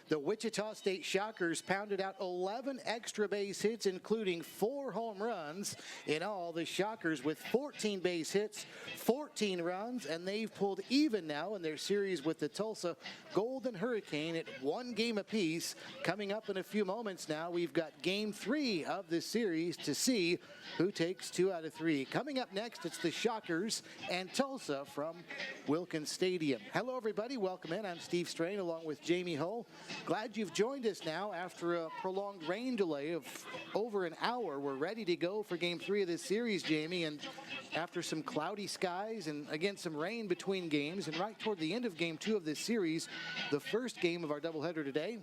The Wichita State Shockers pounded out 11 extra base hits, including 4 home runs. In all, the Shockers with 14 base hits, 14 runs, and they've pulled even now in their series with the Tulsa Golden Hurricane at 1 game apiece. Coming up in a few moments now, we've got Game 3 of this series to see who takes 2 out of 3. Coming up next, it's the Shockers and Tulsa from Wilkins Stadium. Hello, everybody. Welcome in. I'm Steve Strain along with Jamie Hull. Glad you've joined us now after a prolonged rain delay of over an hour. We're ready to go for Game 3 of this series, Jamie, and after some cloudy skies and again some rain between games and right toward the end of Game 2 of this series, the first game of our doubleheader today,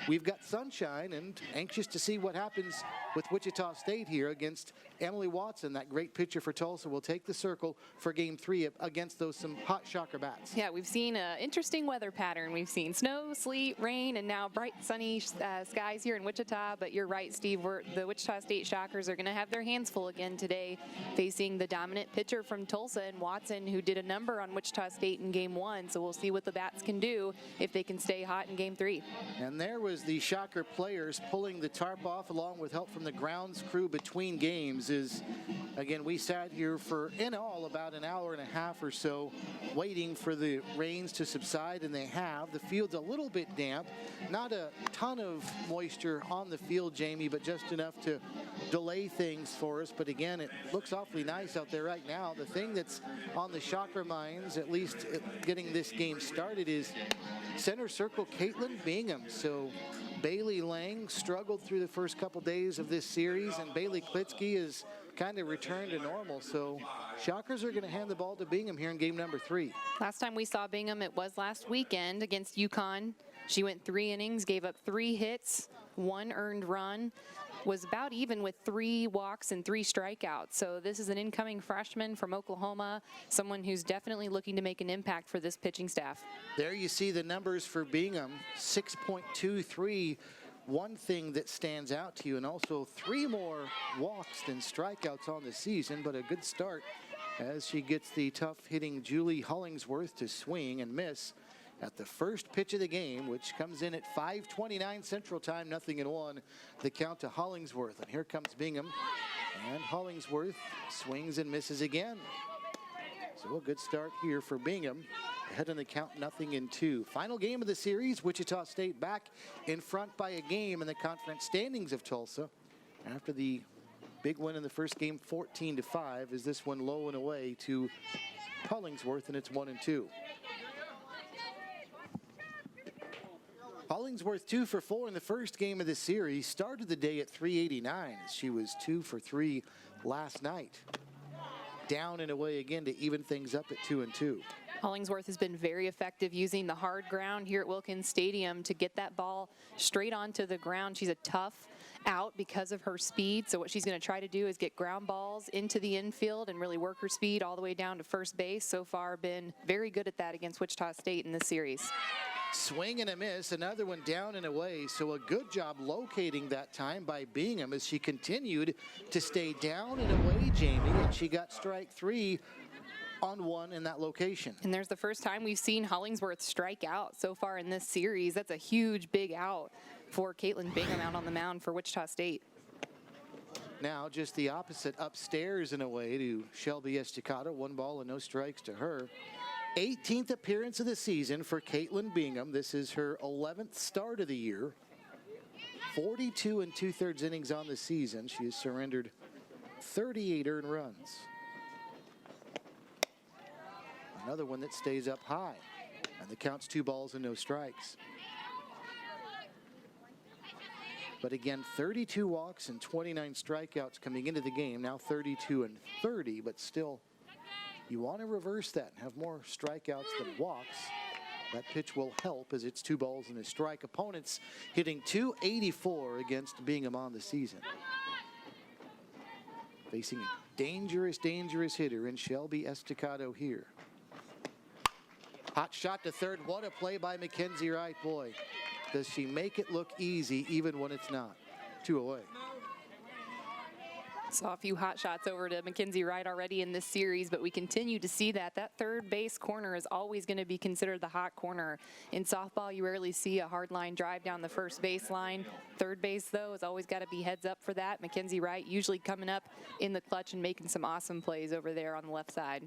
we've got sunshine and anxious to see what happens with Wichita State here against Emily Watson. That great pitcher for Tulsa will take the circle for Game 3 against those some hot Shocker bats. Yeah, we've seen an interesting weather pattern. We've seen snow, sleet, rain, and now bright sunny skies here in Wichita. But you're right, Steve, the Wichita State Shockers are going to have their hands full again today, facing the dominant pitcher from Tulsa and Watson, who did a number on Wichita State in Game 1. So we'll see what the bats can do if they can stay hot in Game 3. And there was the Shocker players pulling the tarp off along with help from the grounds crew between games. Again, we sat here for in all about an hour and a half or so waiting for the rains to subside, and they have. The field's a little bit damp, not a ton of moisture on the field, Jamie, but just enough to delay things for us. But again, it looks awfully nice out there right now. The thing that's on the Shocker minds, at least getting this game started, is center circle Caitlin Bingham. So Bailey Lang struggled through the first couple days of this series, and Bailey Klitsky is kind of returned to normal. So Shockers are going to hand the ball to Bingham here in game number 3. Last time we saw Bingham, it was last weekend against UConn. She went 3 innings, gave up 3 hits, 1 earned run, was about even with 3 walks and 3 strikeouts. So this is an incoming freshman from Oklahoma, someone who's definitely looking to make an impact for this pitching staff. There you see the numbers for Bingham, 6.23. One thing that stands out to you, and also 3 more walks than strikeouts on the season, but a good start as she gets the tough hitting Julie Hollingsworth to swing and miss at the first pitch of the game, which comes in at 5:29 Central Time, 0-1. The count to Hollingsworth, and here comes Bingham, and Hollingsworth swings and misses again. So a good start here for Bingham. Ahead in the count, 0-2. Final game of the series, Wichita State back in front by a game in the conference standings of Tulsa. After the big win in the first game, 14-5, is this one low and away to Hollingsworth, and it's 1-2. Hollingsworth 2 for 4 in the first game of the series. Started the day at 389. She was 2 for 3 last night. Down and away again to even things up at 2-2. Hollingsworth has been very effective using the hard ground here at Wilkins Stadium to get that ball straight onto the ground. She's a tough out because of her speed. So what she's going to try to do is get ground balls into the infield and really work her speed all the way down to first base. So far been very good at that against Wichita State in this series. Swing and a miss, another one down and away. So a good job locating that time by Bingham as she continued to stay down and away, Jamie, and she got strike 3 on 1 in that location. And there's the first time we've seen Hollingsworth strike out so far in this series. That's a huge big out for Caitlin Bingham out on the mound for Wichita State. Now just the opposite, upstairs and away to Shelby Estacado. 1 ball and no strikes to her. 18th appearance of the season for Caitlin Bingham. This is her 11th start of the year. 42 2/3 innings on the season. She has surrendered 38 earned runs. Another one that stays up high, and the count's 2 balls and no strikes. But again, 32 walks and 29 strikeouts coming into the game. Now 32 and 30, but still, you want to reverse that and have more strikeouts than walks. That pitch will help as it's 2 balls and a strike. Opponents hitting .284 against Bingham on the season. Facing a dangerous, dangerous hitter in Shelby Estacado here. Hot shot to third. What a play by Mackenzie Wright. Boy, does she make it look easy even when it's not. 2 away. Saw a few hot shots over to Mackenzie Wright already in this series, but we continue to see that third base corner is always going to be considered the hot corner. In softball, you rarely see a hard line drive down the first baseline. Third base, though, has always got to be heads up for that. Mackenzie Wright usually coming up in the clutch and making some awesome plays over there on the left side.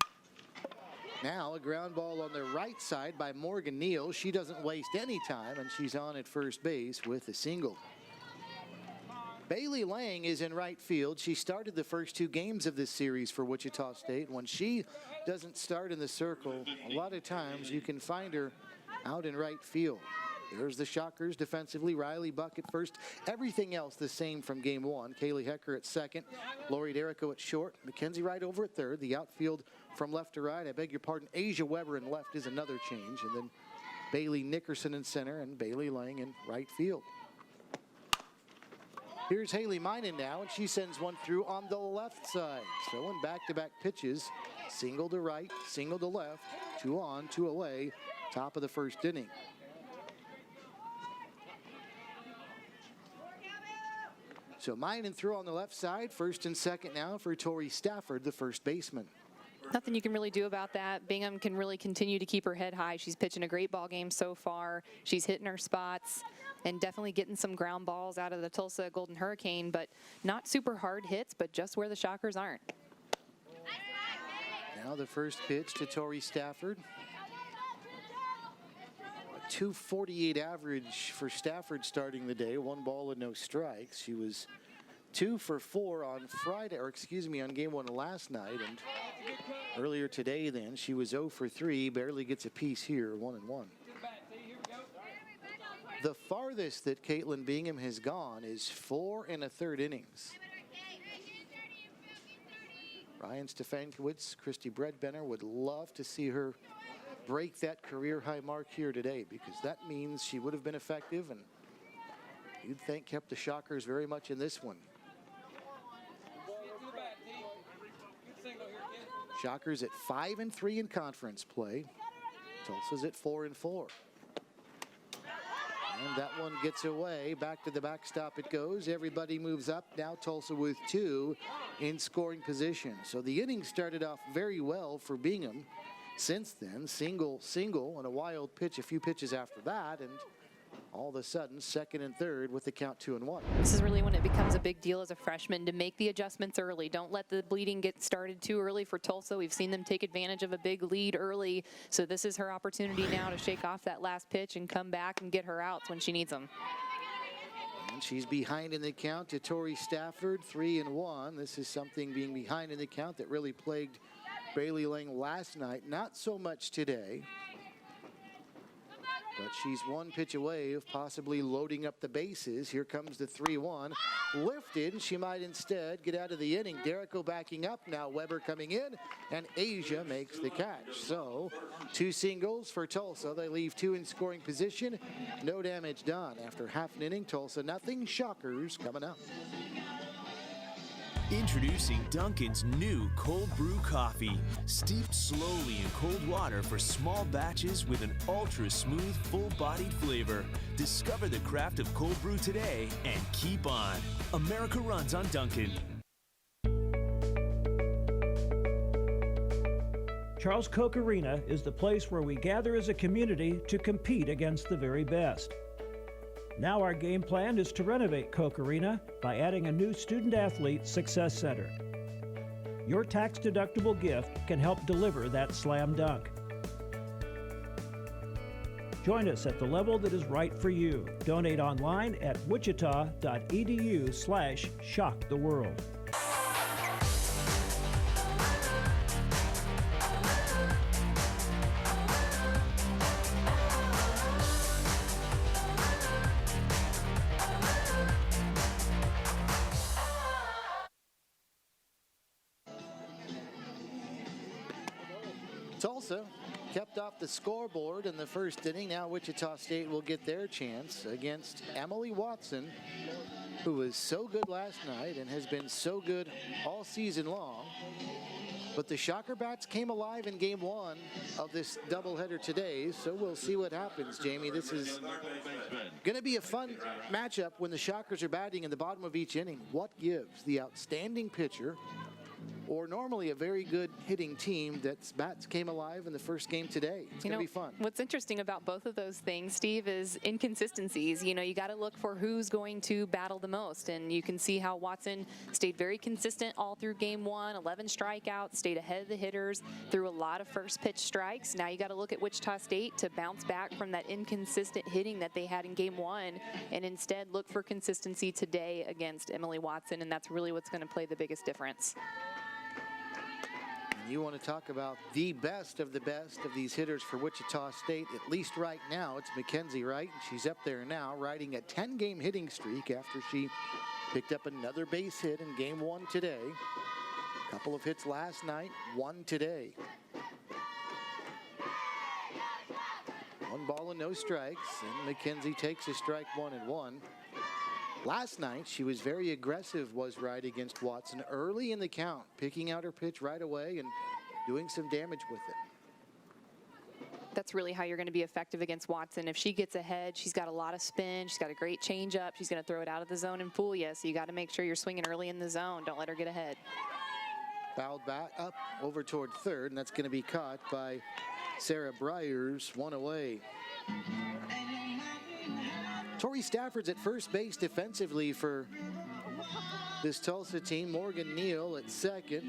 Now a ground ball on the right side by Morgan Neal. She doesn't waste any time, and she's on at first base with a single. Bailey Lang is in right field. She started the first 2 games of this series for Wichita State. When she doesn't start in the circle, a lot of times you can find her out in right field. There's the Shockers defensively. Riley Buck at first. Everything else the same from game 1. Kaylee Hecker at second. Lori Derrico at short. Mackenzie Wright over at third. The outfield from left to right. I beg your pardon. Asia Weber in left is another change. And then Bailey Nickerson in center and Bailey Lang in right field. Here's Haley Minen now, and she sends one through on the left side. So in back-to-back pitches, single to right, single to left, 2 on, 2 away, top of the first inning. So Minen through on the left side, first and second now for Tori Stafford, the first baseman. Nothing you can really do about that. Bingham can really continue to keep her head high. She's pitching a great ball game so far. She's hitting her spots and definitely getting some ground balls out of the Tulsa Golden Hurricane, but not super hard hits, but just where the Shockers aren't. Now the first pitch to Tori Stafford. A .248 average for Stafford starting the day. 1 ball and no strikes. She was 2 for 4 on Friday, or excuse me, on game 1 last night, and earlier today then she was 0 for 3, barely gets a piece here, 1-1. The farthest that Caitlin Bingham has gone is 4 1/3 innings. Ryan Stefankowitz, Christy Bredbenner would love to see her break that career high mark here today, because that means she would have been effective and you'd think kept the Shockers very much in this one. Shockers at 5-3 in conference play. Tulsa's at 4-4. And that one gets away. Back to the backstop it goes. Everybody moves up. Now Tulsa with 2 in scoring position. So the inning started off very well for Bingham. Since then, single, and a wild pitch a few pitches after that. And all of a sudden, second and third with the count 2-1. This is really when it becomes a big deal as a freshman to make the adjustments early. Don't let the bleeding get started too early for Tulsa. We've seen them take advantage of a big lead early. So this is her opportunity now to shake off that last pitch and come back and get her outs when she needs them. And she's behind in the count to Tori Stafford, 3-1. This is something, being behind in the count, that really plagued Bailey Lang last night. Not so much today. But she's 1 pitch away of possibly loading up the bases. Here comes the 3-1. Lifted, and she might instead get out of the inning. Derrico backing up. Now Weber coming in, and Asia makes the catch. So 2 singles for Tulsa. They leave 2 in scoring position. No damage done. After half an inning, Tulsa nothing. Shockers coming up. Introducing Dunkin's new cold brew coffee, steeped slowly in cold water for small batches with an ultra smooth, full-bodied flavor. Discover the craft of cold brew today and keep on. America runs on Dunkin'. Charles Koch Arena is the place where we gather as a community to compete against the very best. Now our game plan is to renovate Koch Arena by adding a new Student-Athlete Success Center. Your tax-deductible gift can help deliver that slam dunk. Join us at the level that is right for you. Donate online at wichita.edu/shocktheworld. Tulsa kept off the scoreboard in the first inning. Now Wichita State will get their chance against Emily Watson, who was so good last night and has been so good all season long. But the Shocker Bats came alive in game one of this doubleheader today, so we'll see what happens, Jamie. This is going to be a fun matchup when the Shockers are batting in the bottom of each inning. What gives the outstanding pitcher, or normally a very good hitting team, that's bats came alive in the first game today? It's going to be fun. What's interesting about both of those things, Steve, is inconsistencies. You got to look for who's going to battle the most, and you can see how Watson stayed very consistent all through game one, 11 strikeouts, stayed ahead of the hitters, threw a lot of first pitch strikes. Now you got to look at Wichita State to bounce back from that inconsistent hitting that they had in game one, and instead look for consistency today against Emily Watson, and that's really what's going to play the biggest difference. You want to talk about the best of these hitters for Wichita State, at least right now. It's Mackenzie Wright, and she's up there now riding a 10-game hitting streak after she picked up another base hit in game one today. A couple of hits last night, one today. 1 ball and no strikes, and Mackenzie takes a strike 1-1. Last night, she was very aggressive, was Wright, against Watson early in the count, picking out her pitch right away and doing some damage with it. That's really how you're going to be effective against Watson. If she gets ahead, she's got a lot of spin, she's got a great changeup, she's going to throw it out of the zone and fool you, so you got to make sure you're swinging early in the zone. Don't let her get ahead. Fouled back up over toward third, and that's going to be caught by Sarah Bryers, one away. Tori Stafford's at first base defensively for this Tulsa team. Morgan Neal at second.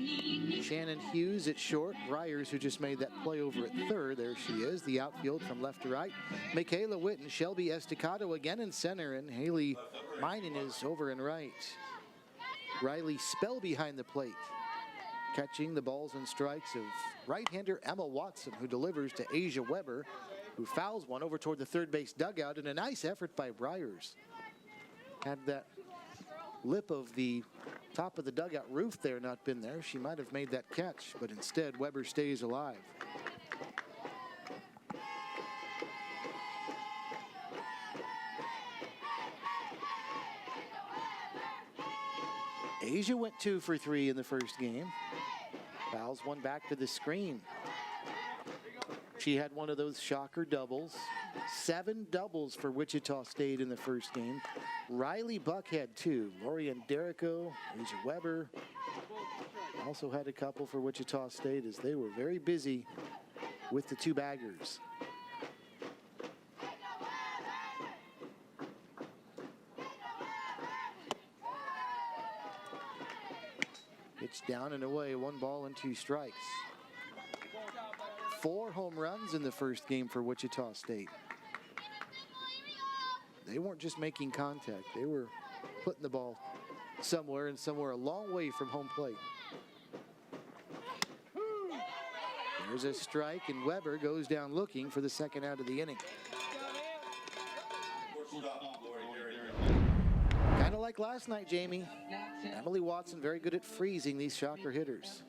Shannon Hughes at short. Bryers, who just made that play over at third. There she is, the outfield from left to right. Michaela Witten, Shelby Estacado again in center, and Haley Minen is over in right. Riley Spell behind the plate, catching the balls and strikes of right-hander Emma Watson, who delivers to Asia Weber, who fouls one over toward the third base dugout, and a nice effort by Bryers. Had that lip of the top of the dugout roof there not been there, she might have made that catch, but instead Weber stays alive. Asia went 2 for 3 in the first game. Fouls one back to the screen. She had one of those shocker doubles. 7 doubles for Wichita State in the first game. Riley Buck had 2. Lorian Derrico, Asia Weber also had a couple for Wichita State, as they were very busy with the 2 baggers. It's down and away, 1 ball and 2 strikes. 4 home runs in the first game for Wichita State. They weren't just making contact, they were putting the ball somewhere, and somewhere a long way from home plate. There's a strike, and Weber goes down looking for the second out of the inning. Kind of like last night, Jamie. Emily Watson very good at freezing these Shocker hitters.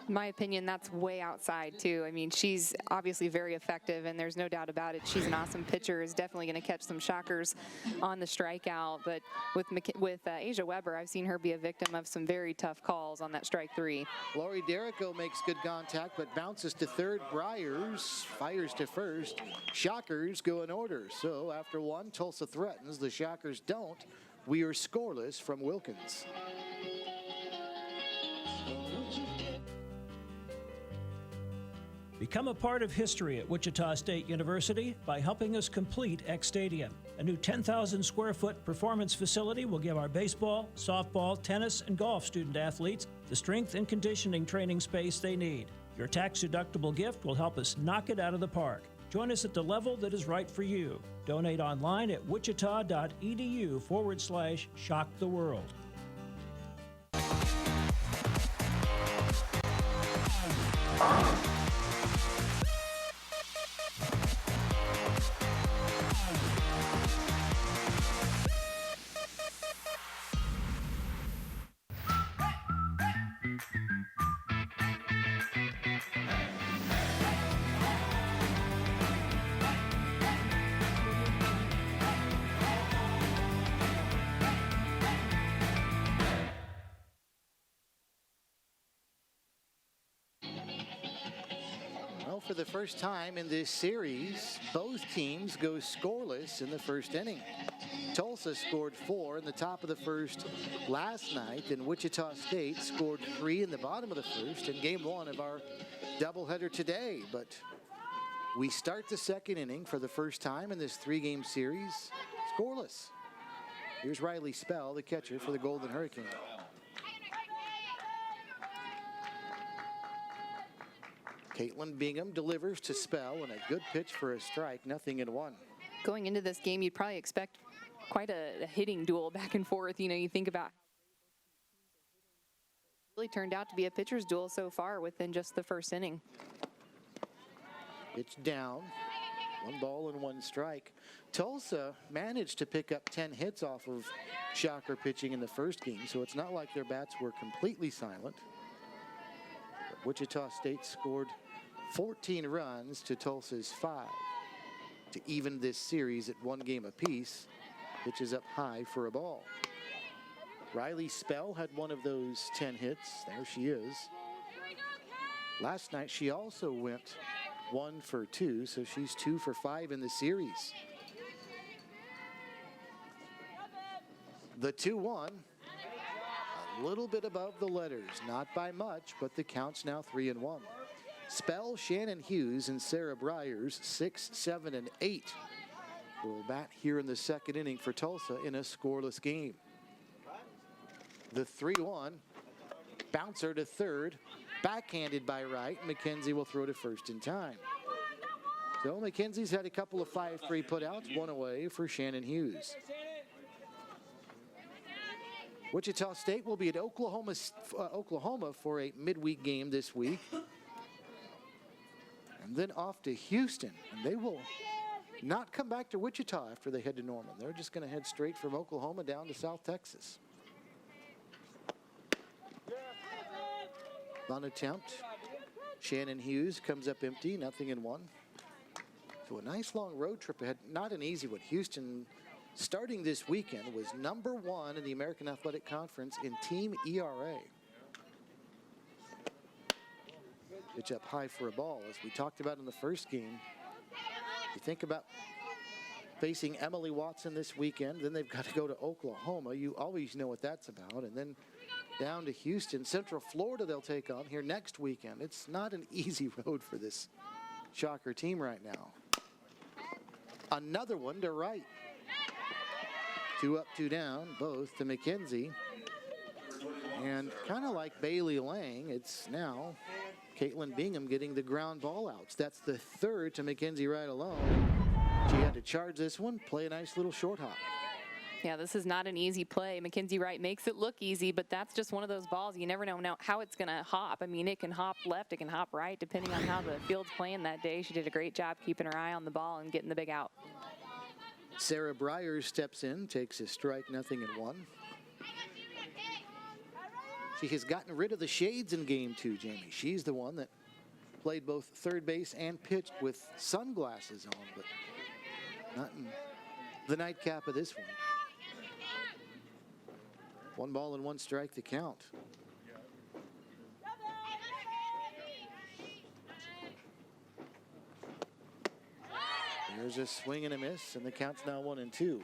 In my opinion, that's way outside too. I mean, she's obviously very effective, and there's no doubt about it. She's an awesome pitcher, is definitely going to catch some Shockers on the strikeout. But with Asia Weber, I've seen her be a victim of some very tough calls on that strike 3. Lori Derrico makes good contact, but bounces to third. Bryers fires to first. Shockers go in order. So after 1, Tulsa threatens. The Shockers don't. We are scoreless from Wilkins. Become a part of history at Wichita State University by helping us complete X Stadium. A new 10,000 square foot performance facility will give our baseball, softball, tennis, and golf student athletes the strength and conditioning training space they need. Your tax-deductible gift will help us knock it out of the park. Join us at the level that is right for you. Donate online at wichita.edu/shock the world. for the first time in this series, both teams go scoreless in the first inning. Tulsa scored 4 in the top of the first last night, and Wichita State scored 3 in the bottom of the first in game 1 of our doubleheader today. But we start the second inning for the first time in this 3-game series scoreless. Here's Riley Spell, the catcher for the Golden Hurricane. Caitlin Bingham delivers to Spell, and a good pitch for a strike, 0-1. Going into this game, you'd probably expect quite a hitting duel back and forth. You know, you think about it really turned out to be a pitcher's duel so far within just the first inning. It's down, 1 ball and 1 strike. Tulsa managed to pick up 10 hits off of Shocker pitching in the first game, so it's not like their bats were completely silent. But Wichita State scored 14 runs to Tulsa's 5 to even this series at 1 game apiece. Pitch is up high for a ball. Riley Spell had one of those 10 hits. There she is. Last night she also went 1 for 2, so she's 2 for 5 in the series. The 2-1, a little bit above the letters, not by much, but the count's now 3-1. Spell, Shannon Hughes, and Sarah Bryers, 6, 7, and 8, will bat here in the second inning for Tulsa in a scoreless game. The 3-1, bouncer to third, backhanded by Wright. McKenzie will throw to first in time. So McKenzie's had a couple of 5-3 putouts, 1 away for Shannon Hughes. Wichita State will be at Oklahoma for a midweek game this week. And then off to Houston. And they will not come back to Wichita after they head to Norman. They're just going to head straight from Oklahoma down to South Texas. On attempt, Shannon Hughes comes up empty, 0-1. So a nice long road trip ahead. Not an easy one. Houston, starting this weekend, was number 1 in the American Athletic Conference in team ERA. Pitch up high for a ball. As we talked about in the first game, you think about facing Emily Watson this weekend, then they've got to go to Oklahoma. You always know what that's about. And then down to Houston. Central Florida they'll take on here next weekend. It's not an easy road for this Shocker team right now. Another one to right. 2 up, 2 down, both to McKenzie. And kind of like Bailey Lang, it's now Caitlin Bingham getting the ground ball outs. That's the 3rd to McKenzie Wright alone. She had to charge this one, play a nice little short hop. Yeah, this is not an easy play. Mackenzie Wright makes it look easy, but that's just one of those balls you never know how it's going to hop. I mean, it can hop left, it can hop right, depending on how the field's playing that day. She did a great job keeping her eye on the ball and getting the big out. Sarah Bryers steps in, takes a strike, 0-1. She has gotten rid of the shades in game 2, Jamie. She's the one that played both third base and pitched with sunglasses on, but not in the nightcap of this one. 1 ball and 1 strike to count. There's a swing and a miss, and the count's now 1-2.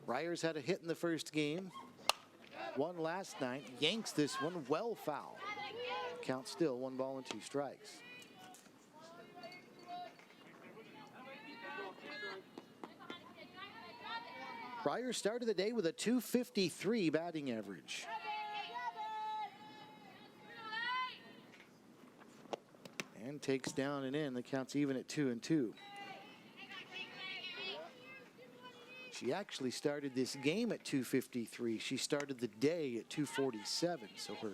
Ryers had a hit in the first game. 1 last night. Yanks this one well foul. Count still 1 ball and 2 strikes. Ryers started the day with a .253 batting average. And takes down and in. The count's even at 2-2. She actually started this game at .253. She started the day at .247. So her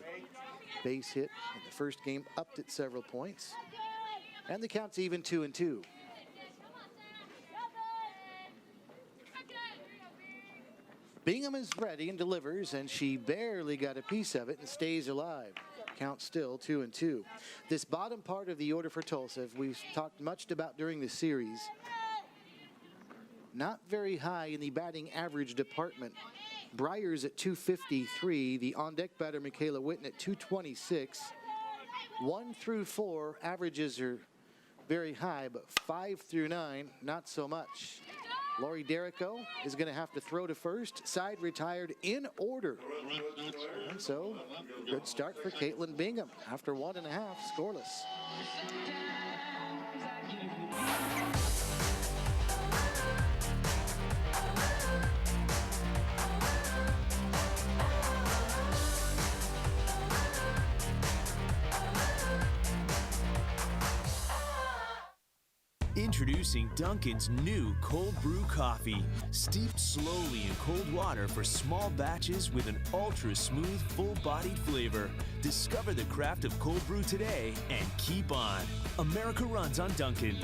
base hit in the first game upped it several points. And the count's even 2-2. Bingham is ready and delivers, and she barely got a piece of it and stays alive. Count still 2-2. This bottom part of the order for Tulsa, we've talked much about during the series, not very high in the batting average department. Breyers at 253, the on-deck batter Michaela Witten at 226. 1 through 4 averages are very high, but 5 through 9, not so much. Lori Derrico is going to have to throw to first. Side retired in order. And so, good start for Caitlin Bingham after 1.5 scoreless. Introducing Dunkin's new cold brew coffee, steeped slowly in cold water for small batches with an ultra smooth, full-bodied flavor. Discover the craft of cold brew today and keep on. America runs on Dunkin'.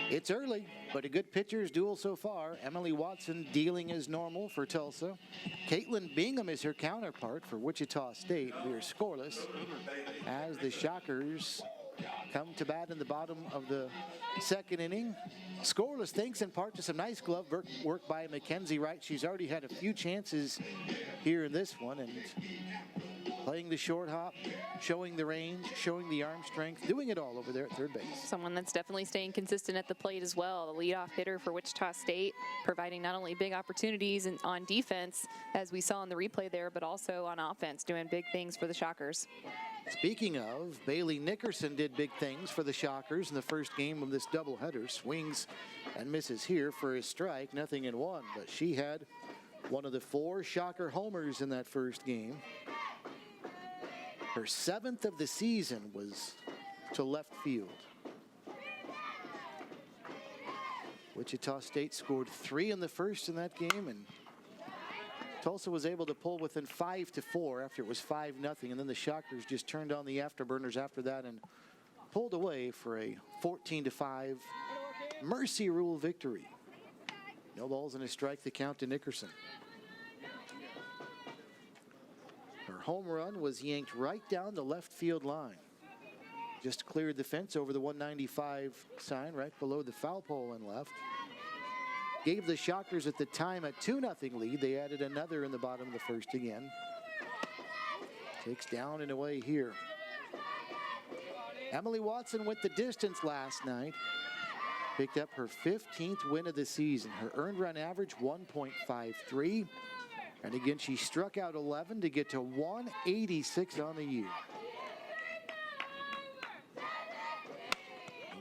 It's early, but a good pitcher's duel so far. Emily Watson dealing as normal for Tulsa. Caitlin Bingham is her counterpart for Wichita State. We are scoreless as the Shockers come to bat in the bottom of the second inning. Scoreless thanks in part to some nice glove work by Mackenzie Wright. She's already had a few chances here in this one, and playing the short hop, showing the range, showing the arm strength, doing it all over there at third base. Someone that's definitely staying consistent at the plate as well. The leadoff hitter for Wichita State, providing not only big opportunities on defense, as we saw in the replay there, but also on offense, doing big things for the Shockers. Speaking of, Bailey Nickerson did big things for the Shockers in the first game of this doubleheader. Swings and misses here for a strike, 0-1, but she had one of the 4 Shocker homers in that first game. Her 7th of the season was to left field. Wichita State scored 3 in the first in that game, and Tulsa was able to pull within 5-4 after it was 5-0, and then the Shockers just turned on the afterburners after that and pulled away for a 14-5 mercy rule victory. No balls and a strike, the count to Nickerson. Her home run was yanked right down the left field line. Just cleared the fence over the 195 sign right below the foul pole and left. Gave the Shockers at the time a 2-0 lead. They added another in the bottom of the first again. Takes down and away here. Emily Watson went the distance last night. Picked up her 15th win of the season. Her earned run average 1.53. And again, she struck out 11 to get to 186 on the year.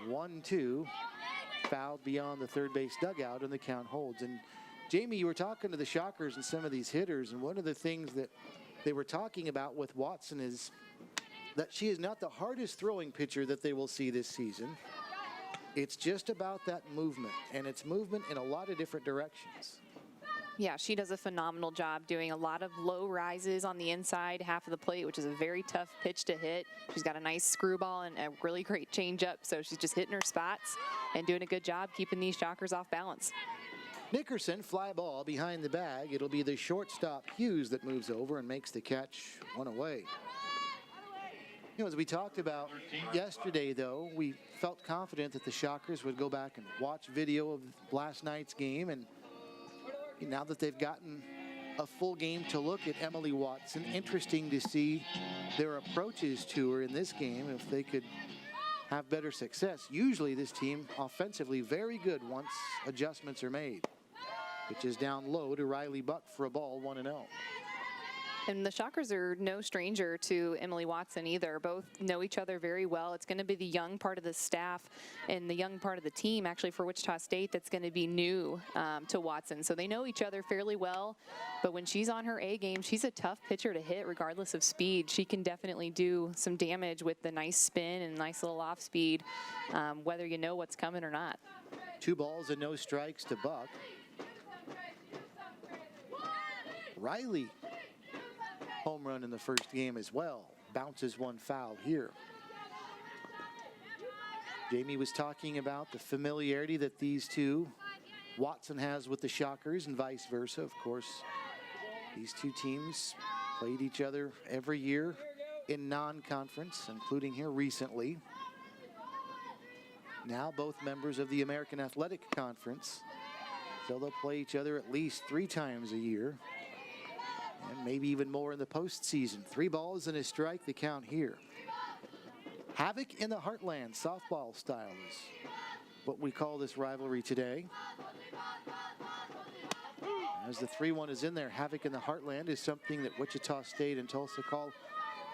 1-2, fouled beyond the third base dugout, and the count holds. And Jamie, you were talking to the Shockers and some of these hitters, and one of the things that they were talking about with Watson is that she is not the hardest throwing pitcher that they will see this season. It's just about that movement, and it's movement in a lot of different directions. Yeah, she does a phenomenal job doing a lot of low rises on the inside half of the plate, which is a very tough pitch to hit. She's got a nice screwball and a really great changeup, so she's just hitting her spots and doing a good job keeping these Shockers off balance. Nickerson, fly ball behind the bag. It'll be the shortstop Hughes that moves over and makes the catch, one away. You know, as we talked about yesterday, though, we felt confident that the Shockers would go back and watch video of last night's game, and now that they've gotten a full game to look at Emily Watson, interesting to see their approaches to her in this game, if they could have better success. Usually this team offensively very good once adjustments are made. Which is down low to Riley Buck for a ball, 1-0. And the Shockers are no stranger to Emily Watson either. Both know each other very well. It's going to be the young part of the staff and the young part of the team actually for Wichita State that's going to be new to Watson. So they know each other fairly well, but when she's on her A game, she's a tough pitcher to hit regardless of speed. She can definitely do some damage with the nice spin and nice little off speed, whether you know what's coming or not. 2 balls and no strikes to Buck. Riley, home run in the first game as well. Bounces one foul here. Jamie was talking about the familiarity that these two, Watson has with the Shockers and vice versa. Of course, these two teams played each other every year in non-conference, including here recently. Now both members of the American Athletic Conference, so they'll play each other at least 3 times a year. And maybe even more in the postseason. 3 balls and a strike, the count here. Havoc in the Heartland, softball style is what we call this rivalry today. As the 3-1 is in there, Havoc in the Heartland is something that Wichita State and Tulsa call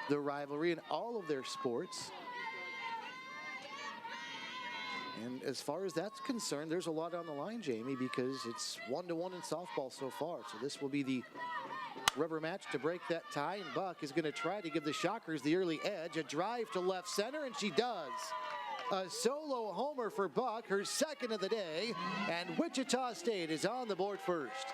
the rivalry in all of their sports. And as far as that's concerned, there's a lot on the line, Jamie, because it's 1-1 in softball so far. So this will be the rubber match to break that tie, and Buck is going to try to give the Shockers the early edge. A drive to left center, and she does. A solo homer for Buck, her second of the day, and Wichita State is on the board first.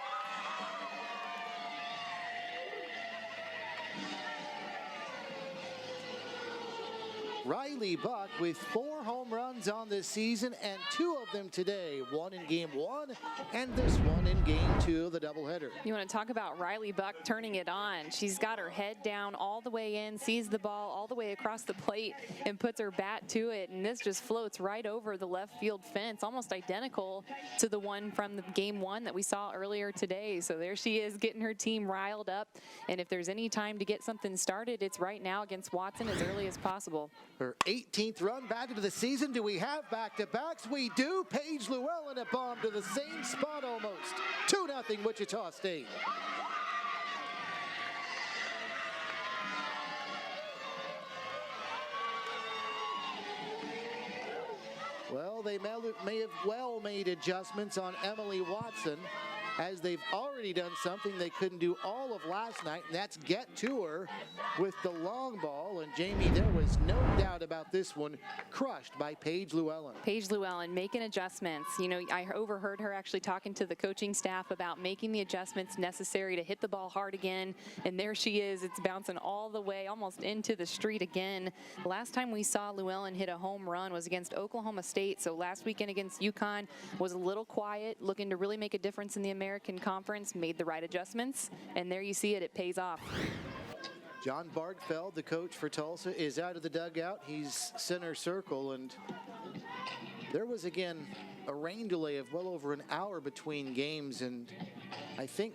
Riley Buck with 4 home runs on this season, and 2 of them today. 1 in game 1 and this one in game 2 of the doubleheader. You want to talk about Riley Buck turning it on. She's got her head down all the way in, sees the ball all the way across the plate and puts her bat to it, and this just floats right over the left field fence, almost identical to the one from the game 1 that we saw earlier today. So there she is getting her team riled up, and if there's any time to get something started, it's right now against Watson as early as possible. Her 18th run back into the season. Do we have back-to-backs? We do. Paige Llewellyn a bomb to the same spot almost. 2-0 Wichita State. Well, they may have well made adjustments on Emily Watson, as they've already done something they couldn't do all of last night, and that's get to her with the long ball. And Jamie, there was no doubt about this one, crushed by Paige Llewellyn. Paige Llewellyn making adjustments. You know, I overheard her actually talking to the coaching staff about making the adjustments necessary to hit the ball hard again, and there she is. It's bouncing all the way almost into the street again. Last time we saw Llewellyn hit a home run was against Oklahoma State, so last weekend against UConn was a little quiet, looking to really make a difference in the American Conference, made the right adjustments, and there you see it, it pays off. John Bargfeld, the coach for Tulsa, is out of the dugout. He's center circle, and there was again a rain delay of well over an hour between games, and I think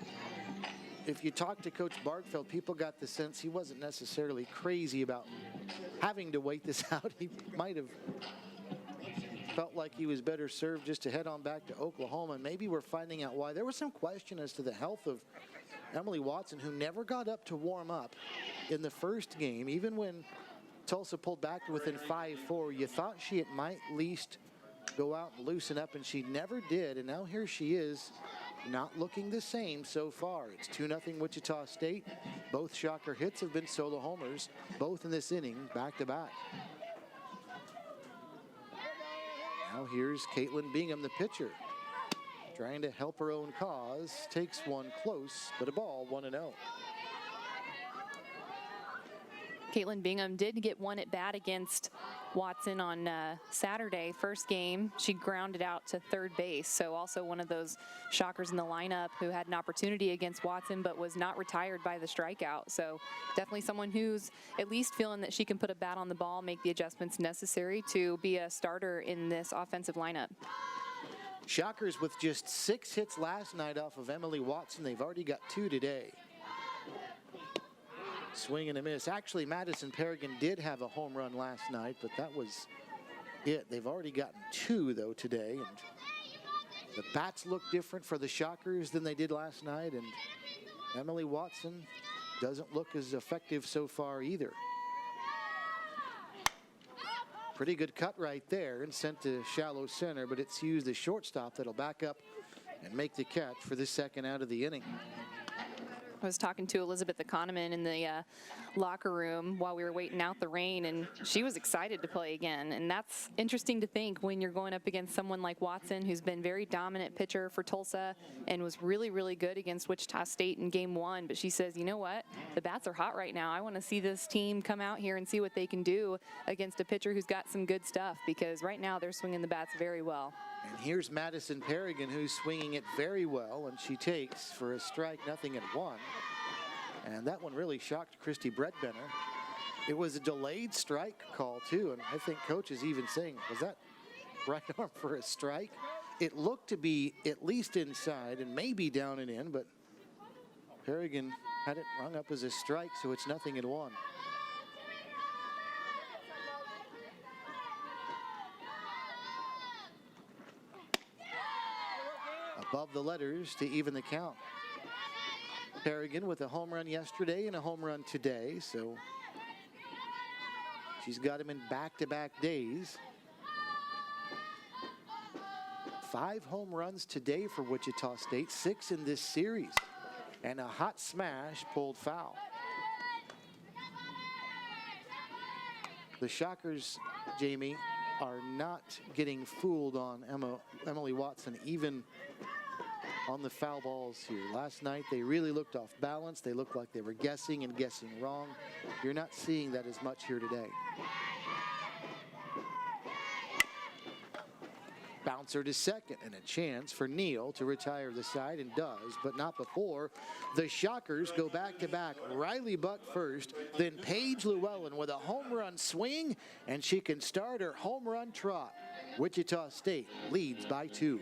if you talk to Coach Bargfeld, people got the sense he wasn't necessarily crazy about having to wait this out. He might have felt like he was better served just to head on back to Oklahoma, and maybe we're finding out why. There was some question as to the health of Emily Watson, who never got up to warm up in the first game. Even when Tulsa pulled back to within 5-4, you thought she might at least go out and loosen up, and she never did, and now here she is, not looking the same so far. It's 2-0 Wichita State. Both Shocker hits have been solo homers, both in this inning, back-to-back. Now here's Caitlin Bingham, the pitcher, trying to help her own cause. Takes one close, but a ball, 1-0. Caitlin Bingham did get one at bat against Watson on Saturday, first game. She grounded out to third base, so also one of those Shockers in the lineup who had an opportunity against Watson but was not retired by the strikeout. So definitely someone who's at least feeling that she can put a bat on the ball, make the adjustments necessary to be a starter in this offensive lineup. Shockers with just 6 hits last night off of Emily Watson. They've already got 2 today. Swing and a miss. Actually, Madison Paragon did have a home run last night, but that was it. They've already gotten 2, though, today. And the bats look different for the Shockers than they did last night. And Emily Watson doesn't look as effective so far either. Pretty good cut right there and sent to shallow center, but it's used the shortstop that'll back up and make the catch for the second out of the inning. I was talking to Elizabeth Economan in the locker room while we were waiting out the rain, and she was excited to play again. And that's interesting to think when you're going up against someone like Watson, who's been very dominant pitcher for Tulsa and was really, really good against Wichita State in game 1. But she says, you know what? The bats are hot right now. I want to see this team come out here and see what they can do against a pitcher who's got some good stuff, because right now they're swinging the bats very well. And here's Madison Perrigan, who's swinging it very well, and she takes for a strike, 0-1. And that one really shocked Christy Bredbenner. It was a delayed strike call, too, and I think coach is even saying, was that right arm for a strike? It looked to be at least inside and maybe down and in, but Perrigan had it rung up as a strike, so it's 0-1. Above the letters to even the count. Perrigan with a home run yesterday and a home run today, so she's got him in back-to-back days. 5 home runs today for Wichita State, 6 in this series, and a hot smash pulled foul. The Shockers, Jamie, are not getting fooled on Emily Watson, even on the foul balls here. Last night they really looked off balance. They looked like they were guessing and guessing wrong. You're not seeing that as much here today. Bouncer to second, and a chance for Neal to retire the side, and does, but not before the Shockers go back-to-back. Riley Buck first, then Paige Llewellyn with a home run swing, and she can start her home run trot. Wichita State leads by 2.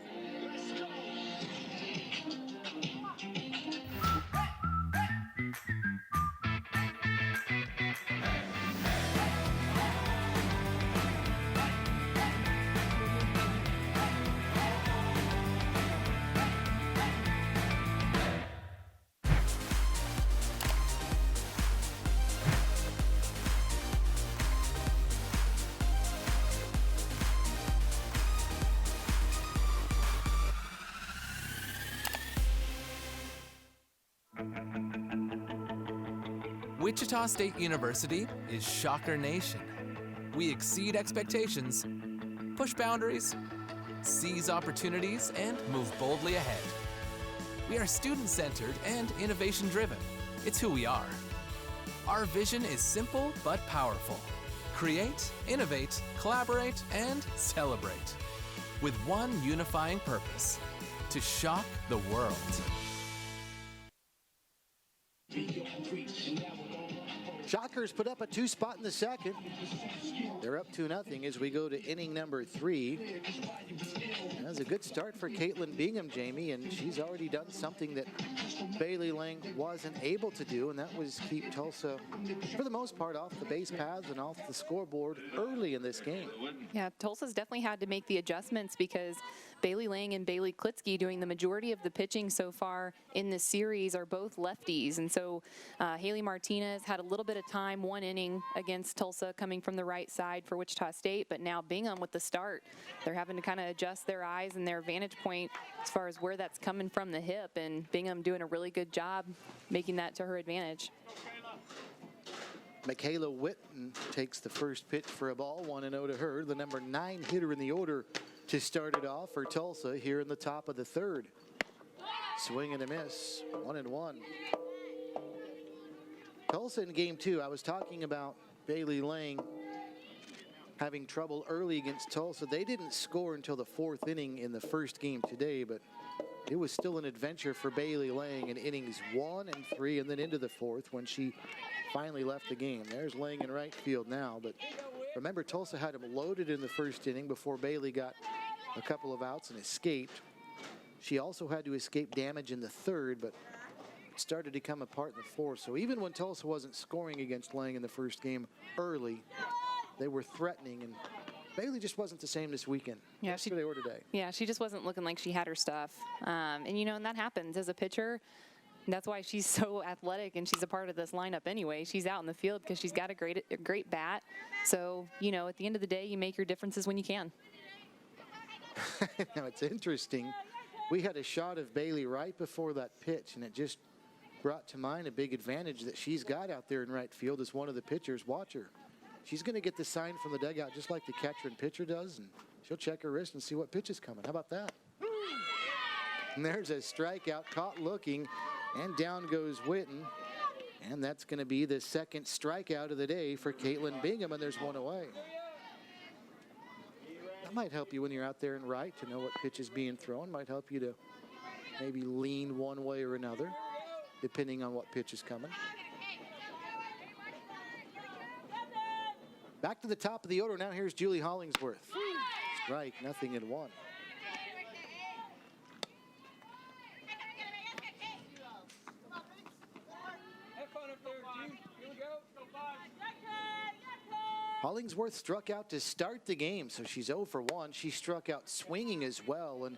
Wichita State University is Shocker Nation. We exceed expectations, push boundaries, seize opportunities, and move boldly ahead. We are student-centered and innovation-driven. It's who we are. Our vision is simple but powerful. Create, innovate, collaborate, and celebrate. With one unifying purpose: to shock the world. Shockers put up a 2 spot in the second. They're up 2-0 as we go to inning number 3. That was a good start for Caitlin Bingham, Jamie, and she's already done something that Bailey Lang wasn't able to do, and that was keep Tulsa, for the most part, off the base paths and off the scoreboard early in this game. Yeah, Tulsa's definitely had to make the adjustments, because Bailey Lang and Bailey Klitsky, doing the majority of the pitching so far in this series, are both lefties. And so Haley Martinez had a little bit of time, 1 inning against Tulsa, coming from the right side for Wichita State. But now Bingham with the start, they're having to kind of adjust their eyes and their vantage point as far as where that's coming from the hip. And Bingham doing a really good job making that to her advantage. Michaela Witten takes the first pitch for a ball, 1-0 to her, the number 9 hitter in the order to start it off for Tulsa here in the top of the 3rd. Swing and a miss, 1-1. Tulsa in game 2, I was talking about Bailey Lang having trouble early against Tulsa. They didn't score until the 4th inning in the first game today, but it was still an adventure for Bailey Lang in innings 1 and 3, and then into the 4th when she finally left the game. There's Lang in right field now, but remember, Tulsa had him loaded in the first inning before Bailey got a couple of outs and escaped. She also had to escape damage in the 3rd, but it started to come apart in the 4th. So even when Tulsa wasn't scoring against Lang in the first game early, they were threatening, and Bailey just wasn't the same this weekend. Yeah, yesterday or today. Yeah, she just wasn't looking like she had her stuff. And, you know, and that happens as a pitcher. That's why she's so athletic and she's a part of this lineup anyway. She's out in the field because she's got a great bat. So, you know, at the end of the day, you make your differences when you can. Now, it's interesting. We had a shot of Bailey right before that pitch, and it just brought to mind a big advantage that she's got out there in right field as one of the pitchers. Watch her. She's going to get the sign from the dugout just like the catcher and pitcher does, and she'll check her wrist and see what pitch is coming. How about that? And there's a strikeout, caught looking, and down goes Witten. And that's going to be the second strikeout of the day for Caitlin Bingham, and there's one away. That might help you when you're out there in right to know what pitch is being thrown. Might help you to maybe lean one way or another, depending on what pitch is coming. Back to the top of the order. Now here's Julie Hollingsworth. Strike, 0-1. Hollingsworth struck out to start the game, so she's 0 for 1. She struck out swinging as well, and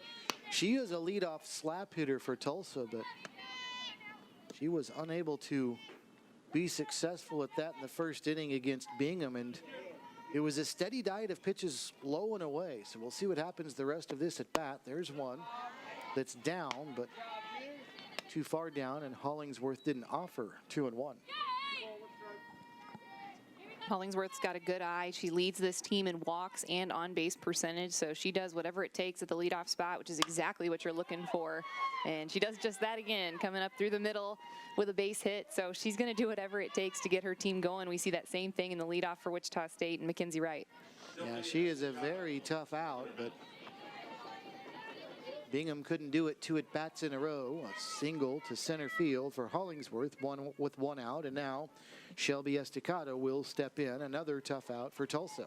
she is a leadoff slap hitter for Tulsa, but she was unable to be successful at that in the first inning against Bingham, and it was a steady diet of pitches low and away, so we'll see what happens the rest of this at bat. There's one that's down, but too far down, and Hollingsworth didn't offer. 2-1. Hollingsworth's got a good eye. She leads this team in walks and on-base percentage, so she does whatever it takes at the leadoff spot, which is exactly what you're looking for. And she does just that again, coming up through the middle with a base hit. So she's going to do whatever it takes to get her team going. We see that same thing in the leadoff for Wichita State and Mackenzie Wright. Yeah, she is a very tough out, but Bingham couldn't do it 2 at-bats in a row. A single to center field for Hollingsworth, with one out, and now Shelby Estacado will step in. Another tough out for Tulsa.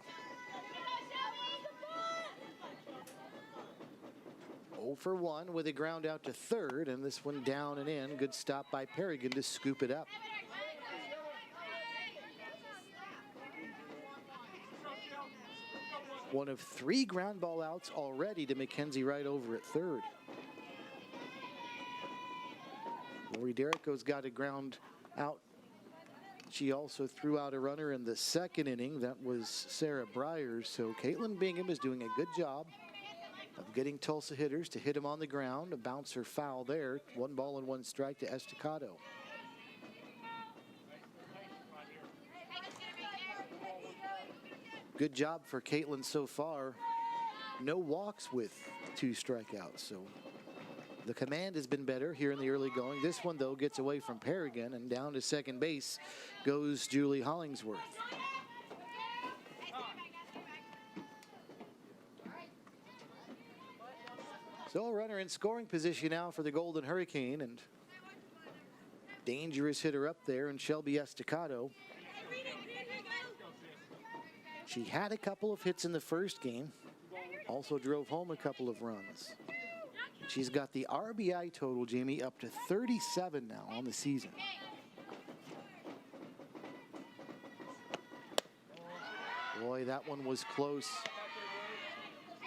0 for 1 with a ground out to third, and this one down and in. Good stop by Perrigan to scoop it up. One of 3 ground ball outs already to Mackenzie Wright over at third. Lori Derrico's got a ground out. She also threw out a runner in the second inning. That was Sarah Bryers. So Caitlin Bingham is doing a good job of getting Tulsa hitters to hit them on the ground. A bouncer foul there. 1 ball and 1 strike to Estacado. Good job for Caitlin so far. No walks with 2 strikeouts. So the command has been better here in the early going. This one, though, gets away from Perrigan, and down to second base goes Julie Hollingsworth. So a runner in scoring position now for the Golden Hurricane, and dangerous hitter up there in Shelby Estacado. She had a couple of hits in the first game, also drove home a couple of runs. She's got the RBI total, Jamie, up to 37 now on the season. Boy, that one was close.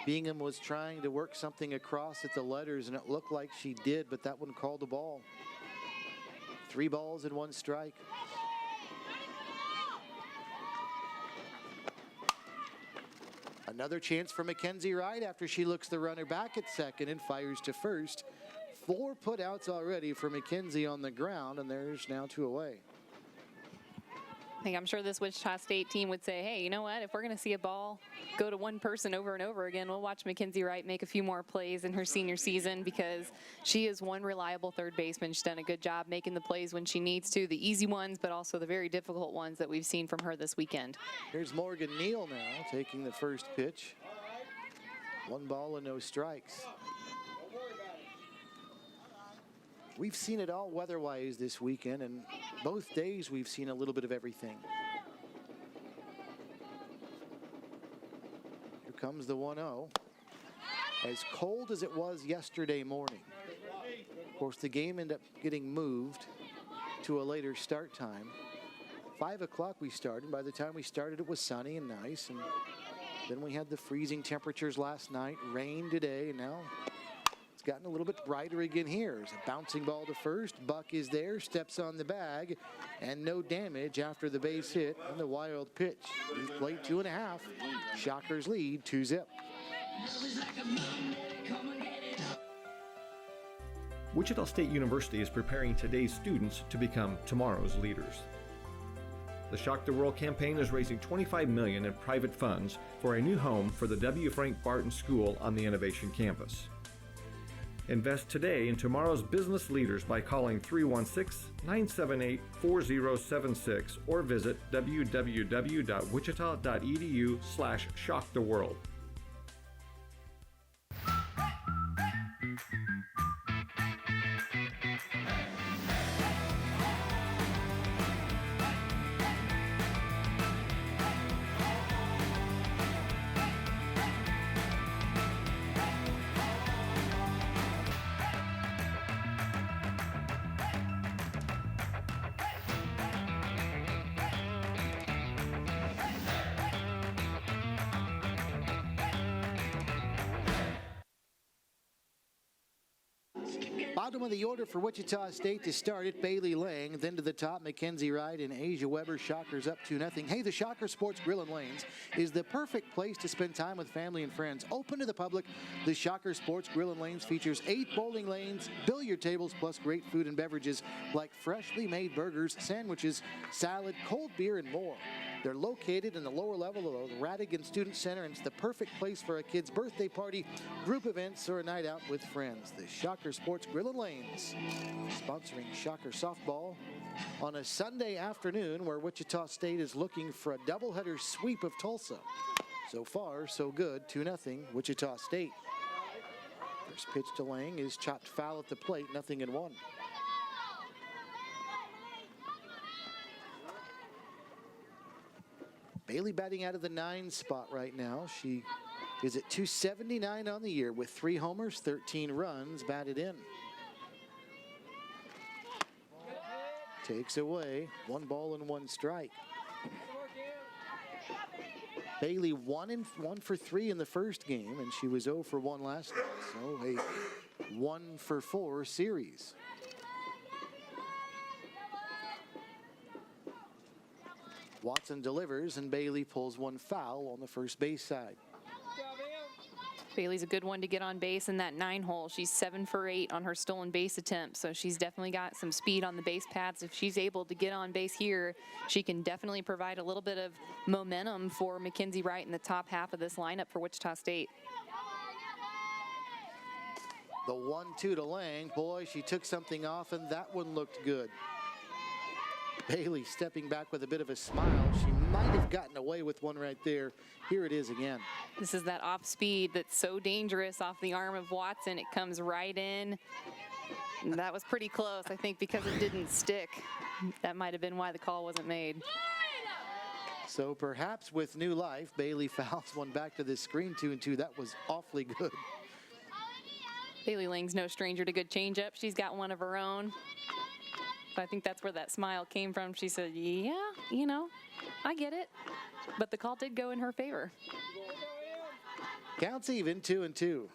Bingham was trying to work something across at the letters, and it looked like she did, but that one called the ball. 3 balls and 1 strike. Another chance for Mackenzie Wright after she looks the runner back at second and fires to first. 4 putouts already for Mackenzie on the ground, and there's now 2 away. I'm sure this Wichita State team would say, hey, you know what? If we're going to see a ball go to one person over and over again, we'll watch Mackenzie Wright make a few more plays in her senior season, because she is one reliable third baseman. She's done a good job making the plays when she needs to, the easy ones, but also the very difficult ones that we've seen from her this weekend. Here's Morgan Neal now taking the first pitch. 1 ball and no strikes. We've seen it all weather-wise this weekend, and both days we've seen a little bit of everything. Here comes the 1-0. As cold as it was yesterday morning. Of course, the game ended up getting moved to a later start time. 5 o'clock we started. By the time we started, it was sunny and nice, and then we had the freezing temperatures last night, rain today, and now it's gotten a little bit brighter again here. There's a bouncing ball to first. Buck is there, steps on the bag, and no damage after the base hit and the wild pitch. We've played 2.5. Shockers lead 2-0. Wichita State University is preparing today's students to become tomorrow's leaders. The Shock the World campaign is raising $25 million in private funds for a new home for the W. Frank Barton School on the Innovation Campus. Invest today in tomorrow's business leaders by calling 316-978-4076 or visit www.wichita.edu/shocktheworld. Bottom of the order for Wichita State to start it, Bailey Lang. Then to the top, Mackenzie Wright and Asia Weber. Shockers up 2-0. Hey, the Shocker Sports Grill and Lanes is the perfect place to spend time with family and friends. Open to the public, the Shocker Sports Grill and Lanes features 8 bowling lanes, billiard tables, plus great food and beverages like freshly made burgers, sandwiches, salad, cold beer, and more. They're located in the lower level of the Radigan Student Center, and it's the perfect place for a kid's birthday party, group events, or a night out with friends. The Shocker Sports Grill and Lanes, sponsoring Shocker Softball on a Sunday afternoon where Wichita State is looking for a doubleheader sweep of Tulsa. So far, so good, 2-0 Wichita State. First pitch to Lang is chopped foul at the plate, 0-1. Bailey batting out of the 9 spot right now. She is at 279 on the year with 3 homers, 13 runs batted in. Takes away 1 ball and 1 strike. Bailey 1 for 3 in the first game, and she was 0 for 1 last night. So a 1 for 4 series. Watson delivers, and Bailey pulls 1 foul on the first base side. Bailey's a good one to get on base in that 9 hole. She's 7 for 8 on her stolen base attempt, so she's definitely got some speed on the base paths. If she's able to get on base here, she can definitely provide a little bit of momentum for Mackenzie Wright in the top half of this lineup for Wichita State. The 1-2 to Lang. Boy, she took something off, and that one looked good. Bailey stepping back with a bit of a smile. She might have gotten away with one right there. Here it is again. This is that off speed that's so dangerous off the arm of Watson. It comes right in. And that was pretty close, I think, because it didn't stick. That might have been why the call wasn't made. So perhaps with new life, Bailey fouls one back to the screen, 2-2. That was awfully good. Bailey Lang's no stranger to good changeup. She's got one of her own. I think that's where that smile came from. She said, yeah, you know, I get it. But the call did go in her favor. Counts even, 2-2.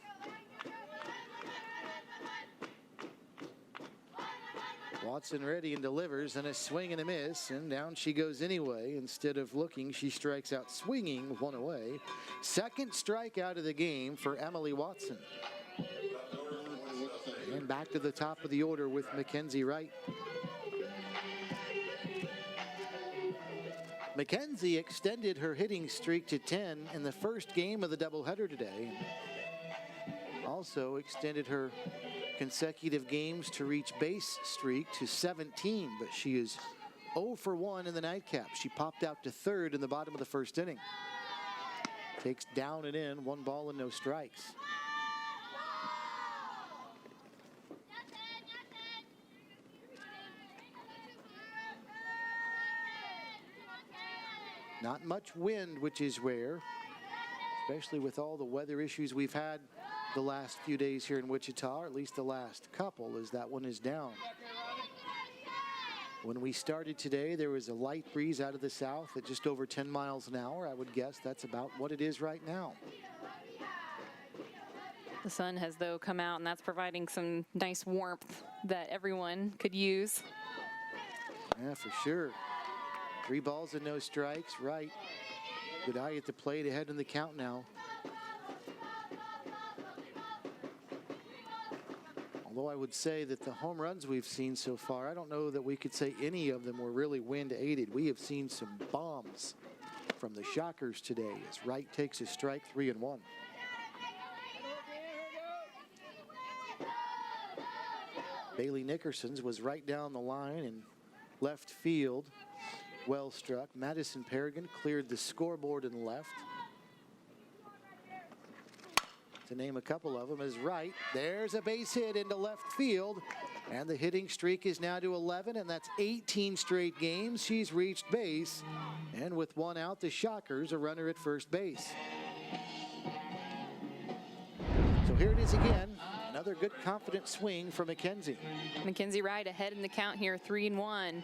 Watson ready and delivers, and a swing and a miss, and down she goes anyway. Instead of looking, she strikes out swinging, 1 away. Second strikeout of the game for Emily Watson. And back to the top of the order with Mackenzie Wright. Mackenzie extended her hitting streak to 10 in the first game of the doubleheader today. Also extended her consecutive games to reach base streak to 17, but she is 0 for 1 in the nightcap. She popped out to third in the bottom of the first inning. Takes down and in, 1 ball and no strikes. Not much wind, which is rare, especially with all the weather issues we've had the last few days here in Wichita, or at least the last couple, as that one is down. When we started today, there was a light breeze out of the south at just over 10 miles an hour. I would guess that's about what it is right now. The sun has, though, come out, and that's providing some nice warmth that everyone could use. Yeah, for sure. 3 balls and no strikes, right. Good eye at the plate, ahead in the count now. Although I would say that the home runs we've seen so far, I don't know that we could say any of them were really wind aided. We have seen some bombs from the Shockers today as Wright takes a strike, 3-1. Bailey Nickerson's was right down the line in left field. Well struck. Madison Paragon cleared the scoreboard and left. To name a couple of them is Wright. There's a base hit into left field. And the hitting streak is now to 11, and that's 18 straight games. She's reached base. And with 1 out, the Shockers a runner at first base. So here it is again. Another good confident swing from McKenzie. Mackenzie Wright ahead in the count here, 3-1.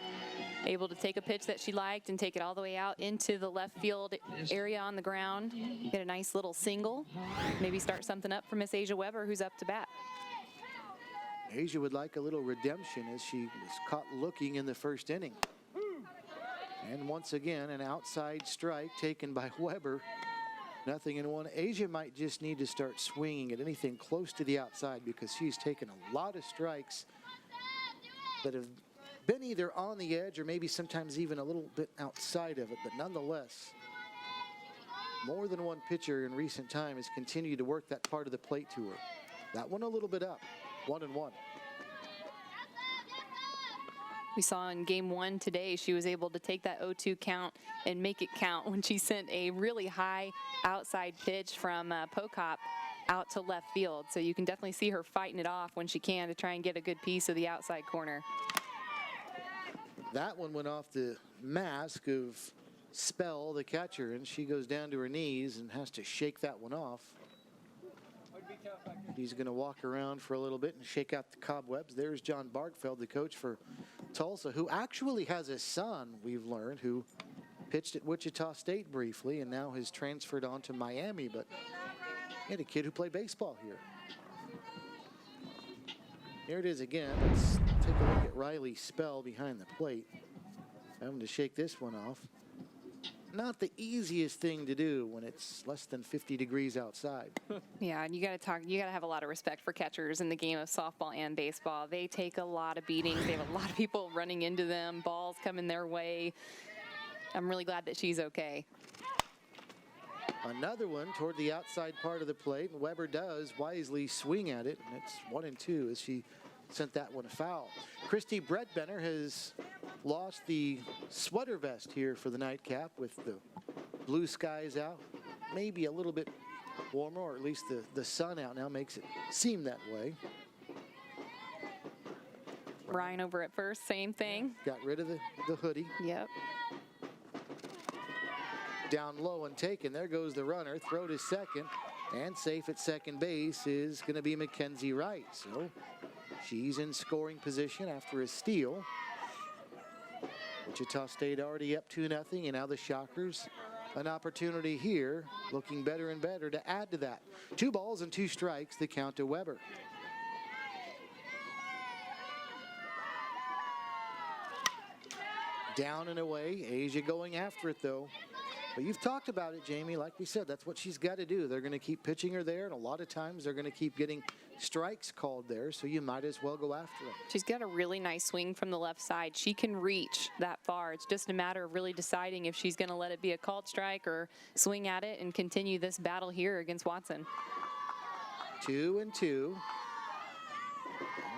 Able to take a pitch that she liked and take it all the way out into the left field area on the ground. Get a nice little single. Maybe start something up for Miss Asia Weber, who's up to bat. Asia would like a little redemption as she was caught looking in the first inning. And once again, an outside strike taken by Weber. 0-1. Asia might just need to start swinging at anything close to the outside because she's taken a lot of strikes that have been either on the edge or maybe sometimes even a little bit outside of it, but nonetheless, more than one pitcher in recent time has continued to work that part of the plate to her. That one a little bit up, 1-1. We saw in game 1 today, she was able to take that 0-2 count and make it count when she sent a really high outside pitch from Pocop out to left field. So you can definitely see her fighting it off when she can to try and get a good piece of the outside corner. That one went off the mask of Spell, the catcher, and she goes down to her knees and has to shake that one off. He's going to walk around for a little bit and shake out the cobwebs. There's John Bargfeld, the coach for Tulsa, who actually has a son, we've learned, who pitched at Wichita State briefly and now has transferred on to Miami, but he had a kid who played baseball here. Here it is again. Let's take a look at Riley Spell behind the plate. Having to shake this one off. Not the easiest thing to do when it's less than 50 degrees outside. Yeah, and you got to have a lot of respect for catchers in the game of softball and baseball. They take a lot of beatings. They have a lot of people running into them, balls coming their way. I'm really glad that she's okay. Another one toward the outside part of the plate, and Weber does wisely swing at it, and it's 1-2 as she sent that one foul. Christy Bredbenner has lost the sweater vest here for the nightcap with the blue skies out. Maybe a little bit warmer, or at least the sun out now makes it seem that way. Ryan over at first, same thing. Got rid of the hoodie. Yep. Down low and taken. There goes the runner. Throw to second. And safe at second base is going to be Mackenzie Wright. So she's in scoring position after a steal. Wichita State already up 2-0, and now the Shockers an opportunity here, looking better and better to add to that. 2 balls and 2 strikes, the count to Weber. Down and away. Asia going after it, though. But you've talked about it, Jamie. Like we said, that's what she's got to do. They're going to keep pitching her there, and a lot of times they're going to keep getting strikes called there, so you might as well go after them. She's got a really nice swing from the left side. She can reach that far. It's just a matter of really deciding if she's going to let it be a called strike or swing at it and continue this battle here against Watson. 2-2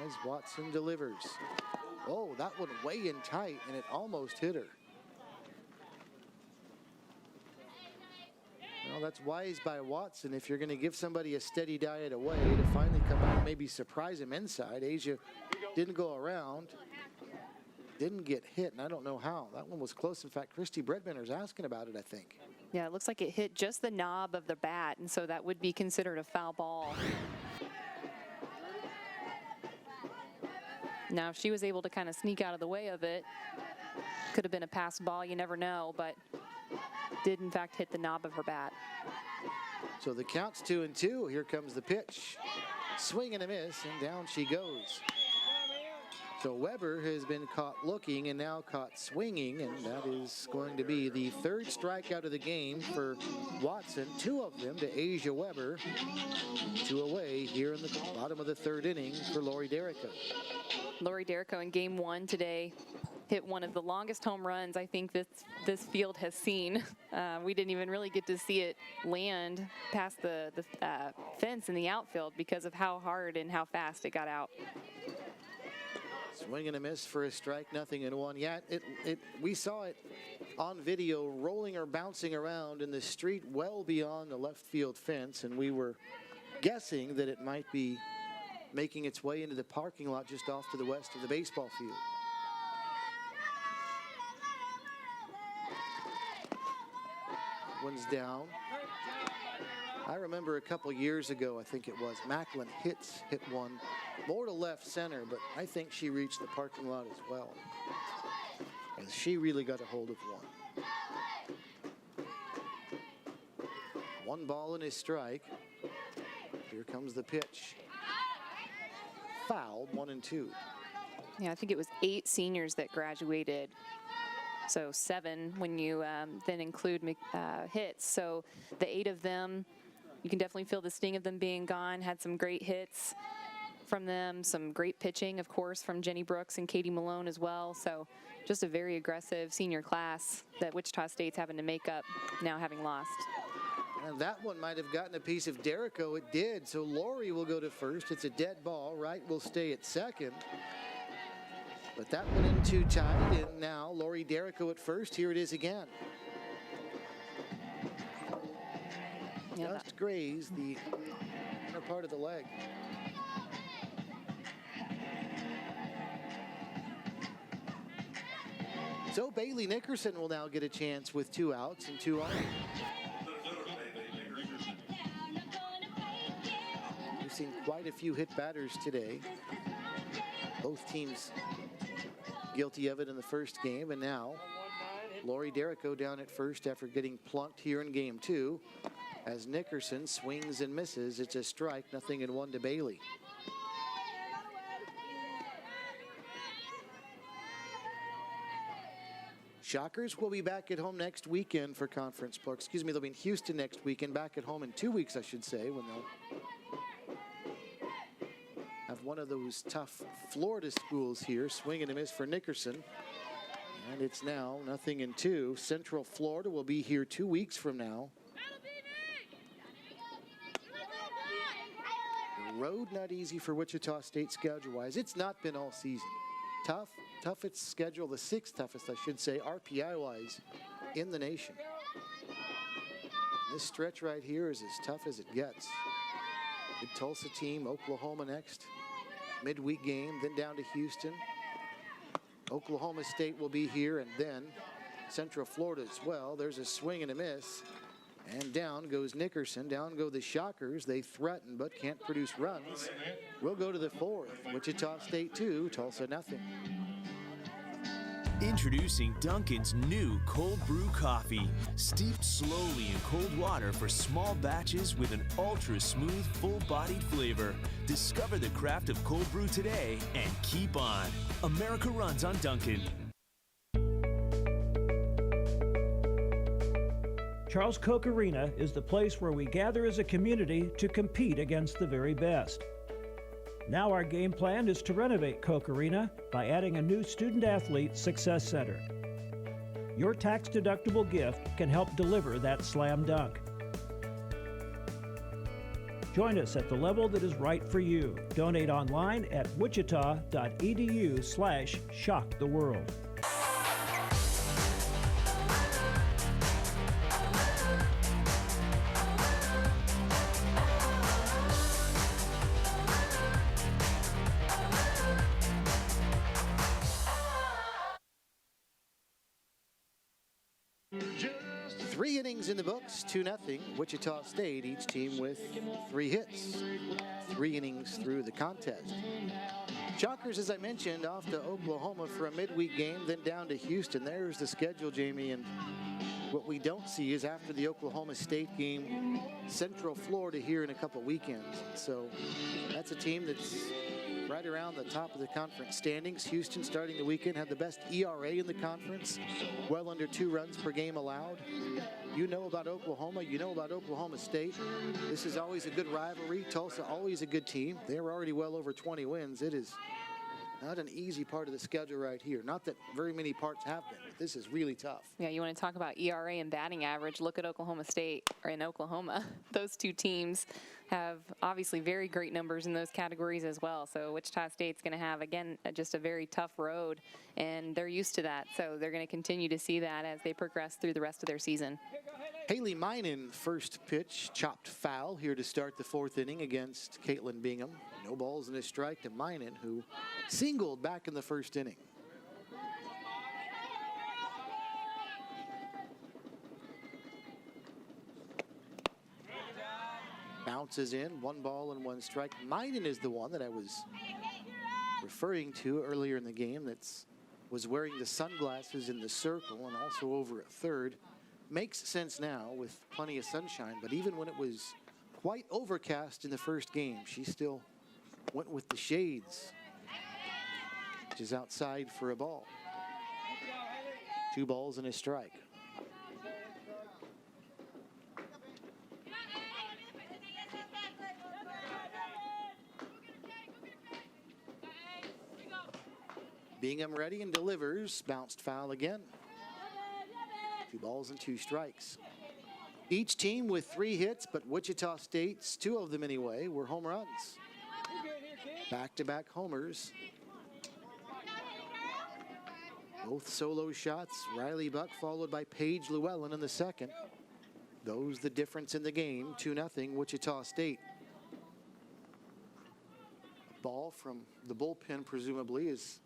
as Watson delivers. Oh, that one way in tight, and it almost hit her. Well, that's wise by Watson. If you're going to give somebody a steady diet away to finally come out and maybe surprise him inside. Asia didn't go around, didn't get hit, and I don't know how. That one was close. In fact, Christy Bredbenner's asking about it, I think. Yeah, it looks like it hit just the knob of the bat, and so that would be considered a foul ball. Now, if she was able to kind of sneak out of the way of it, could have been a pass ball, you never know, but did in fact hit the knob of her bat. So the count's 2-2. Here comes the pitch. Swing and a miss, and down she goes. So Weber has been caught looking and now caught swinging, and that is going to be the third strikeout of the game for Watson. 2 of them to Asia Weber. 2 away here in the bottom of the third inning for Lori Derrico. Lori Derrico in game 1 today hit one of the longest home runs I think this field has seen. We didn't even really get to see it land past the fence in the outfield because of how hard and how fast it got out. Swing and a miss for a strike, 0-1. Yeah, we saw it on video rolling or bouncing around in the street well beyond the left field fence, and we were guessing that it might be making its way into the parking lot just off to the west of the baseball field. One's down. I remember a couple years ago, I think it was, Macklin hit one more to left center, but I think she reached the parking lot as well. And she really got a hold of one. 1 ball and a strike. Here comes the pitch. Fouled, 1-2. Yeah, I think it was 8 seniors that graduated. So 7 when you then include hits. So the 8 of them, you can definitely feel the sting of them being gone. Had some great hits from them, some great pitching, of course, from Jenny Brooks and Katie Malone as well. So just a very aggressive senior class that Wichita State's having to make up now, having lost. And that one might have gotten a piece of Derrico. It did. So Lori will go to first. It's a dead ball. Wright will stay at second. But that one in too tight, and now Lori Derrico at first. Here it is again. Yeah, Just grazed the inner part of the leg. So Bailey Nickerson will now get a chance with 2 outs and 2 on. We've seen quite a few hit batters today. Both teams guilty of it in the first game, and now Lori Derrico down at first after getting plunked here in game 2. As Nickerson swings and misses, it's a strike, 0-1 to Bailey. Shockers will be back at home next weekend for conference play. Excuse me, they'll be in Houston next weekend, back at home in 2 weeks, I should say, when they'll have one of those tough Florida schools here. Swing and a miss for Nickerson. And it's now 0-2. Central Florida will be here 2 weeks from now. The road not easy for Wichita State schedule-wise. It's not been all season. Toughest schedule, the 6th toughest, I should say, RPI-wise in the nation. This stretch right here is as tough as it gets. Good Tulsa team, Oklahoma next. Midweek game, then down to Houston. Oklahoma State will be here, and then Central Florida as well. There's a swing and a miss. And down goes Nickerson. Down go the Shockers. They threaten but can't produce runs. We'll go to the 4th. Wichita State 2, Tulsa 0. Introducing Dunkin's new cold brew coffee, steeped slowly in cold water for small batches with an ultra smooth, full-bodied flavor. Discover the craft of cold brew today and keep on. America runs on Dunkin'. Charles Koch Arena is the place where we gather as a community to compete against the very best. Now our game plan is to renovate Koch Arena by adding a new Student-Athlete Success Center. Your tax-deductible gift can help deliver that slam dunk. Join us at the level that is right for you. Donate online at wichita.edu/shocktheworld. Three innings in the books, 2-0. Wichita State, each team with 3 hits. 3 innings through the contest. Shockers, as I mentioned, off to Oklahoma for a midweek game, then down to Houston. There's the schedule, Jamie, and What we don't see is after the Oklahoma State game, Central Florida here in a couple weekends. So that's a team that's right around the top of the conference standings. Houston starting the weekend had the best ERA in the conference, well under 2 runs per game allowed. You know about Oklahoma, you know about Oklahoma State. This is always a good rivalry. Tulsa always a good team. They're already well over 20 wins. It is not an easy part of the schedule right here. Not that very many parts have been, but this is really tough. Yeah, you want to talk about ERA and batting average. Look at Oklahoma State, or in Oklahoma. Those two teams have obviously very great numbers in those categories as well. So Wichita State's going to have, again, just a very tough road, and they're used to that. So they're going to continue to see that as they progress through the rest of their season. Haley Minen, first pitch, chopped foul here to start the 4th inning against Caitlin Bingham. No balls and a strike to Minen, who singled back in the 1st inning. Bounces in, 1 ball and 1 strike. Minen is the one that I was referring to earlier in the game that was wearing the sunglasses in the circle and also over at third. Makes sense now with plenty of sunshine, but even when it was quite overcast in the 1st game, she still went with the shades, which is outside for a ball. 2 balls and a strike. Bingham ready and delivers. Bounced foul again. 2 balls and 2 strikes. Each team with 3 hits, but Wichita State's, 2 of them anyway, were home runs. Back-to-back homers. Both solo shots. Riley Buck followed by Paige Llewellyn in the 2nd. Those the difference in the game. 2-0 Wichita State. Ball from the bullpen presumably is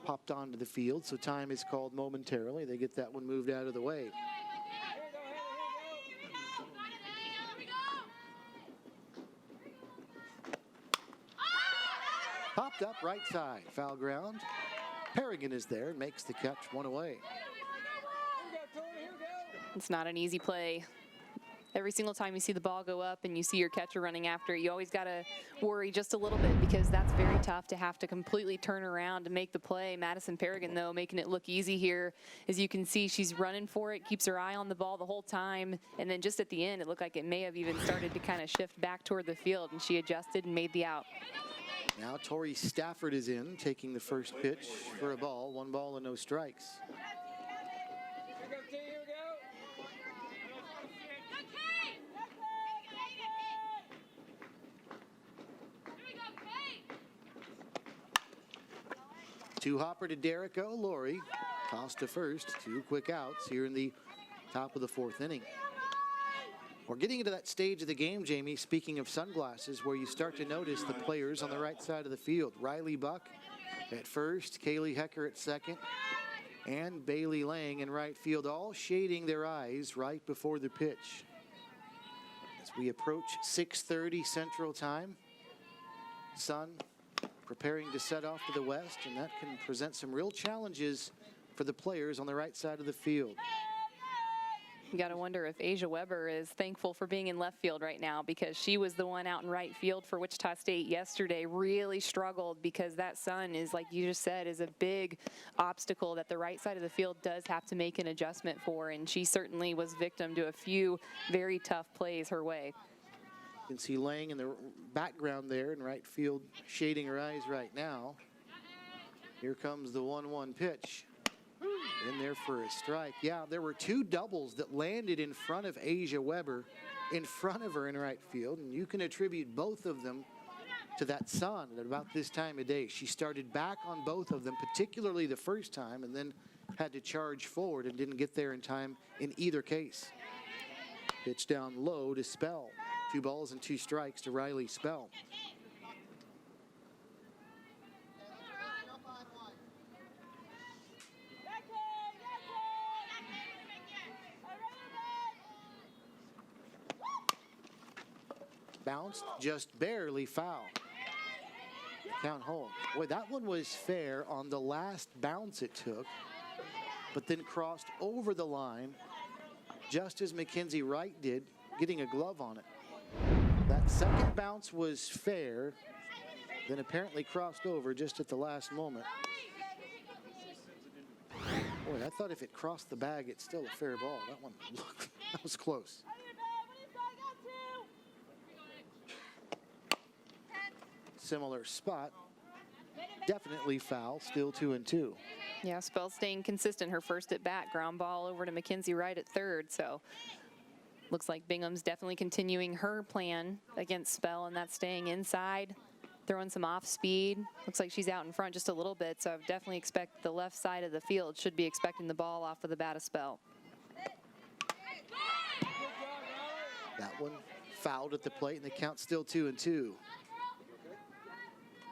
popped onto the field, so time is called momentarily. They get that one moved out of the way. Popped up right side, foul ground. Harrigan is there and makes the catch, 1 away. It's not an easy play. Every single time you see the ball go up and you see your catcher running after it, you always got to worry just a little bit because that's very tough to have to completely turn around to make the play. Madison Harrigan, though, making it look easy here. As you can see, she's running for it, keeps her eye on the ball the whole time, and then just at the end, it looked like it may have even started to kind of shift back toward the field, and she adjusted and made the out. Now Tori Stafford is in, taking the first pitch for a ball. 1 ball and no strikes. Two-hopper to Derrico. Lori tossed to first. 2 quick outs here in the top of the 4th inning. We're getting into that stage of the game, Jamie, speaking of sunglasses, where you start to notice the players on the right side of the field. Riley Buck at first, Kaylee Hecker at 2nd, and Bailey Lang in right field, all shading their eyes right before the pitch. As we approach 6:30 Central Time, sun preparing to set off to the west, and that can present some real challenges for the players on the right side of the field. You got to wonder if Asia Weber is thankful for being in left field right now, because she was the one out in right field for Wichita State yesterday. Really struggled because that sun is, like you just said, is a big obstacle that the right side of the field does have to make an adjustment for, and she certainly was victim to a few very tough plays her way. You can see Lang in the background there in right field, shading her eyes right now. Here comes the 1-1 pitch. In there for a strike. Yeah, there were 2 doubles that landed in front of Asia Weber, in front of her in right field, and you can attribute both of them to that sun at about this time of day. She started back on both of them, particularly the first time, and then had to charge forward and didn't get there in time in either case. Pitch down low to Spell. 2 balls and 2 strikes to Riley Spell. Bounced just barely foul. Count home. Boy, that one was fair on the last bounce it took, but then crossed over the line just as Mackenzie Wright did, getting a glove on it. That second bounce was fair, then apparently crossed over just at the last moment. Boy, I thought if it crossed the bag, it's still a fair ball. That one, that was close. Similar spot. Definitely foul, still 2-2. Yeah, Spell staying consistent. Her first at bat, ground ball over to Mackenzie Wright at third. So looks like Bingham's definitely continuing her plan against Spell, and that's staying inside, throwing some off speed. Looks like she's out in front just a little bit, so I would definitely expect the left side of the field should be expecting the ball off of the bat of Spell. That one fouled at the plate, and the count's still 2-2.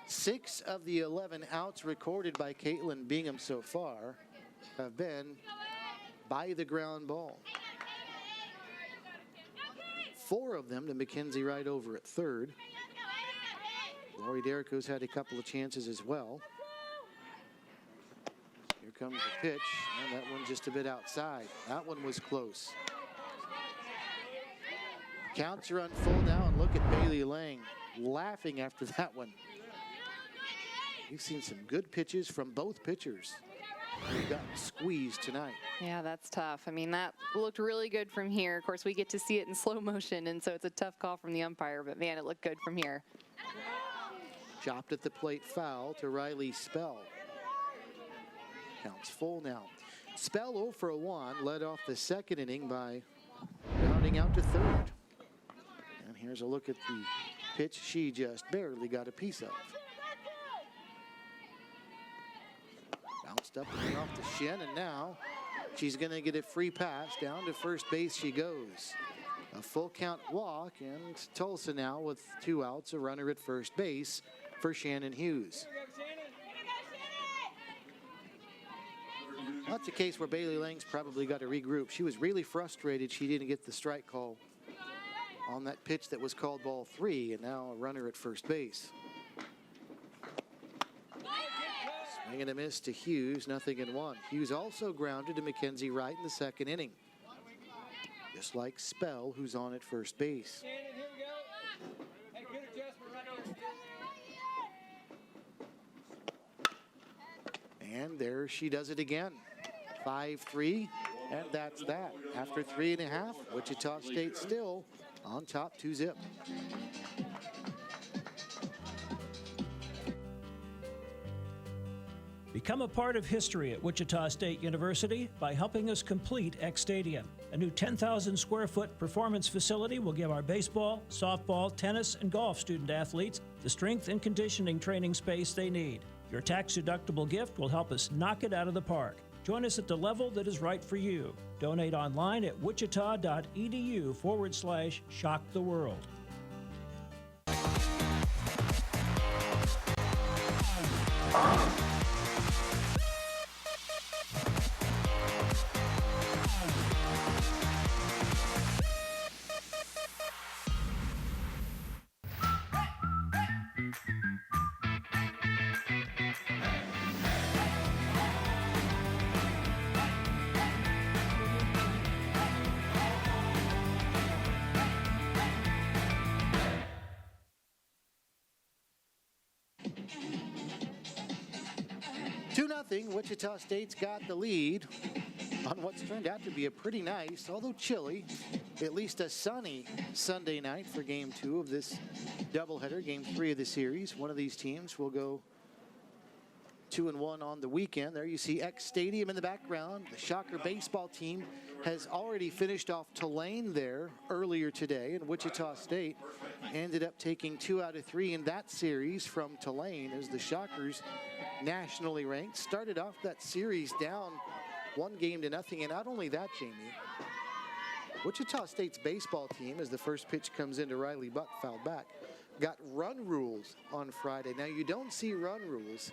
6 of the 11 outs recorded by Caitlin Bingham so far have been by the ground ball. 4 of them to Mackenzie Wright over at third. Lori Derrico's had a couple of chances as well. Here comes the pitch, and that one just a bit outside. That one was close. Counts run full now, and look at Bailey Lang laughing after that one. We've seen some good pitches from both pitchers. We've gotten squeezed tonight. Yeah, that's tough. I mean, that looked really good from here. Of course, we get to see it in slow motion, and so it's a tough call from the umpire, but man, it looked good from here. Chopped at the plate, foul to Riley Spell. Counts full now. Spell 0 for 1, led off the second inning by rounding out to third. And here's a look at the pitch she just barely got a piece of. Bounced up and off the shin, and now she's going to get a free pass. Down to first base she goes. A full count walk, and Tulsa now with 2 outs, a runner at first base for Shannon Hughes. That's a case where Bailey Lang's probably got to regroup. She was really frustrated she didn't get the strike call on that pitch that was called ball 3, and now a runner at first base. Swing and a miss to Hughes, 0-1. Hughes also grounded to Mackenzie Wright in the second inning. Just like Spell, who's on at first base. And there she does it again. 5-3, and that's that. After 3.5, Wichita State still on top 2-0. Become a part of history at Wichita State University by helping us complete X Stadium. A new 10,000 square foot performance facility will give our baseball, softball, tennis, and golf student athletes the strength and conditioning training space they need. Your tax-deductible gift will help us knock it out of the park. Join us at the level that is right for you. Donate online at wichita.edu/shock the world. Wichita State's got the lead on what's turned out to be a pretty nice, although chilly, at least a sunny Sunday night for Game 2 of this doubleheader, Game 3 of the series. One of these teams will go 2-1 on the weekend. There you see X Stadium in the background. The Shocker baseball team has already finished off Tulane there earlier today, and Wichita State ended up taking 2 out of 3 in that series from Tulane as the Shockers, nationally ranked, started off that series down 1-0, and not only that, Jamie, Wichita State's baseball team, as the first pitch comes into Riley Buck, fouled back, got run rules on Friday. Now, you don't see run rules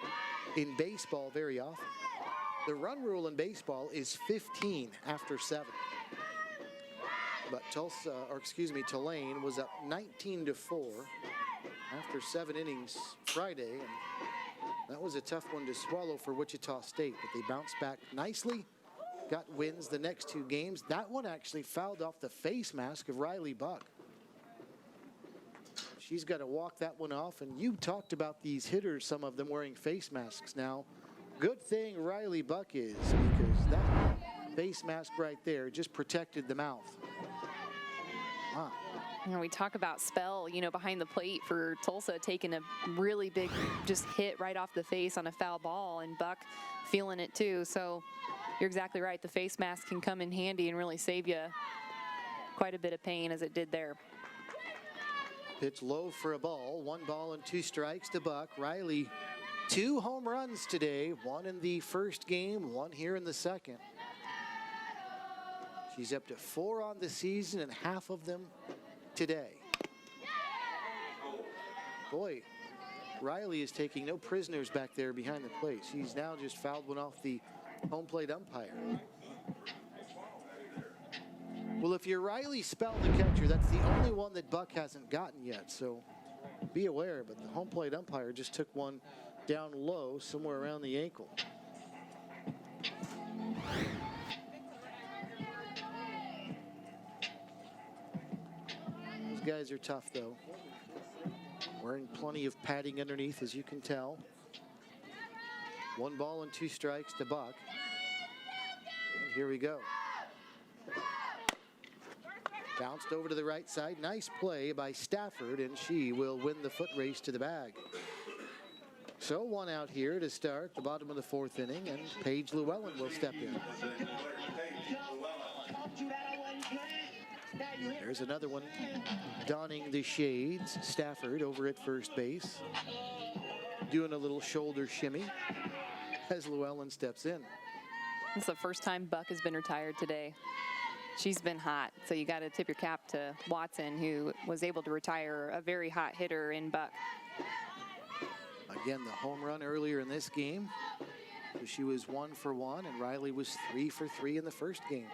in baseball very often. The run rule in baseball is 15 after 7. But Tulane was up 19-4 after 7 innings Friday, and that was a tough one to swallow for Wichita State, but they bounced back nicely got wins the next 2 games. That one actually fouled off the face mask of Riley Buck. She's got to walk that one off. And you talked about these hitters, some of them wearing face masks now. Good thing Riley Buck is, because that face mask right there just protected the mouth. Wow. You know, we talk about spell, you know, behind the plate for Tulsa taking a really big just hit right off the face on a foul ball, and Buck feeling it too. So you're exactly right. The face mask can come in handy and really save you quite a bit of pain, as it did there. Pitch low for a ball. 1 ball and 2 strikes to Buck. Riley, 2 home runs today. 1 in the first game, 1 here in the second. She's up to 4 on the season, and half of them today. Boy, Riley is taking no prisoners back there behind the plate. She's now just fouled one off the home plate umpire. Well, if you're Riley Spell, the catcher, that's the only one that Buck hasn't gotten yet, so be aware. But the home plate umpire just took one down low, somewhere around the ankle. Those guys are tough, though. Wearing plenty of padding underneath, as you can tell. 1 ball and 2 strikes to Buck. And here we go. Bounced over to the right side. Nice play by Stafford, and she will win the foot race to the bag. So 1 out here to start the bottom of the 4th inning, and Paige Llewellyn will step in. There's another one donning the shades. Stafford over at first base, doing a little shoulder shimmy as Llewellyn steps in. It's the first time Buck has been retired today. She's been hot, so you got to tip your cap to Watson, who was able to retire a very hot hitter in Buck. Again, the home run earlier in this game. So she was 1 for 1, and Riley was 3 for 3 in the first game.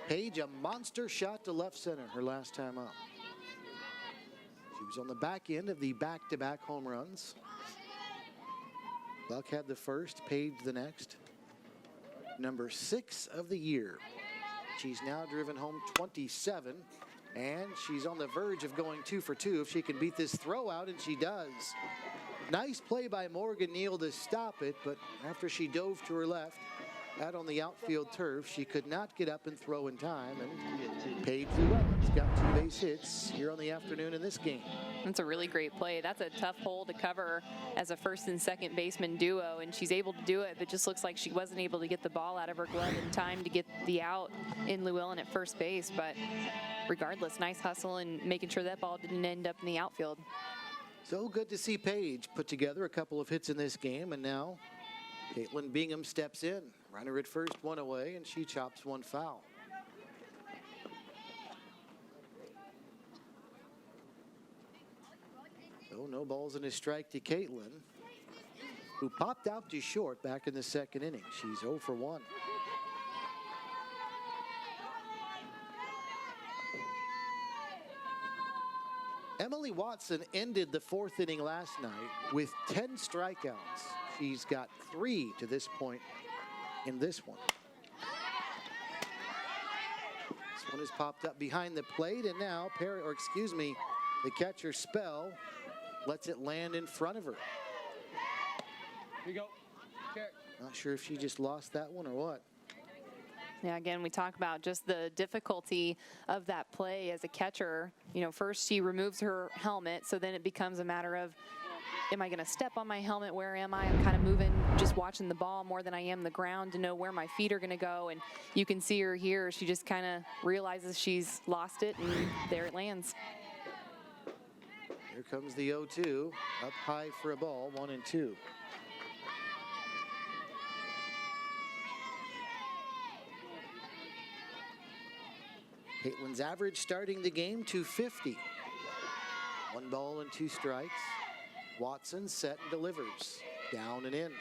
Paige, a monster shot to left center her last time up. She was on the back end of the back-to-back home runs. Buck had the first, Paige the next. Number 6 of the year. She's now driven home 27, and she's on the verge of going 2 for 2 if she can beat this throw out, and she does. Nice play by Morgan Neal to stop it, but after she dove to her left, out on the outfield turf, she could not get up and throw in time, and Paige Llewellyn's got 2 base hits here on the afternoon in this game. That's a really great play. That's a tough hole to cover as a first and second baseman duo, and she's able to do it, but just looks like she wasn't able to get the ball out of her glove in time to get the out in Llewellyn at first base. But regardless, nice hustle and making sure that ball didn't end up in the outfield. So good to see Paige put together a couple of hits in this game, and now Caitlin Bingham steps in. Runner at first, 1 away, and she chops 1 foul. So no balls and a strike to Caitlin, who popped out to short back in the second inning. She's 0 for 1. Emily Watson ended the 4th inning last night with 10 strikeouts. She's got 3 to this point in this one. This one is popped up behind the plate, and now the catcher Spell lets it land in front of her. Here you go. Not sure if she just lost that one or what. Yeah, again, we talk about just the difficulty of that play as a catcher. You know, first she removes her helmet, so then it becomes a matter of, am I going to step on my helmet? Where am I? I'm kind of moving, just watching the ball more than I am the ground to know where my feet are going to go. And you can see her here. She just kind of realizes she's lost it, and there it lands. Here comes the 0-2, up high for a ball, 1-2. Caitlin's average starting the game, 250. 1 ball and 2 strikes. Watson set and delivers. Down and in.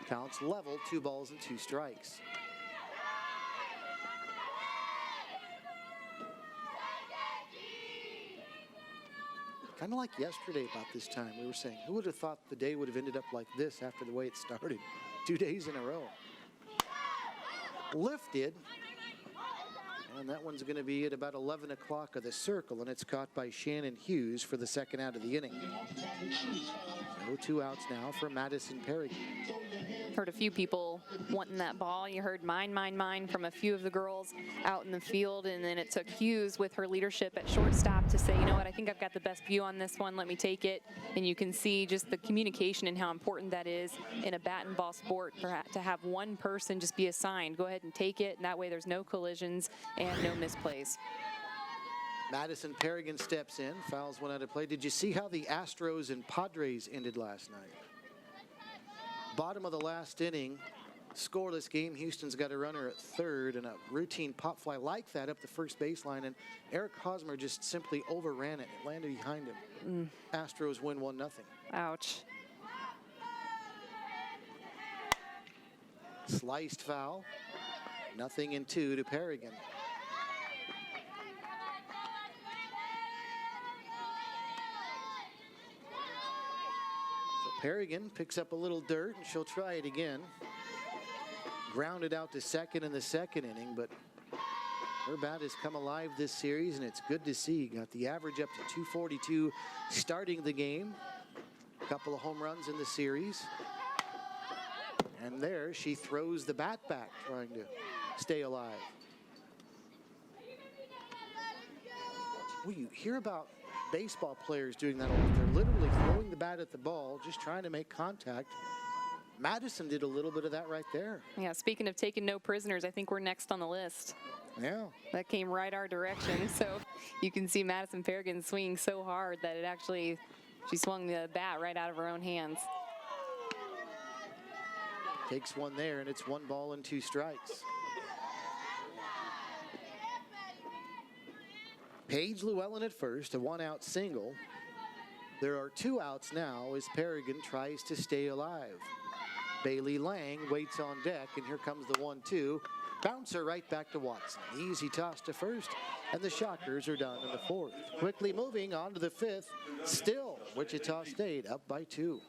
Counts level, 2 balls and 2 strikes. Kind of like yesterday about this time. We were saying, who would have thought the day would have ended up like this after the way it started? 2 days in a row. Lifted. And that one's going to be at about 11 o'clock of the circle, and it's caught by Shannon Hughes for the second out of the inning. So 2 outs now for Madison Perrigan. Heard a few people wanting that ball. You heard mine, mine, mine from a few of the girls out in the field, and then it took Hughes with her leadership at shortstop to say, you know what, I think I've got the best view on this one, let me take it. And you can see just the communication and how important that is in a bat and ball sport to have one person just be assigned. Go ahead and take it, and that way there's no collisions and no misplays. Madison Perrigan steps in, fouls one out of play. Did you see how the Astros and Padres ended last night? Bottom of the last inning, scoreless game. Houston's got a runner at third and a routine pop fly like that up the first baseline, and Eric Hosmer just simply overran it. It landed behind him. Astros win 1-0. Ouch. Sliced foul. 0-2 to Perrigan. Perrigan picks up a little dirt, and she'll try it again. Grounded out to second in the second inning, but her bat has come alive this series, and it's good to see. Got the average up to 242 starting the game. A couple of home runs in the series. And there she throws the bat back, trying to stay alive. Well, you hear about baseball players doing that all the time. They're literally throwing the bat at the ball, just trying to make contact. Madison did a little bit of that right there. Yeah, speaking of taking no prisoners, I think we're next on the list. Yeah. That came right our direction. So you can see Madison Perrigan swinging so hard that it actually, she swung the bat right out of her own hands. Takes one there, and it's 1 ball and 2 strikes. Paige Llewellyn at first, a 1-out single. There are 2 outs now as Perrigan tries to stay alive. Bailey Lang waits on deck, and here comes the 1-2. Bouncer right back to Watson. Easy toss to first, and the Shockers are done in the 4th. Quickly moving on to the 5th. Still, Wichita State up by 2.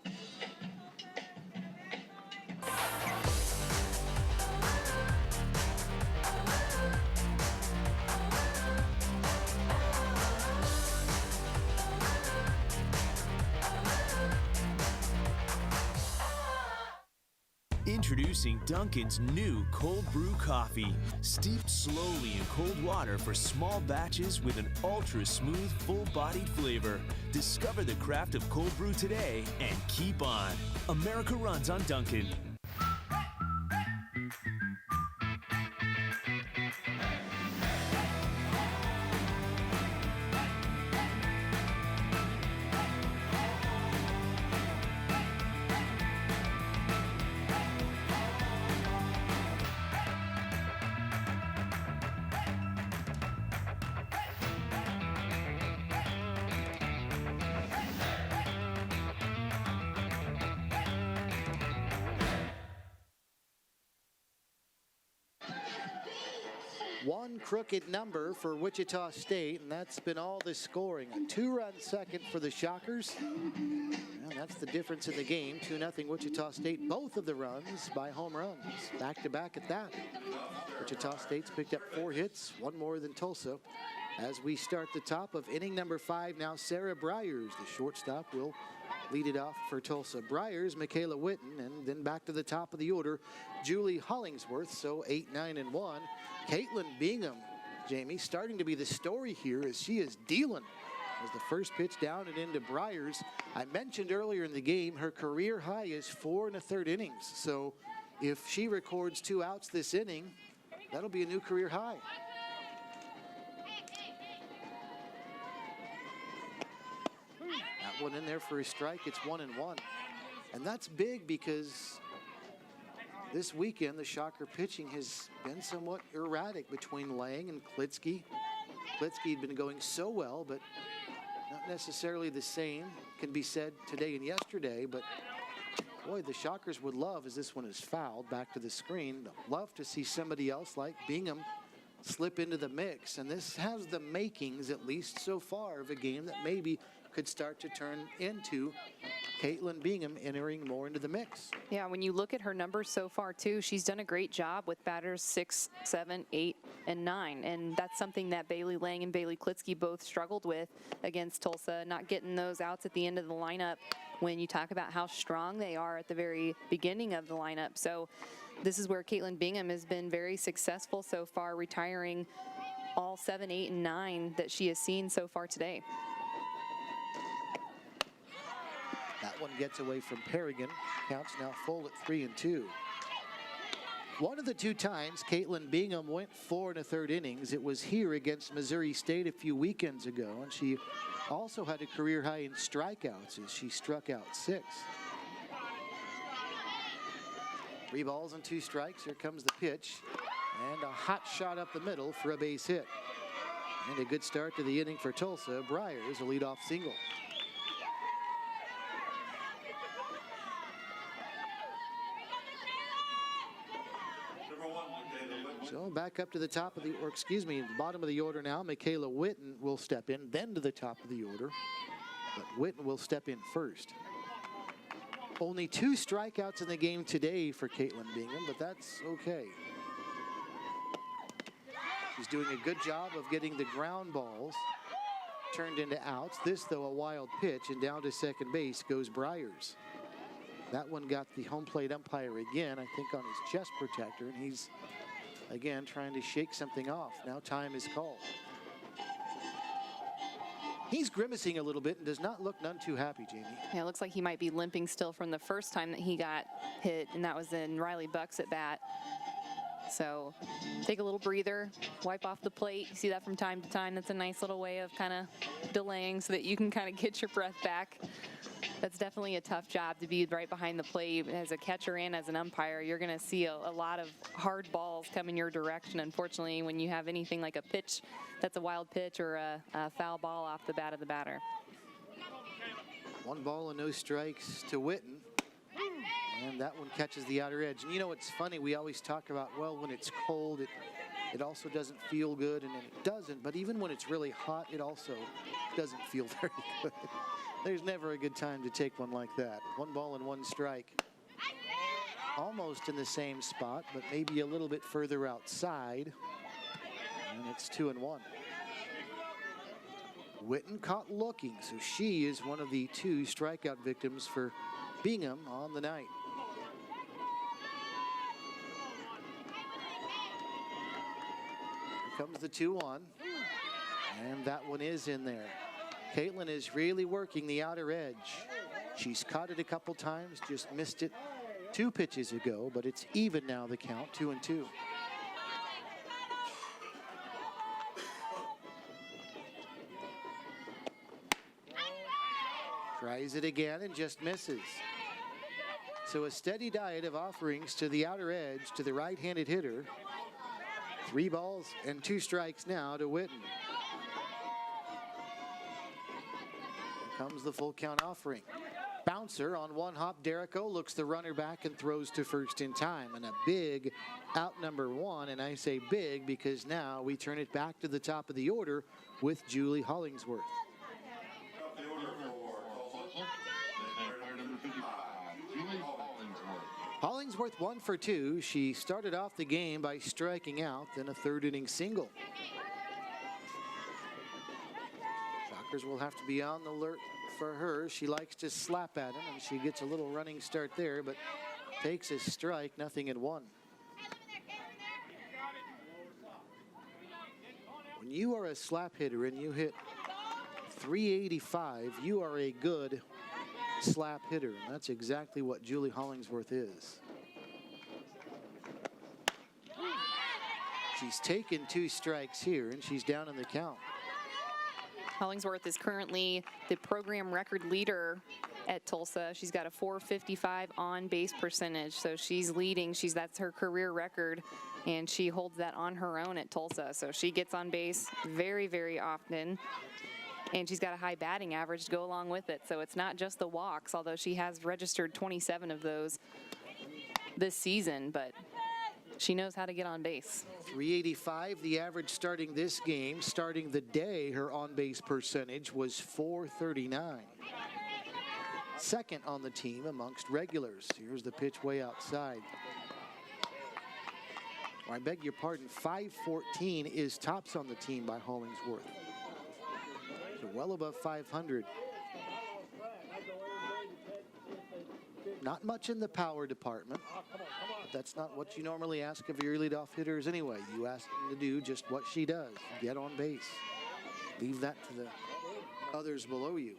Introducing Dunkin's new cold brew coffee, steeped slowly in cold water for small batches with an ultra-smooth, full-bodied flavor. Discover the craft of cold brew today and keep on. America runs on Dunkin'. One crooked number for Wichita State, and that's been all the scoring. A 2-run second for the Shockers. And that's the difference in the game. 2-0 Wichita State. Both of the runs by home runs. Back-to-back at that. Wichita State's picked up 4 hits, 1 more than Tulsa. As we start the top of inning number 5 now, Sarah Bryers, the shortstop, will lead it off for Tulsa. Bryers, Michaela Witten, and then back to the top of the order, Julie Hollingsworth. So 8, 9, and 1. Caitlin Bingham, Jamie, starting to be the story here as she is dealing. As the first pitch down and into Bryers. I mentioned earlier in the game, her career high is 4 1/3 innings. So if she records 2 outs this inning, that'll be a new career high. That one in there for a strike. It's 1-1. And that's big because this weekend the Shocker pitching has been somewhat erratic between Lang and Klitsky. Klitsky had been going so well, but not necessarily the same can be said today and yesterday. But boy, the Shockers would love, as this one is fouled back to the screen, love to see somebody else like Bingham slip into the mix. And this has the makings, at least so far, of a game that maybe could start to turn into Caitlin Bingham entering more into the mix. Yeah, when you look at her numbers so far too, she's done a great job with batters 6, 7, 8, and 9. And that's something that Bailey Lang and Bailey Klitsky both struggled with against Tulsa, not getting those outs at the end of the lineup when you talk about how strong they are at the very beginning of the lineup. So this is where Caitlin Bingham has been very successful so far, retiring all 7, 8, and 9 that she has seen so far today. That one gets away from Perrigan. Counts now full at 3-2. One of the 2 times Caitlin Bingham went 4 1/3 innings, it was here against Missouri State a few weekends ago, and she also had a career high in strikeouts as she struck out 6. 3 balls and 2 strikes. Here comes the pitch, and a hot shot up the middle for a base hit. And a good start to the inning for Tulsa. Bryers, a leadoff single. So back up to the top of the, or excuse me, bottom of the order now. Michaela Witten will step in, then to the top of the order. But Witten will step in first. Only 2 strikeouts in the game today for Caitlin Bingham, but that's okay. She's doing a good job of getting the ground balls turned into outs. This, though, a wild pitch, and down to second base goes Bryers. That one got the home plate umpire again, I think on his chest protector, and he's again trying to shake something off. Now time is called. He's grimacing a little bit and does not look none too happy, Jamie. Yeah, it looks like he might be limping still from the first time that he got hit, and that was in Riley Buck's at bat. So take a little breather, wipe off the plate. You see that from time to time. That's a nice little way of kind of delaying so that you can kind of get your breath back. That's definitely a tough job to be right behind the plate as a catcher and as an umpire. You're going to see a lot of hard balls come in your direction. Unfortunately, when you have anything like a pitch that's a wild pitch or a foul ball off the bat of the batter. 1 ball and no strikes to Witten. And that one catches the outer edge. And you know, it's funny, we always talk about, well, when it's cold, it also doesn't feel good, and it doesn't. But even when it's really hot, it also doesn't feel very good. There's never a good time to take one like that. 1 ball and 1 strike. Almost in the same spot, but maybe a little bit further outside. And it's 2-1. Witten caught looking, so she is one of the 2 strikeout victims for Bingham on the night. Here comes the 2-1, and that one is in there. Caitlin is really working the outer edge. She's caught it a couple times, just missed it 2 pitches ago, but it's even now, the count, 2-2. Tries it again and just misses. So a steady diet of offerings to the outer edge to the right-handed hitter. 3 balls and 2 strikes now to Witten. Here comes the full count offering. Bouncer on 1 hop. Derrico looks the runner back and throws to first in time. And a big out number 1. And I say big because now we turn it back to the top of the order with Julie Hollingsworth. Hollingsworth 1 for 2. She started off the game by striking out, then a 3rd inning single. Shockers will have to be on the alert for her. She likes to slap at him, and she gets a little running start there, but takes a strike, 0-1. When you are a slap hitter and you hit 385, you are a good slap hitter, and that's exactly what Julie Hollingsworth is. She's taken 2 strikes here, and she's down in the count. Hollingsworth is currently the program record leader at Tulsa. She's got a .455 on base percentage, so she's leading. That's her career record, and she holds that on her own at Tulsa. So she gets on base very, very often. And she's got a high batting average to go along with it. So it's not just the walks, although she has registered 27 of those this season. But she knows how to get on base. 385, the average starting this game. Starting the day, her on-base percentage was 439. Second on the team amongst regulars. Here's the pitch way outside. I beg your pardon, 514 is tops on the team by Hollingsworth. So well above 500. Not much in the power department, but that's not what you normally ask of your leadoff hitters anyway. You ask them to do just what she does, get on base. Leave that to the others below you.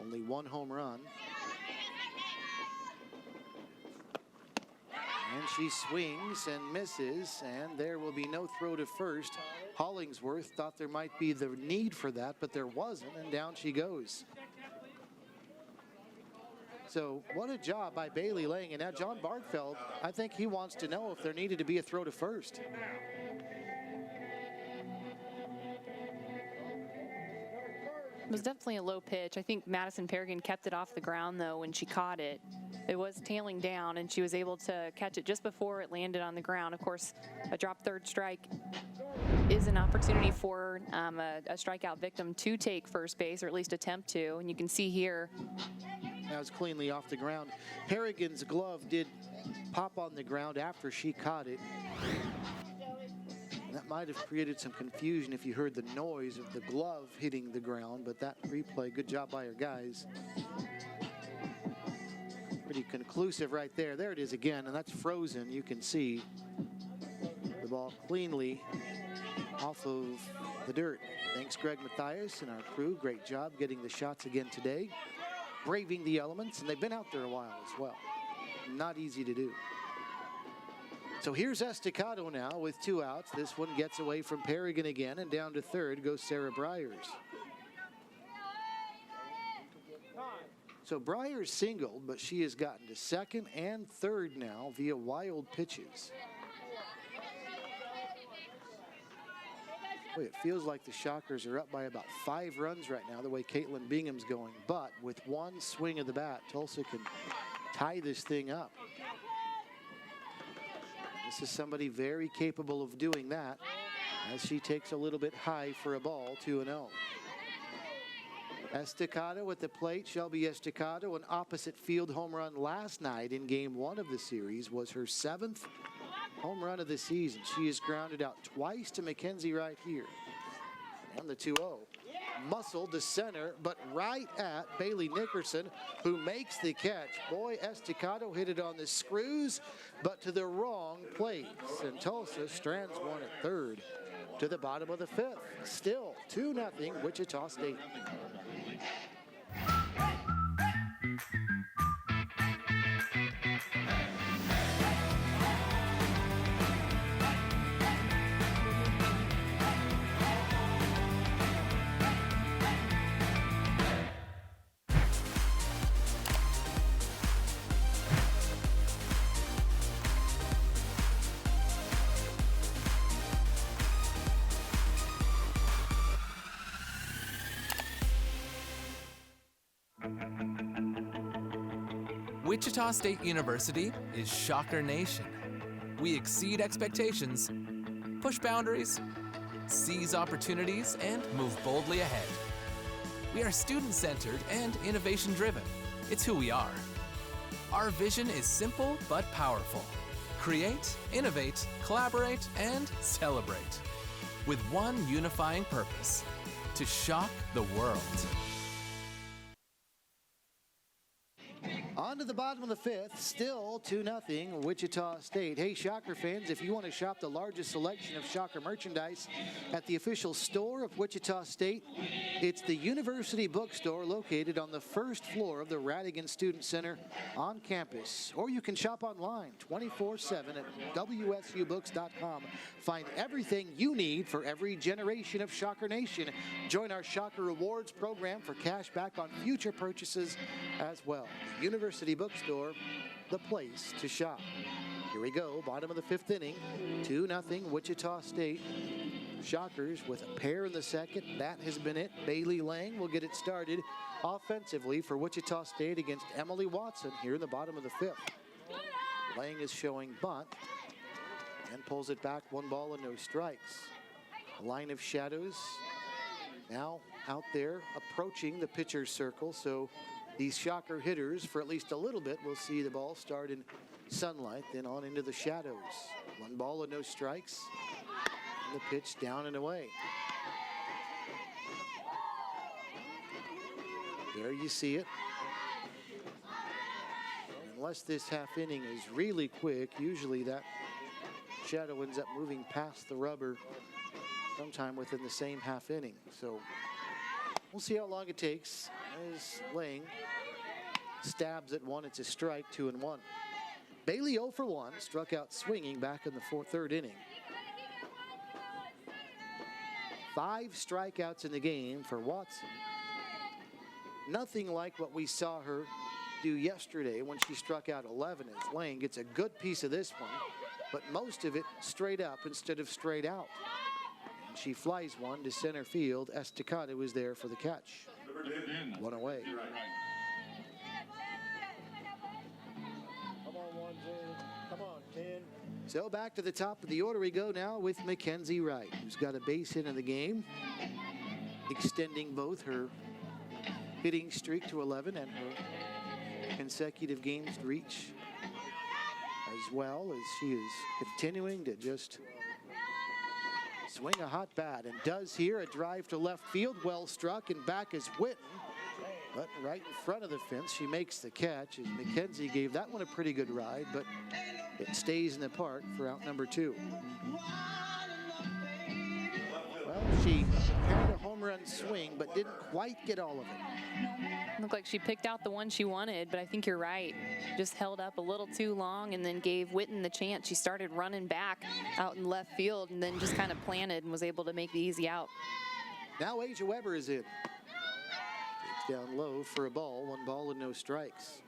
Only one home run. And she swings and misses, and there will be no throw to first. Hollingsworth thought there might be the need for that, but there wasn't, and down she goes. So what a job by Bailey Lang. And now John Bartfeld, I think he wants to know if there needed to be a throw to first. It was definitely a low pitch. I think Madison Peregrine kept it off the ground, though, when she caught it. It was tailing down, and she was able to catch it just before it landed on the ground. Of course, a drop third strike is an opportunity for a strikeout victim to take first base, or at least attempt to. And you can see here. That was cleanly off the ground. Peregrine's glove did pop on the ground after she caught it. That might have created some confusion if you heard the noise of the glove hitting the ground, but that replay, good job by our guys. Pretty conclusive right there. There it is again, and that's frozen. You can see the ball cleanly off of the dirt. Thanks, Greg Mathias and our crew. Great job getting the shots again today. Braving the elements, and they've been out there a while as well. Not easy to do. So here's Estacado now with 2 outs. This one gets away from Peregrine again, and down to third goes Sarah Bryers. So Bryers singled, but she has gotten to second and third now via wild pitches. Boy, it feels like the Shockers are up by about 5 runs right now, the way Caitlin Bingham's going. But with one swing of the bat, Tulsa can tie this thing up. This is somebody very capable of doing that as she takes a little bit high for a ball, 2-0. Estacado at the plate. Shelby Estacado, an opposite field home run last night in game 1 of the series, was her 7th home run of the season. She has grounded out twice to Mackenzie right here. And the 2-0. Muscled to center, but right at Bailey Nickerson, who makes the catch. Boy, Estacado hit it on the screws, but to the wrong place. And Tulsa strands one at third to the bottom of the 5th. Still 2-0 Wichita State. Wichita State University is Shocker Nation. We exceed expectations, push boundaries, seize opportunities, and move boldly ahead. We are student-centered and innovation-driven. It's who we are. Our vision is simple but powerful. Create, innovate, collaborate, and celebrate. With one unifying purpose: to shock the world. On to the bottom of the 5th, still 2-0 Wichita State. Hey, Shocker fans, if you want to shop the largest selection of Shocker merchandise at the official store of Wichita State, it's the University Bookstore located on the 1st floor of the Radigan Student Center on campus. Or you can shop online 24/7 at WSUBooks.com. Find everything you need for every generation of Shocker Nation. Join our Shocker Rewards program for cash back on future purchases as well. The University Bookstore, the place to shop. Here we go, bottom of the 5th inning, 2-0 Wichita State. Shockers with a pair in the second. That has been it. Bailey Lang will get it started offensively for Wichita State against Emily Watson here in the bottom of the 5th. Lang is showing bunt and pulls it back, 1 ball and no strikes. A line of shadows now out there approaching the pitcher's circle, so these Shocker hitters, for at least a little bit, will see the ball start in sunlight, then on into the shadows. 1 ball and no strikes. And the pitch down and away. There you see it. Unless this half inning is really quick, usually that shadow ends up moving past the rubber sometime within the same half inning. So we'll see how long it takes as Lang stabs at one. It's a strike, 2-1. Bailey 0 for 1, struck out swinging back in the third inning. 5 strikeouts in the game for Watson. Nothing like what we saw her do yesterday when she struck out 11, as Lang gets a good piece of this one, but most of it straight up instead of straight out. And she flies one to center field. Estacado was there for the catch. 1 away. Come on, 10. Come on, 10. So back to the top of the order we go now with Mackenzie Wright, who's got a base hit in the game, extending both her hitting streak to 11 and her consecutive games reach, as well as she is continuing to just swing a hot bat, and does here. A drive to left field, well struck, and back is Witten, but right in front of the fence she makes the catch, as Mackenzie gave that one a pretty good ride, but it stays in the park for out number 2. Well, she had a home run swing but didn't quite get all of it. Looked like she picked out the one she wanted, but I think you're right. Just held up a little too long and then gave Witten the chance. She started running back out in left field and then just kind of planted and was able to make the easy out. Now Asia Weber is in. Takes down low for a ball, 1 ball and no strikes.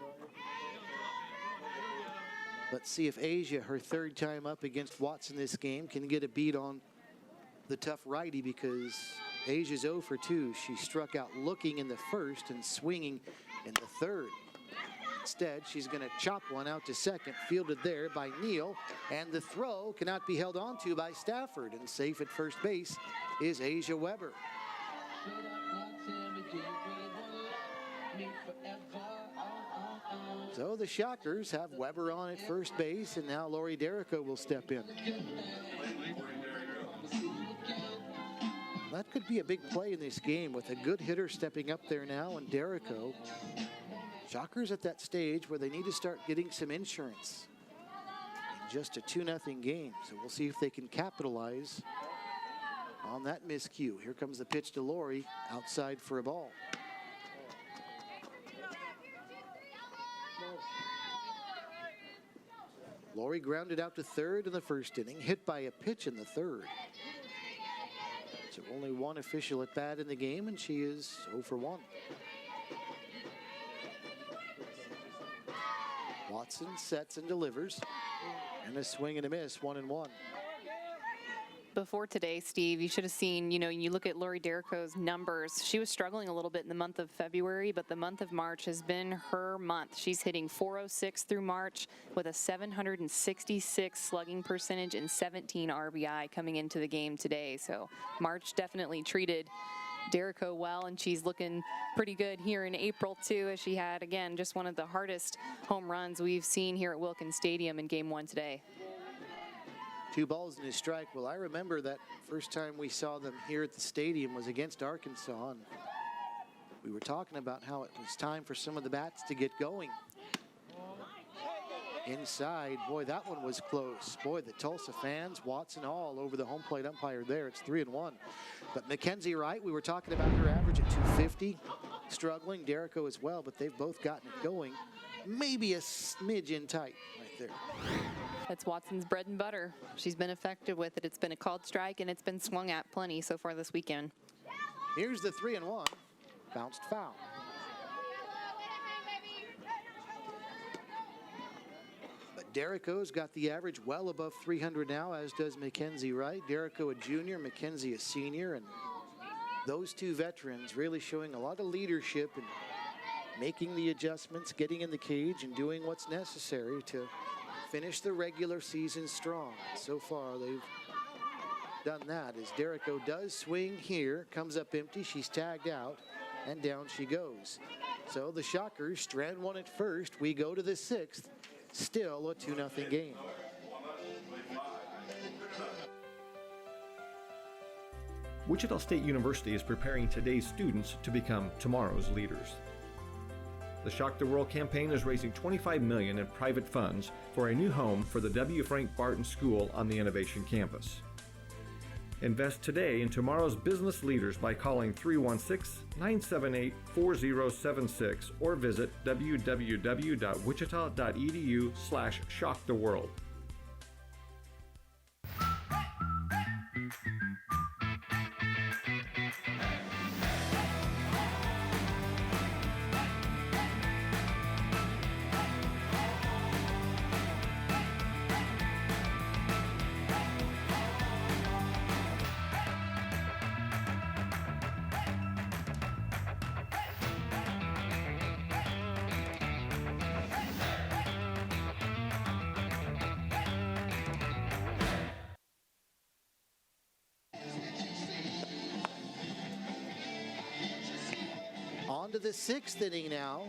Let's see if Asia, her 3rd time up against Watson this game, can get a beat on the tough righty, because Asia's 0 for 2. She struck out looking in the 1st and swinging in the 3rd. Instead, she's going to chop one out to second, fielded there by Neal, and the throw cannot be held onto by Stafford, and safe at first base is Asia Weber. So the Shockers have Weber on at first base, and now Lori Derrico will step in. That could be a big play in this game with a good hitter stepping up there now, and Derrico. Shockers at that stage where they need to start getting some insurance. In just a 2-0 game, so we'll see if they can capitalize on that miscue. Here comes the pitch to Lori, outside for a ball. Lori grounded out to 3rd in the 1st inning, hit by a pitch in the 3rd. So only 1 official at bat in the game, and she is 0 for 1. Watson sets and delivers, and a swing and a miss, 1-1. Before today, Steve, you should have seen, you look at Lori Derrico's numbers. She was struggling a little bit in the month of February, but the month of March has been her month. She's hitting .406 through March with a 766 slugging percentage and 17 RBI coming into the game today. So March definitely treated Derrico well, and she's looking pretty good here in April too, as she had, again, just one of the hardest home runs we've seen here at Wilkins Stadium in Game 1 today. 2 balls and a strike. Well, I remember that first time we saw them here at the stadium was against Arkansas, and we were talking about how it was time for some of the bats to get going. Inside, boy, that one was close. Boy, the Tulsa fans, Watson all over the home plate umpire there. It's 3-1. But Mackenzie Wright, we were talking about her average at 250, struggling. Derrico as well, but they've both gotten it going. Maybe a smidge in tight right there. That's Watson's bread and butter. She's been effective with it. It's been a called strike, and it's been swung at plenty so far this weekend. Here's the 3-1, bounced foul. But Derrico's got the average well above 300 now, as does Mackenzie Wright. Derrico a junior, Mackenzie a senior, and those 2 veterans really showing a lot of leadership and making the adjustments, getting in the cage, and doing what's necessary to finish the regular season strong. So far, they've done that as Derrico does swing here, comes up empty, she's tagged out, and down she goes. So the Shockers strand one at first. We go to the 6th, still a 2-0 game. Wichita State University is preparing today's students to become tomorrow's leaders. The Shock the World campaign is raising $25 million in private funds for a new home for the W. Frank Barton School on the Innovation Campus. Invest today in tomorrow's business leaders by calling 316-978-4076 or visit www.wichita.edu/shocktheworld. On to the 6th inning now.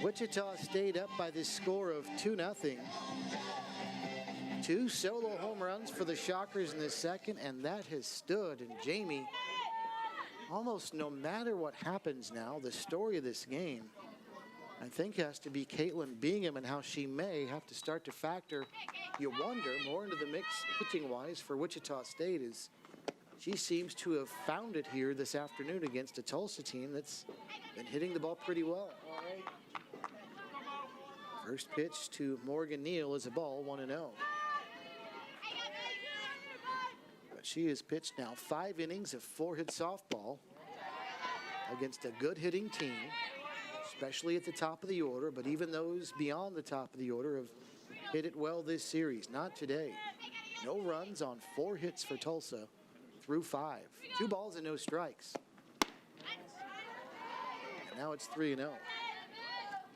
Wichita State up by this score of 2-0. 2 solo home runs for the Shockers in the second, and that has stood. And Jamie, almost no matter what happens now, the story of this game, I think, has to be Caitlin Bingham and how she may have to start to factor, you wonder, more into the mix pitching-wise for Wichita State, as she seems to have found it here this afternoon against a Tulsa team that's been hitting the ball pretty well. First pitch to Morgan Neal is a ball, 1-0. But she has pitched now 5 innings of 4-hit softball against a good hitting team, especially at the top of the order, but even those beyond the top of the order have hit it well this series. Not today. No runs on 4 hits for Tulsa through 5. 2 balls and no strikes. And now it's 3-0.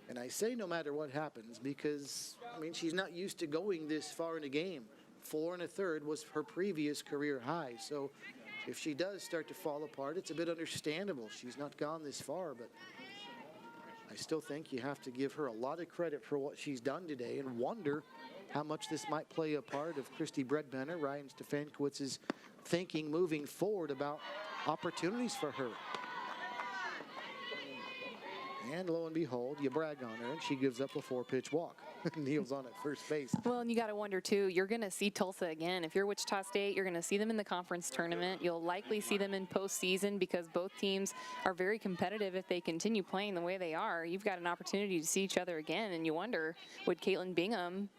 And I say no matter what happens because, I mean, she's not used to going this far in a game. 4 1/3 was her previous career high. So if she does start to fall apart, it's a bit understandable. She's not gone this far, but I still think you have to give her a lot of credit for what she's done today and wonder how much this might play a part of Christy Bredbenner, Ryan Stefankowicz's thinking moving forward about opportunities for her. And lo and behold, you brag on her, and she gives up a 4-pitch walk. Neal's on at first base. Well, and you got to wonder, too, you're going to see Tulsa again. If you're Wichita State, you're going to see them in the conference tournament. You'll likely see them in postseason because both teams are very competitive if they continue playing the way they are. You've got an opportunity to see each other again, and you wonder, would Caitlin Bingham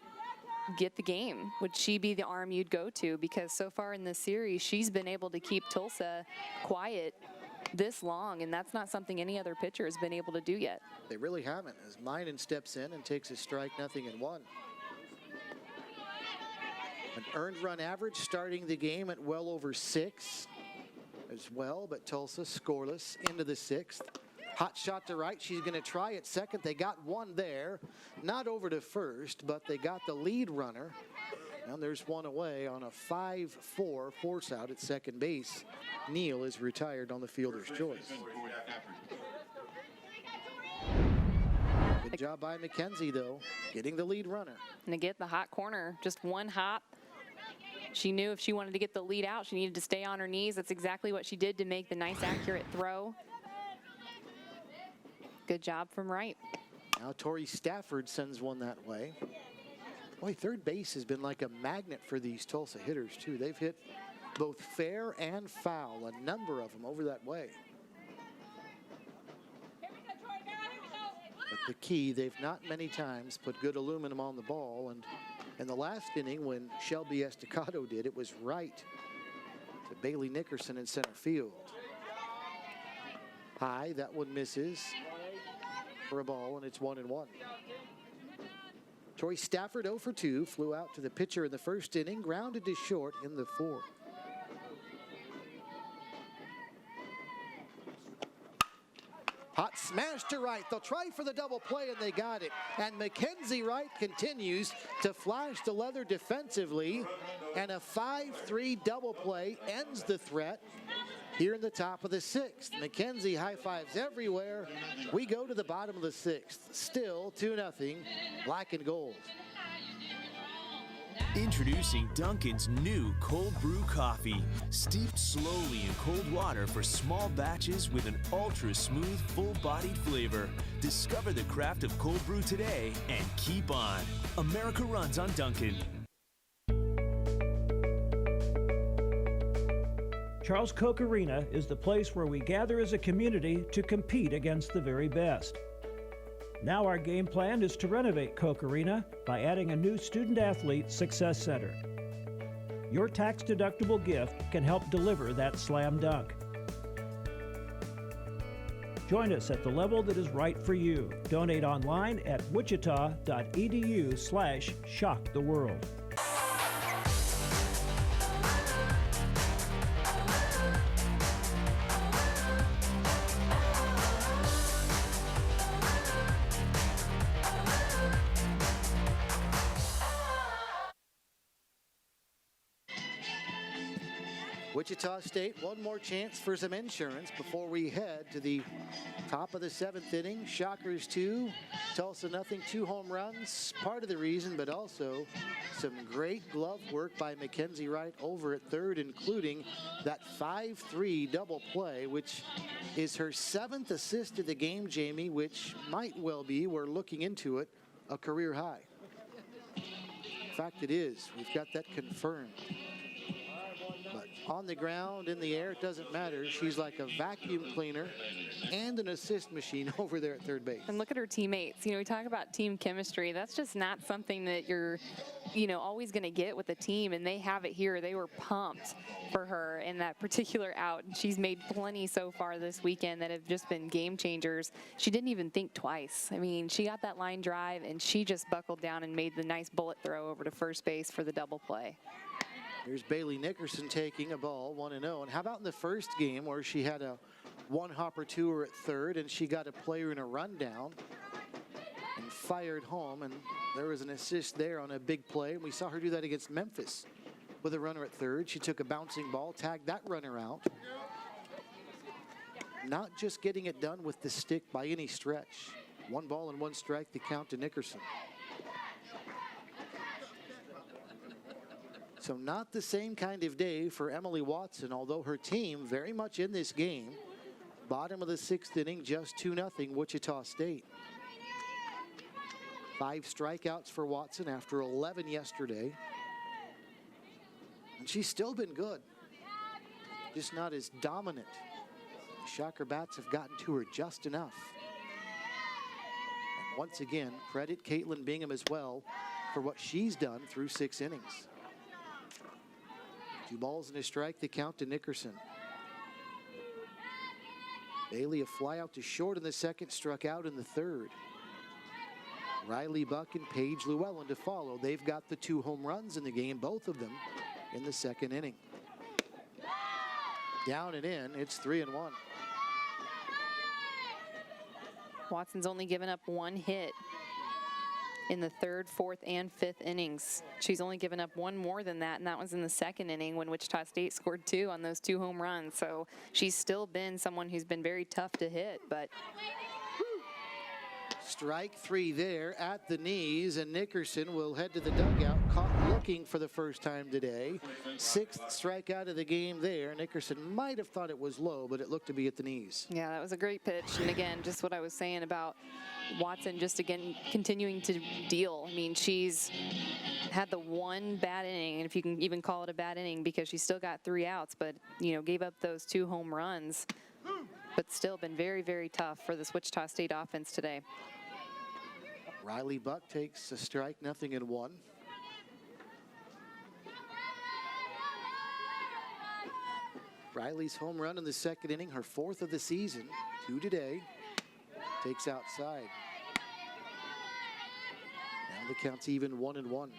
get the game? Would she be the arm you'd go to? Because so far in this series, she's been able to keep Tulsa quiet this long, and that's not something any other pitcher has been able to do yet. They really haven't, as Minnan steps in and takes a strike, 0-1. An earned run average starting the game at well over 6 as well, but Tulsa scoreless into the 6th. Hot shot to right. She's going to try at second. They got one there. Not over to first, but they got the lead runner. And there's one away on a 5-4 force out at second base. Neal is retired on the fielder's choice. Good job by McKenzie, though, getting the lead runner. And to get the hot corner, just one hop. She knew if she wanted to get the lead out, she needed to stay on her knees. That's exactly what she did to make the nice, accurate throw. Good job from Wright. Now Tori Stafford sends one that way. Boy, third base has been like a magnet for these Tulsa hitters, too. They've hit both fair and foul, a number of them over that way. But the key, they've not many times put good aluminum on the ball, and in the last inning when Shelby Estacado did, it was right to Bailey Nickerson in center field. High, that one misses for a ball, and it's 1-1. Tori Stafford 0 for 2, flew out to the pitcher in the first inning, grounded to short in the 4th. Hot smash to right. They'll try for the double play, and they got it. And Mackenzie Wright continues to flash the leather defensively. And a 5-3 double play ends the threat here in the top of the sixth. Mackenzie high fives everywhere. We go to the bottom of the sixth. Still 2-0, black and gold. Introducing Dunkin's new cold brew coffee, steeped slowly in cold water for small batches with an ultra smooth, full-bodied flavor. Discover the craft of cold brew today and keep on. America runs on Dunkin'. Charles Koch Arena is the place where we gather as a community to compete against the very best. Now our game plan is to renovate Koch Arena by adding a new Student-Athlete Success Center. Your tax-deductible gift can help deliver that slam dunk. Join us at the level that is right for you. Donate online at wichita.edu/shocktheworld. Wichita State, one more chance for some insurance before we head to the top of the seventh inning. Shockers 2, Tulsa nothing, 2 home runs. Part of the reason, but also some great glove work by Mackenzie Wright over at third, including that 5-3 double play, which is her 7th assist of the game, Jamie, which might well be, we're looking into it, a career high. In fact, it is. We've got that confirmed. But on the ground, in the air, it doesn't matter. She's like a vacuum cleaner and an assist machine over there at third base. And look at her teammates. You know, we talk about team chemistry. That's just not something that you're, always going to get with a team, and they have it here. They were pumped for her in that particular out. She's made plenty so far this weekend that have just been game changers. She didn't even think twice. I mean, she got that line drive, and she just buckled down and made the nice bullet throw over to first base for the double play. Here's Bailey Nickerson taking a ball, 1-0. And how about in the first game where she had a one-hopper to her at third, and she got a player in a rundown and fired home, and there was an assist there on a big play. And we saw her do that against Memphis with a runner at third. She took a bouncing ball, tagged that runner out. Not just getting it done with the stick by any stretch. 1 ball and 1 strike, the count to Nickerson. So not the same kind of day for Emily Watson, although her team very much in this game. Bottom of the 6th inning, just 2-0 Wichita State. 5 strikeouts for Watson after 11 yesterday. And she's still been good, just not as dominant. The Shocker bats have gotten to her just enough. And once again, credit Caitlin Bingham as well for what she's done through 6 innings. 2 balls and a strike, the count to Nickerson. Bailey a fly out to short in the second, struck out in the third. Riley Buck and Paige Llewellyn to follow. They've got the 2 home runs in the game, both of them in the second inning. Down and in, it's 3-1. Watson's only given up 1 hit in the 3rd, 4th, and 5th innings. She's only given up 1 more than that, and that was in the 2nd inning when Wichita State scored 2 on those 2 home runs. So she's still been someone who's been very tough to hit, but Strike 3 there at the knees, and Nickerson will head to the dugout, caught looking for the first time today. 6th strikeout of the game there. Nickerson might have thought it was low, but it looked to be at the knees. yeah, that was a great pitch. And again, just what I was saying about Watson, just again continuing to deal. I mean, she's had the 1 bad inning, and if you can even call it a bad inning, because she still got 3 outs, but gave up those 2 home runs, but still been very, very tough for this Wichita State offense today. Riley Buck takes a strike, 0-1. Riley's home run in the 2nd inning, her 4th of the season, 2 today. Takes outside. Now the count's even, 1-1.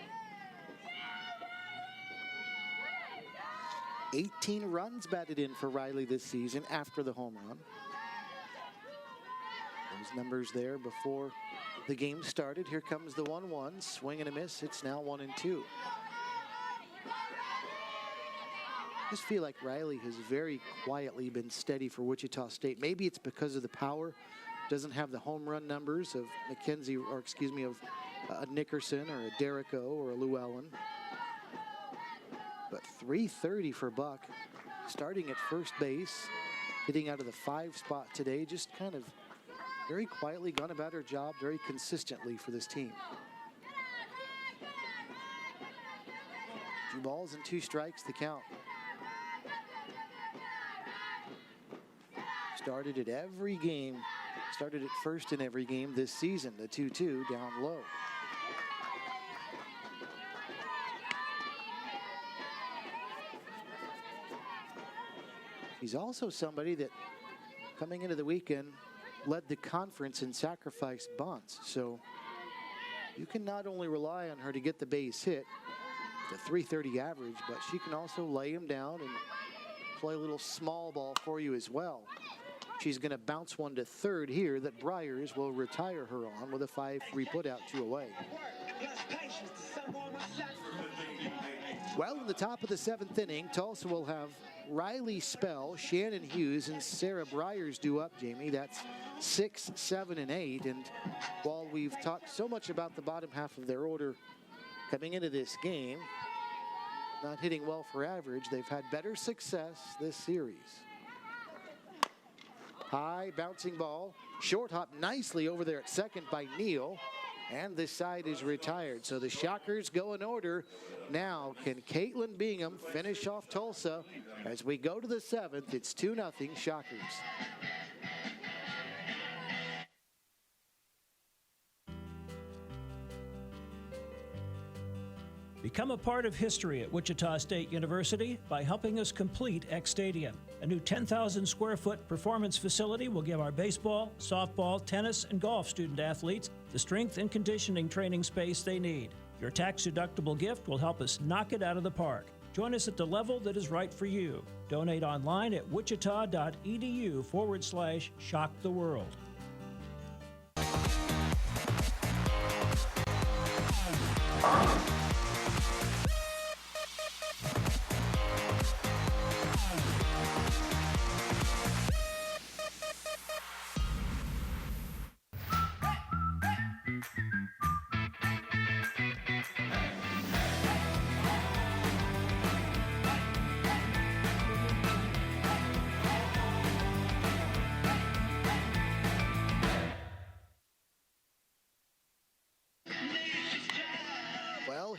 18 runs batted in for Riley this season after the home run. Those numbers there before the game started. Here comes the 1-1, swing and a miss. It's now 1-2. I just feel like Riley has very quietly been steady for Wichita State. Maybe it's because of the power. Doesn't have the home run numbers of McKenzie, or excuse me, of a Nickerson or a Derrico or a Llewellyn. But 330 for Buck, starting at first base, hitting out of the 5 spot today, just kind of very quietly gone about her job very consistently for this team. 2 balls and 2 strikes, the count. Started at every game, started at first in every game this season. The 2-2 down low. He's also somebody that, coming into the weekend, led the conference in sacrifice bunts. So you can not only rely on her to get the base hit, the 330 average, but she can also lay him down and play a little small ball for you as well. She's going to bounce one to third here that Bryers will retire her on with a 5-3 putout, 2 away. Well, in the top of the 7th inning, Tulsa will have Riley Spell, Shannon Hughes, and Sarah Bryers due up, Jamie. That's 6, 7, and 8. And while we've talked so much about the bottom half of their order coming into this game, not hitting well for average, they've had better success this series. High bouncing ball, short hop nicely over there at second by Neal, and this side is retired. So the Shockers go in order. Now, can Caitlin Bingham finish off Tulsa? As we go to the 7th, it's 2-0 Shockers. Become a part of history at Wichita State University by helping us complete X Stadium. A new 10,000 square foot performance facility will give our baseball, softball, tennis, and golf student athletes the strength and conditioning training space they need. Your tax-deductible gift will help us knock it out of the park. Join us at the level that is right for you. Donate online at wichita.edu/shocktheworld.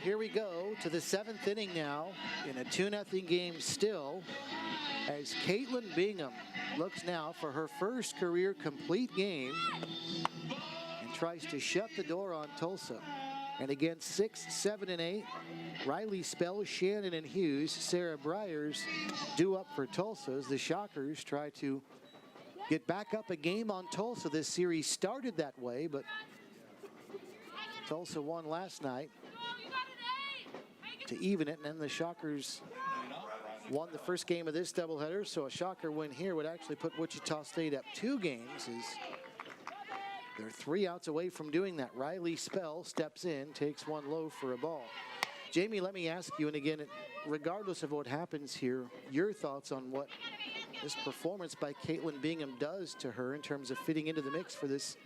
Here we go to the 7th inning now in a 2-0 game still, as Caitlin Bingham looks now for her first career complete game and tries to shut the door on Tulsa. And again, 6, 7, and 8, Riley Spell, Shannon, and Hughes, Sarah Bryers due up for Tulsa as the Shockers try to get back up a game on Tulsa. This series started that way, but Tulsa won last night to even it, and then the Shockers won the first game of this doubleheader, so a Shocker win here would actually put Wichita State up 2 games as they're 3 outs away from doing that. Riley Spell steps in, takes one low for a ball. Jamie, let me ask you, and again, regardless of what happens here, your thoughts on what this performance by Caitlin Bingham does to her in terms of fitting into the mix for this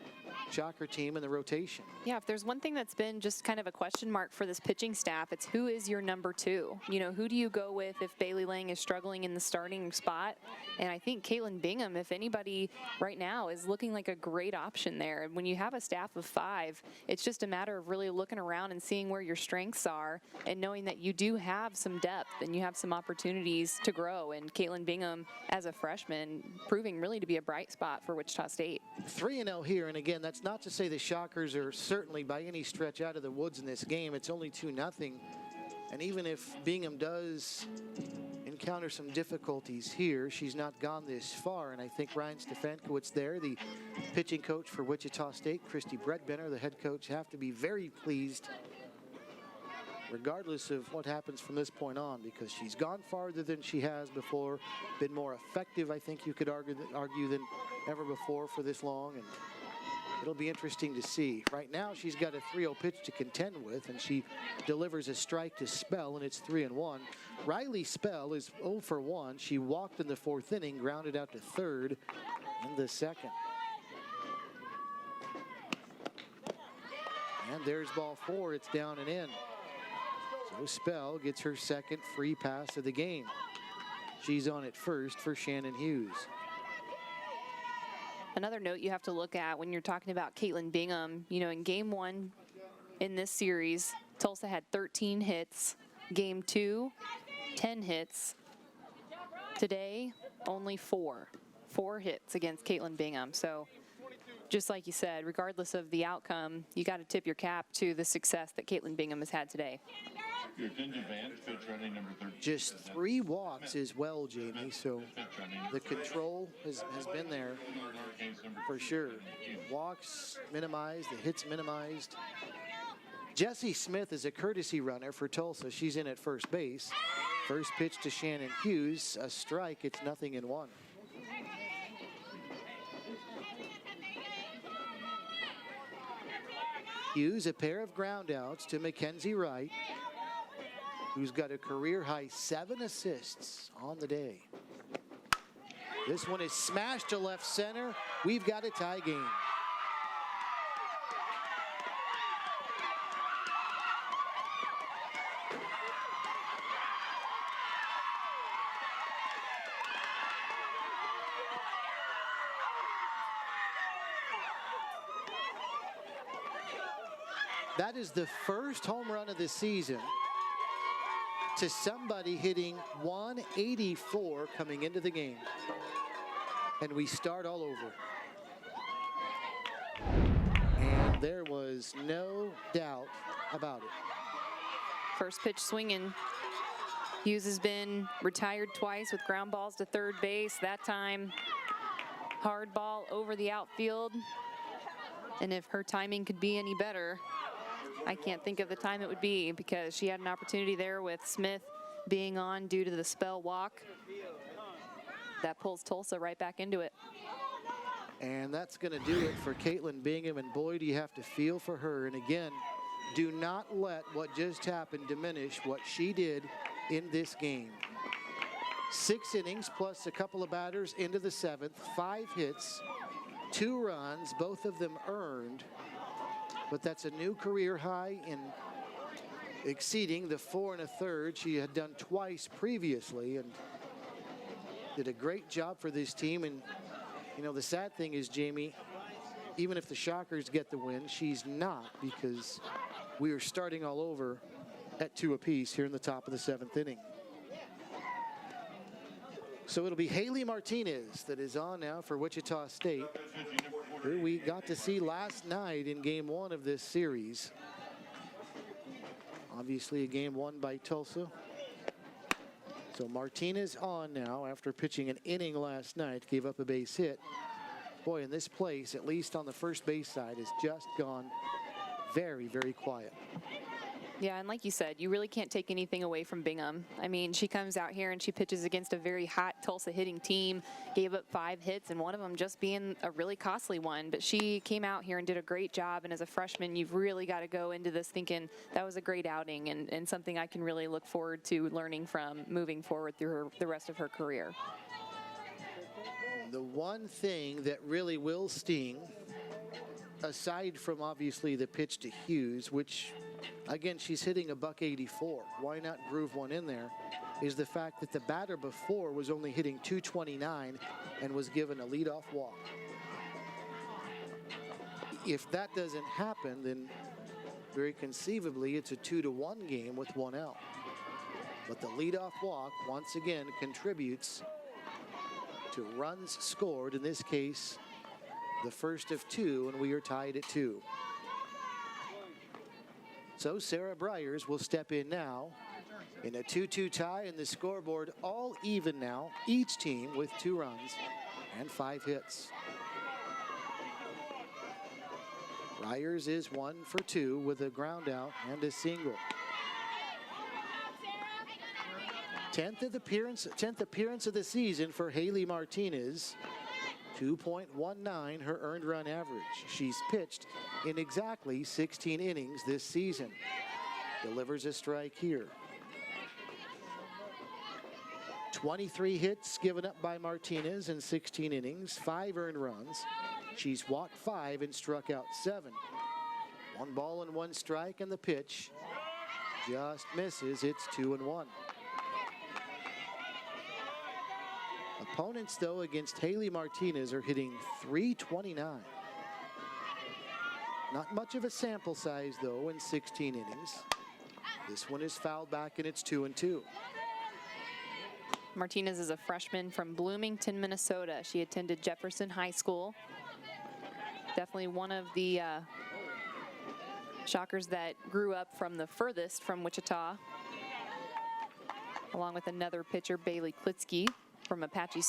Shocker team in the rotation. Yeah, if there's one thing that's been just kind of a question mark for this pitching staff, it's who is your number 2? You know, who do you go with if Bailey Lang is struggling in the starting spot? And I think Caitlin Bingham, if anybody right now, is looking like a great option there. And when you have a staff of 5, it's just a matter of really looking around and seeing where your strengths are and knowing that you do have some depth and you have some opportunities to grow. And Caitlin Bingham, as a freshman, proving really to be a bright spot for Wichita State. 3-0 here, and again, that's not to say the Shockers are certainly by any stretch out of the woods in this game. It's only 2-0, and even if Bingham does encounter some difficulties here, she's not gone this far. And I think Ryan Stefankowitz there, the pitching coach for Wichita State, Christy Bredbenner, the head coach, have to be very pleased regardless of what happens from this point on, because she's gone farther than she has before, been more effective, I think you could argue than ever before for this long, and It'll be interesting to see. Right now, she's got a 3-0 pitch to contend with, and she delivers a strike to Spell, and it's 3-1. Riley Spell is 0 for 1. She walked in the 4th inning, grounded out to 3rd in the 2nd. And there's ball 4. It's down and in. So Spell gets her 2nd free pass of the game. She's on at first for Shannon Hughes. Another note you have to look at when you're talking about Caitlin Bingham, you know, in game 1 in this series, Tulsa had 13 hits. Game 2, 10 hits. Today, only 4 hits against Caitlin Bingham. So just like you said, regardless of the outcome, you got to tip your cap to the success that Caitlin Bingham has had today. Just 3 walks as well, Jamie, so the control has been there for sure. Walks minimized, the hits minimized. Jessie Smith is a courtesy runner for Tulsa. She's in at first base. First pitch to Shannon Hughes, a strike. It's 0-1. Hughes, a pair of ground outs to Mackenzie Wright, who's got a career-high 7 assists on the day. This one is smashed to left center. We've got a tie game. That is the first home run of the season to somebody hitting 184 coming into the game. And we start all over. And there was no doubt about it. First pitch swinging. Hughes has been retired twice with ground balls to third base. That time, hard ball over the outfield. And if her timing could be any better, I can't think of the time it would be, because she had an opportunity there with Smith being on due to the Spell walk. That pulls Tulsa right back into it. And that's going to do it for Caitlin Bingham, and boy, do you have to feel for her. And again, do not let what just happened diminish what she did in this game. 6 innings plus a couple of batters into the 7th, 5 hits, 2 runs, both of them earned. But that's a new career high in exceeding the 4 1/3 she had done twice previously, and did a great job for this team. And you know, the sad thing is, Jamie, even if the Shockers get the win, she's not, because we are starting all over at 2 apiece here in the top of the 7th inning. So it'll be Haley Martinez that is on now for Wichita State, who we got to see last night in game 1 of this series. Obviously a game won by Tulsa. So Martinez on now after pitching an inning last night, gave up a base hit. Boy, in this place, at least on the first base side, has just gone very, very quiet. Yeah, and like you said, you really can't take anything away from Bingham. I mean, she comes out here and she pitches against a very hot Tulsa hitting team, gave up 5 hits, and one of them just being a really costly one. But she came out here and did a great job, and as a freshman, you've really got to go into this thinking that was a great outing and something I can really look forward to learning from moving forward through the rest of her career. The one thing that really will sting, aside from obviously the pitch to Hughes, which again, she's hitting a .184. Why not groove one in there? Is the fact that the batter before was only hitting .229 and was given a leadoff walk. If that doesn't happen, then very conceivably it's a 2-1 game with 1 out. But the leadoff walk once again contributes to runs scored. In this case, the first of 2, and we are tied at 2. So Sarah Bryers will step in now in a 2-2 tie, and the scoreboard all even now, each team with 2 runs and 5 hits. Bryers is 1 for 2 with a ground out and a single. 10th appearance of the season for Haley Martinez. 2.19 her earned run average. She's pitched in exactly 16 innings this season. Delivers a strike here. 23 hits given up by Martinez in 16 innings, 5 earned runs. She's walked 5 and struck out 7. 1 ball and 1 strike, and the pitch just misses. It's 2-1. Opponents, though, against Haley Martinez are hitting .329. Not much of a sample size, though, in 16 innings. This one is fouled back, and it's 2-2. Martinez is a freshman from Bloomington, Minnesota. She attended Jefferson High School. Definitely one of the Shockers that grew up from the furthest from Wichita, along with another pitcher, Bailey Klitsky, from Apache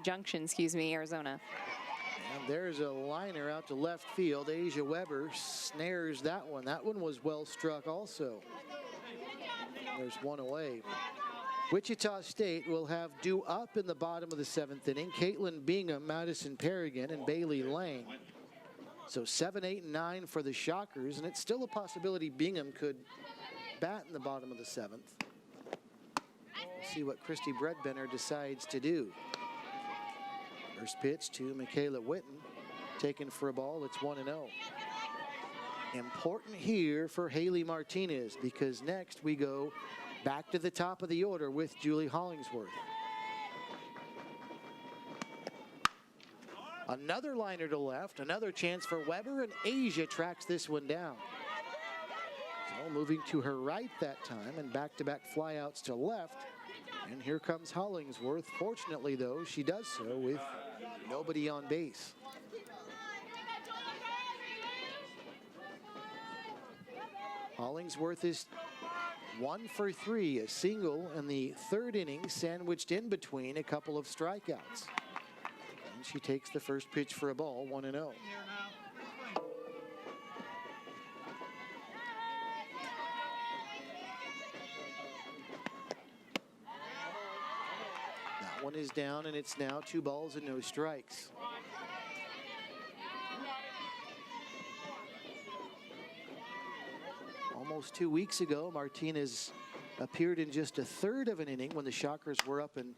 Junction, Arizona. And there's a liner out to left field. Asia Weber snares that one. That one was well struck also. There's one away. Wichita State will have due up in the bottom of the 7th inning. Caitlin Bingham, Madison Perrigan, and Bailey Lang. So 7, 8, and 9 for the Shockers, and it's still a possibility Bingham could bat in the bottom of the 7th. We'll see what Christy Bredbenner decides to do. First pitch to Michaela Witten, taken for a ball. It's 1-0. Important here for Haley Martinez, because next we go back to the top of the order with Julie Hollingsworth. Another liner to left, another chance for Weber, and Asia tracks this one down. So moving to her right that time, and back-to-back flyouts to left. And here comes Hollingsworth. Fortunately, though, she does so with nobody on base. Hollingsworth is 1 for 3, a single in the 3rd inning, sandwiched in between a couple of strikeouts. And she takes the first pitch for a ball, 1-0. That one is down, and it's now 2 balls and no strikes. Almost 2 weeks ago, Martinez appeared in just a 1/3 of an inning when the Shockers were up in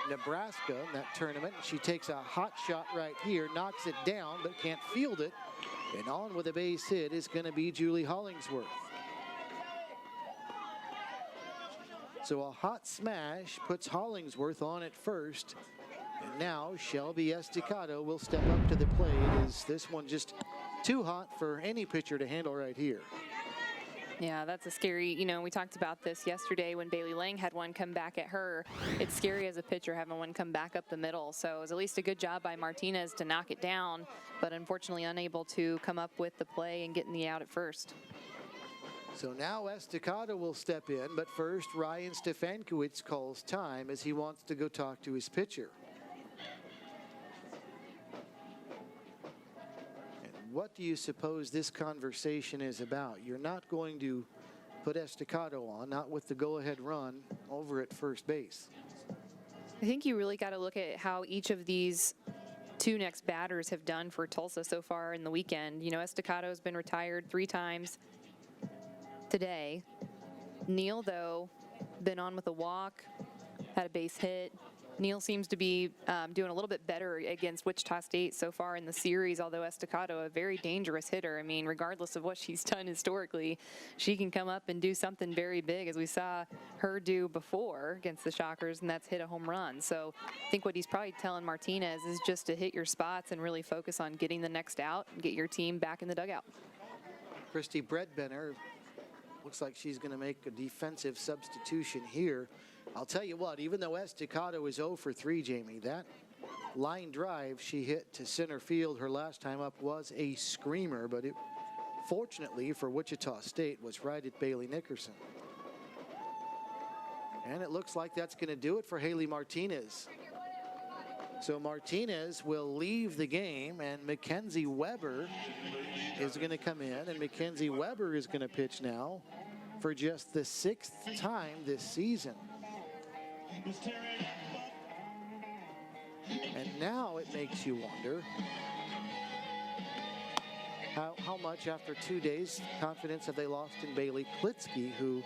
Nebraska in that tournament. She takes a hot shot right here, knocks it down, but can't field it. And on with a base hit is going to be Julie Hollingsworth. So a hot smash puts Hollingsworth on at first. And now Shelby Estacado will step up to the plate, as this one just too hot for any pitcher to handle right here. Yeah, that's a scary, we talked about this yesterday when Bailey Lang had one come back at her. It's scary as a pitcher having one come back up the middle. So it was at least a good job by Martinez to knock it down, but unfortunately unable to come up with the play and getting the out at first. So now Estacado will step in, but first Ryan Stefankowitz calls time as he wants to go talk to his pitcher. What do you suppose this conversation is about? You're not going to put Estacado on, not with the go-ahead run over at first base. I think you really got to look at how each of these 2 next batters have done for Tulsa so far in the weekend. Estacado's been retired 3 times today. Neal, though, been on with a walk, had a base hit. Neal seems to be doing a little bit better against Wichita State so far in the series, although Estacado, a very dangerous hitter. I mean, regardless of what she's done historically, she can come up and do something very big, as we saw her do before against the Shockers, and that's hit a home run. So I think what he's probably telling Martinez is just to hit your spots and really focus on getting the next out and get your team back in the dugout. Christy Bredbenner looks like she's going to make a defensive substitution here. I'll tell you what, even though Estacado is 0 for 3, Jamie, that line drive she hit to center field her last time up was a screamer, but it, fortunately for Wichita State, was right at Bailey Nickerson. And it looks like that's going to do it for Haley Martinez. So Martinez will leave the game, and Mackenzie Weber is going to come in, and Mackenzie Weber is going to pitch now for just the 6th time this season. And now it makes you wonder how much after 2 days confidence have they lost in Bailey Klitsky, who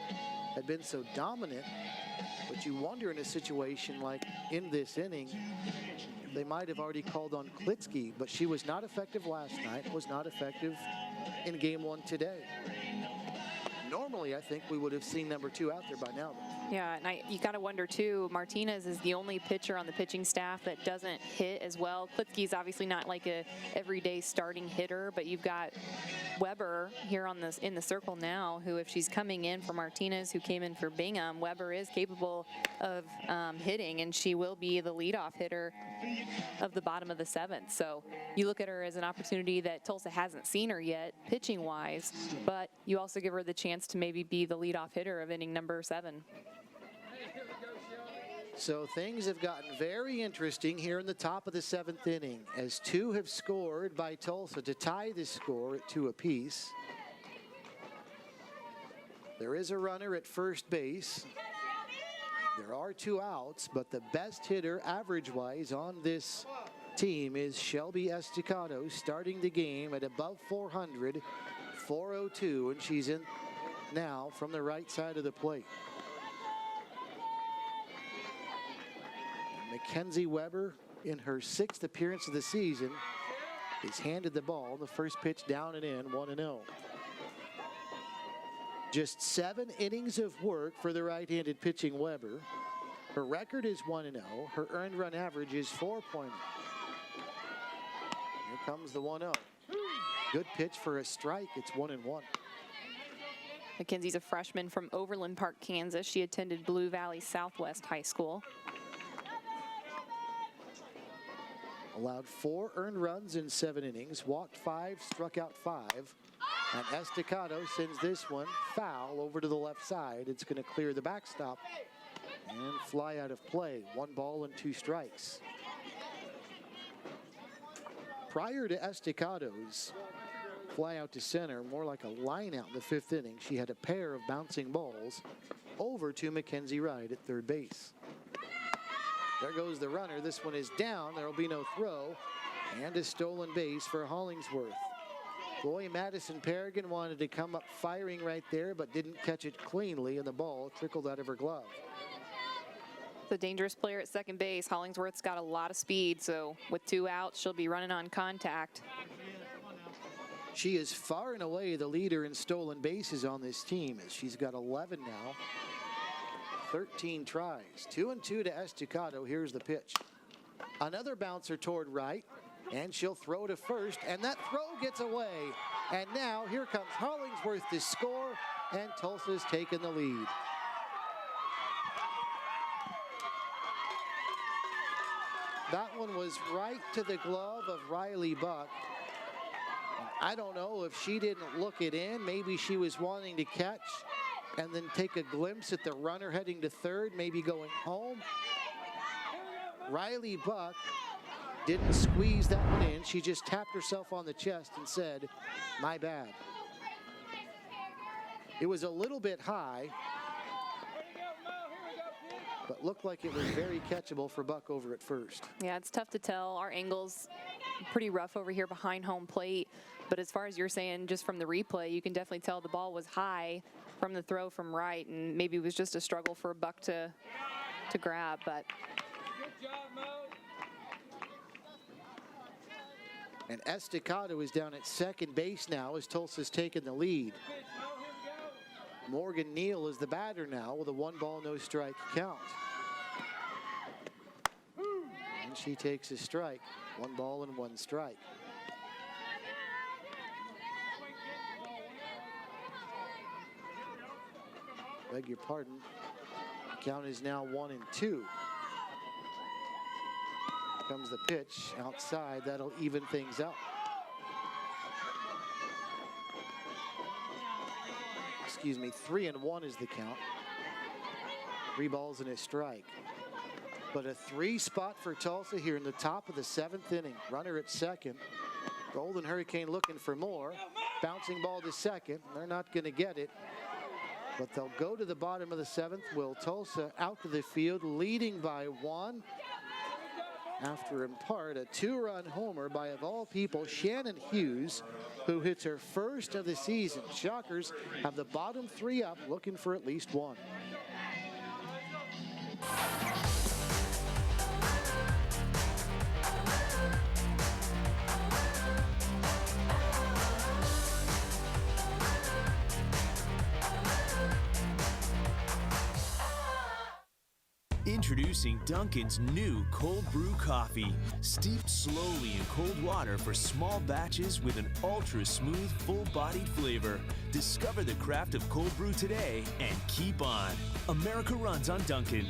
had been so dominant. But you wonder in a situation like in this inning, they might have already called on Klitsky, but she was not effective last night, was not effective in game 1 today. Normally, I think we would have seen number 2 out there by now. Yeah, and you got to wonder, too, Martinez is the only pitcher on the pitching staff that doesn't hit as well. Klitsky's obviously not like a everyday starting hitter, but you've got Weber here on this in the circle now, who, if she's coming in for Martinez, who came in for Bingham, Weber is capable of hitting, and she will be the leadoff hitter of the bottom of the 7th. So you look at her as an opportunity that Tulsa hasn't seen her yet, pitching-wise, but you also give her the chance to maybe be the leadoff hitter of inning number 7. So things have gotten very interesting here in the top of the 7th inning, as 2 have scored by Tulsa to tie the score at 2 apiece. There is a runner at first base. There are 2 outs, but the best hitter average-wise on this team is Shelby Estacado, starting the game at above 400, 402, and she's in now from the right side of the plate. Mackenzie Weber, in her 6th appearance of the season, is handed the ball. The first pitch down and in, 1-0. Just 7 innings of work for the right-handed pitching Weber. Her record is 1-0. Her earned run average is 4.0. Here comes the 1-0. Good pitch for a strike. It's 1-1. Mackenzie's a freshman from Overland Park, Kansas. She attended Blue Valley Southwest High School. Allowed 4 earned runs in 7 innings, walked 5, struck out 5. And Estacado sends this one foul over to the left side. It's going to clear the backstop and fly out of play. 1 ball and 2 strikes. Prior to Estacado's fly out to center, more like a line out in the 5th inning, she had a pair of bouncing balls over to Mackenzie Wright at third base. There goes the runner. This one is down. There will be no throw. And a stolen base for Hollingsworth. Boy, Madison Paragon wanted to come up firing right there, but didn't catch it cleanly, and the ball trickled out of her glove. The dangerous player at second base. Hollingsworth's got a lot of speed, so with 2 outs, she'll be running on contact. She is far and away the leader in stolen bases on this team, as she's got 11 now. 13 tries. 2-2 to Estacado. Here's the pitch. Another bouncer toward right, and she'll throw to first, and that throw gets away. And now here comes Hollingsworth to score, and Tulsa's taken the lead. That one was right to the glove of Riley Buck. I don't know if she didn't look it in. Maybe she was wanting to catch and then take a glimpse at the runner heading to third, maybe going home. Riley Buck didn't squeeze that one in. She just tapped herself on the chest and said, "My bad." It was a little bit high, but looked like it was very catchable for Buck over at first. Yeah, it's tough to tell. Our angle's pretty rough over here behind home plate, but as far as you're saying, just from the replay, you can definitely tell the ball was high from the throw from right, and maybe it was just a struggle for Buck to grab. But Good job, Mo. And Estacado is down at second base now as Tulsa's taken the lead. Pitch, Mo. Here we go. Morgan Neal is the batter now with a 1-ball, no strike count. And she takes a strike. 1 ball and 1 strike. Beg your pardon. The count is now 1-2. Comes the pitch outside. That'll even things up. Excuse me, 3-1 is the count. 3 balls and a strike. But a 3 spot for Tulsa here in the top of the 7th inning. Runner at second. Golden Hurricane looking for more. Bouncing ball to second. They're not going to get it. But they'll go to the bottom of the 7th. Will Tulsa out to the field, leading by 1. after in part a 2-run homer by, of all people, Shannon Hughes, who hits her first of the season. Shockers have the bottom 3 up, looking for at least one. Introducing Dunkin's new cold brew coffee, steeped slowly in cold water for small batches with an ultra-smooth, full-bodied flavor. Discover the craft of cold brew today and keep on. America runs on Dunkin'.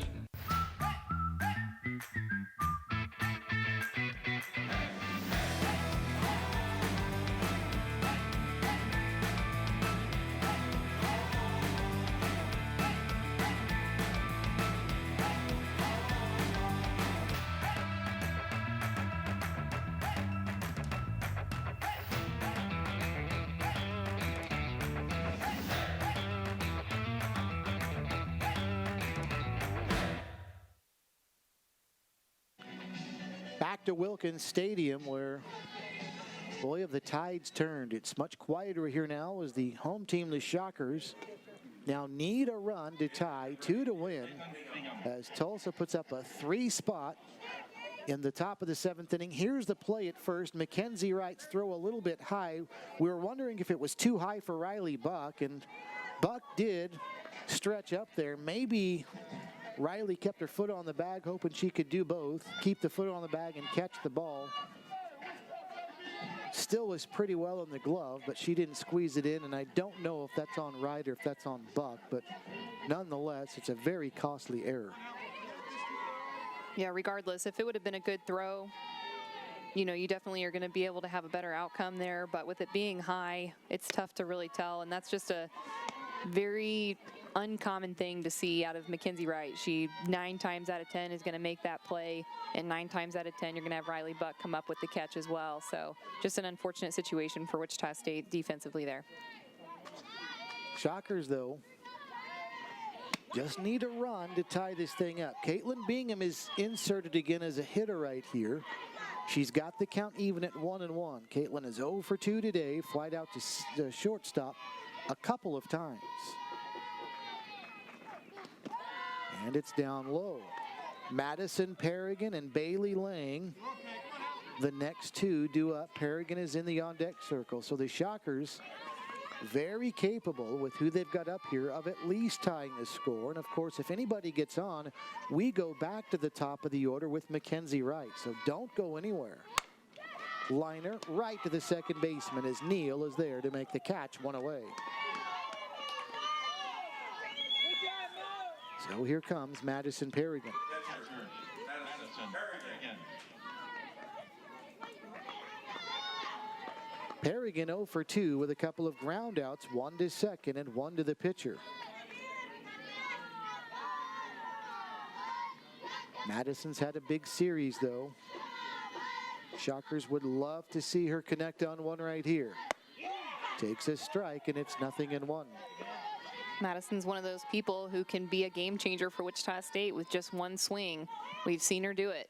Back to Wilkins Stadium, where, boy, have the tides turned. It's much quieter here now as the home team, the Shockers, now need a run to tie, 2 to win, as Tulsa puts up a 3 spot in the top of the 7th inning. Here's the play at first. Mackenzie Wright's throw a little bit high. We were wondering if it was too high for Riley Buck, and Buck did stretch up there. Maybe Riley kept her foot on the bag, hoping she could do both, keep the foot on the bag and catch the ball. Still was pretty well in the glove, but she didn't squeeze it in, and I don't know if that's on Wright or if that's on Buck, but nonetheless, it's a very costly error. Yeah, regardless, if it would have been a good throw, you know, you definitely are going to be able to have a better outcome there, but with it being high, it's tough to really tell, and that's just a very uncommon thing to see out of Mackenzie Wright. She 9 times out of 10 is going to make that play, and 9 times out of 10 you're going to have Riley Buck come up with the catch as well. So just an unfortunate situation for Wichita State defensively there. Shockers, though, just need a run to tie this thing up. Caitlin Bingham is inserted again as a hitter right here. She's got the count even at 1-1. Caitlin is 0 for 2 today, flied out to the shortstop a couple of times. And it's down low. Madison Perrigan and Bailey Lang, the next 2 due up. Perrigan is in the on-deck circle. So the Shockers, very capable with who they've got up here of at least tying the score. And of course, if anybody gets on, we go back to the top of the order with Mackenzie Wright. So don't go anywhere. Liner right to the second baseman as Neal is there to make the catch, 1 away. So here comes Madison Perrigan. Perrigan 0 for 2 with a couple of ground outs, 1 to second and 1 to the pitcher. Madison's had a big series, though. Shockers would love to see her connect on one right here. Takes a strike, and it's 0-1. Madison's one of those people who can be a game changer for Wichita State with just one swing. We've seen her do it.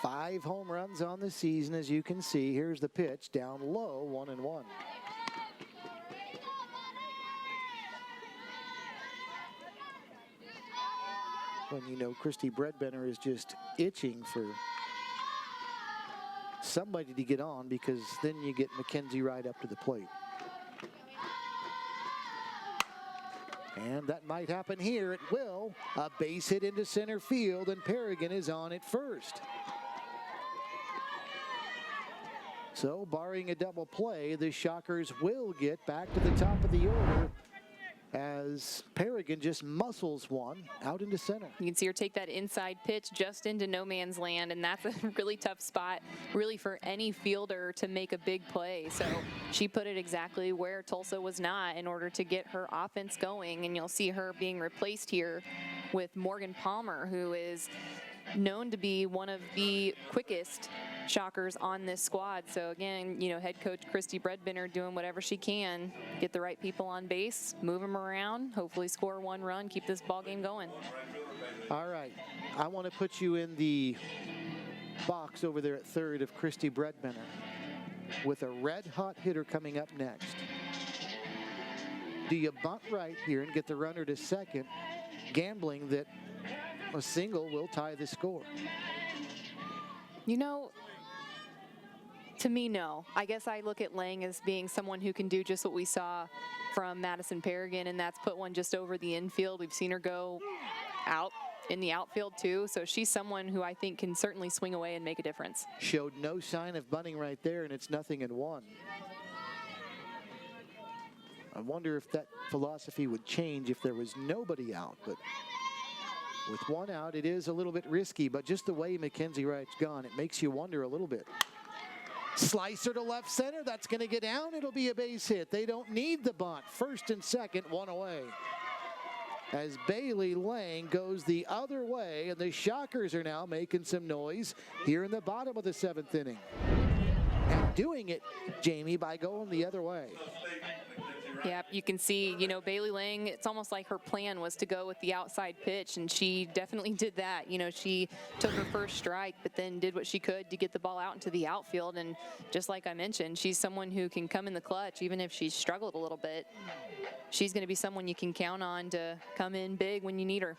Five home runs on the season, as you can see. Here's the pitch, down low, 1-1. When you know Christy Bredbender is just itching for somebody to get on, because then you get Mackenzie Wright up to the plate. And that might happen here. It will. A base hit into center field, and Perrigan is on at first. So, barring a double play, the Shockers will get back to the top of the order as Perrigan just muscles one out into center. You can see her take that inside pitch just into no man's land, and that's a really tough spot, really, for any fielder to make a big play. So she put it exactly where Tulsa was not in order to get her offense going, and you'll see her being replaced here with Morgan Palmer, who is known to be one of the quickest Shockers on this squad. So again, head coach Christy Bredbender doing whatever she can, get the right people on base, move them around, hopefully score one run, keep this ball game going. All right, I want to put you in the box over there at third of Christy Bredbender with a red-hot hitter coming up next. Do you bunt right here and get the runner to second, gambling that a single will tie the score? To me, no. I guess I look at Lang as being someone who can do just what we saw from Madison Paragon, and that's put one just over the infield. We've seen her go out in the outfield too, so she's someone who I think can certainly swing away and make a difference. Showed no sign of bunting right there, and it's 0-1. I wonder if that philosophy would change if there was nobody out, but with one out, it is a little bit risky, but just the way Mackenzie Wright's gone, it makes you wonder a little bit. Slicer to left center, that's going to get down. It'll be a base hit. They don't need the bunt. First and second, one away. As Bailey Lang goes the other way, and the Shockers are now making some noise here in the bottom of the 7th inning. And doing it, Jamie, by going the other way. Yeah, you can see, Bailey Lang, it's almost like her plan was to go with the outside pitch, and she definitely did that. She took her first strike, but then did what she could to get the ball out into the outfield. And just like I mentioned, she's someone who can come in the clutch, even if she's struggled a little bit. She's going to be someone you can count on to come in big when you need her.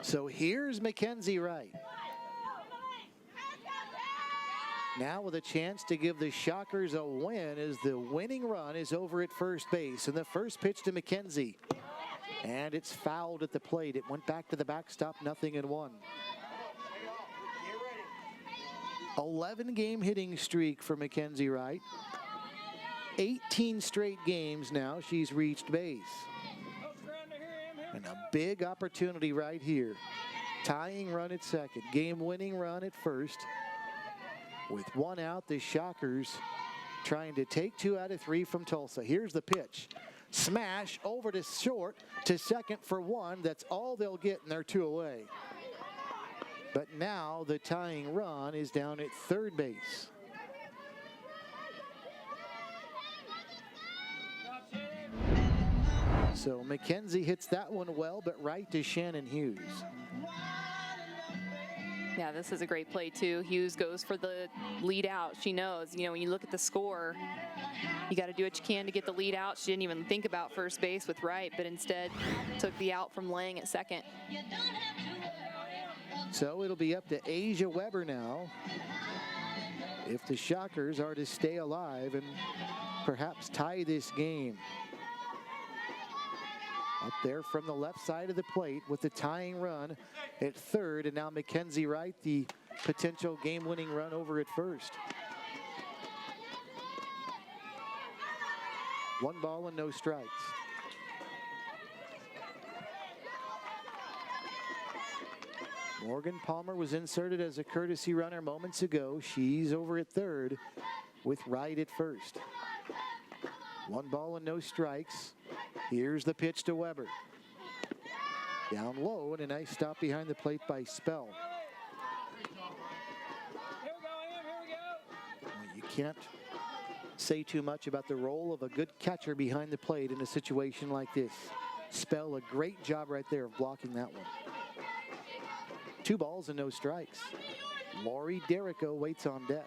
So here's Mackenzie Wright. Now with a chance to give the Shockers a win as the winning run is over at first base. And the first pitch to Mackenzie. And it's fouled at the plate. It went back to the backstop, 0-1. 11-game hitting streak for Mackenzie Wright. 18 straight games now she's reached base. And a big opportunity right here. Tying run at second, game-winning run at first. With one out, the Shockers trying to take 2 out of 3 from Tulsa. Here's the pitch. Smash over to short to second for 1. That's all they'll get, and they're 2 away. But now the tying run is down at third base. So Mackenzie hits that one well, but right to Shannon Hughes. Yeah, this is a great play too. Hughes goes for the lead out. She knows, when you look at the score, you got to do what you can to get the lead out. She didn't even think about first base with Wright, but instead took the out from Lang at second. So it'll be up to Asia Weber now if the Shockers are to stay alive and perhaps tie this game. Up there from the left side of the plate with the tying run at third, and now Mackenzie Wright, the potential game-winning run over at first. 1 ball and no strikes. Morgan Palmer was inserted as a courtesy runner moments ago. She's over at third with Wright at first. 1 ball and no strikes. Here's the pitch to Weber. Down low, and a nice stop behind the plate by Spell. Well, you can't say too much about the role of a good catcher behind the plate in a situation like this. Spell, a great job right there of blocking that one. 2 balls and no strikes. Lori Derrico waits on deck.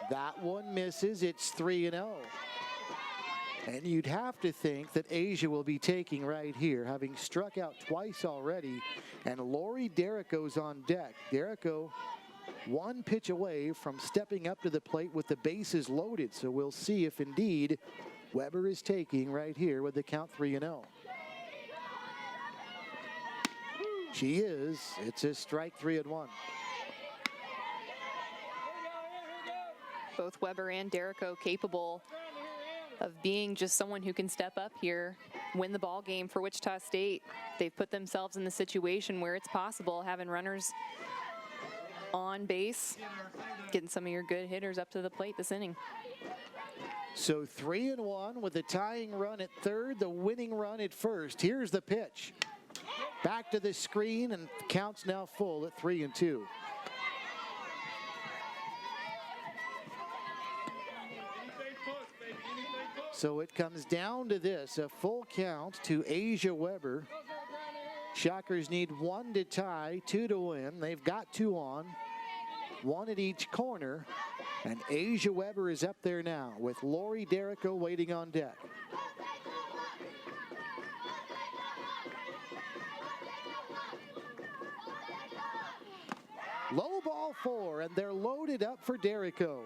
That one misses. It's 3-0. And you'd have to think that Asia will be taking right here, having struck out twice already. And Lori Derrico's on deck. Derrico, 1 pitch away from stepping up to the plate with the bases loaded. So we'll see if indeed Weber is taking right here with the count 3-0. She is. It's a strike, 3-1. Both Weber and Derrico capable of being just someone who can step up here, win the ball game for Wichita State. They've put themselves in the situation where it's possible, having runners on base, getting some of your good hitters up to the plate this inning. So 3-1 with the tying run at third, the winning run at first. Here's the pitch. Back to the screen, and count's now full at 3-2. So it comes down to this, a full count to Asia Weber. Shockers need 1 to tie, 2 to win. They've got 2 on, 1 at each corner. And Asia Weber is up there now with Lori Derrico waiting on deck. Low ball 4, and they're loaded up for Derrico.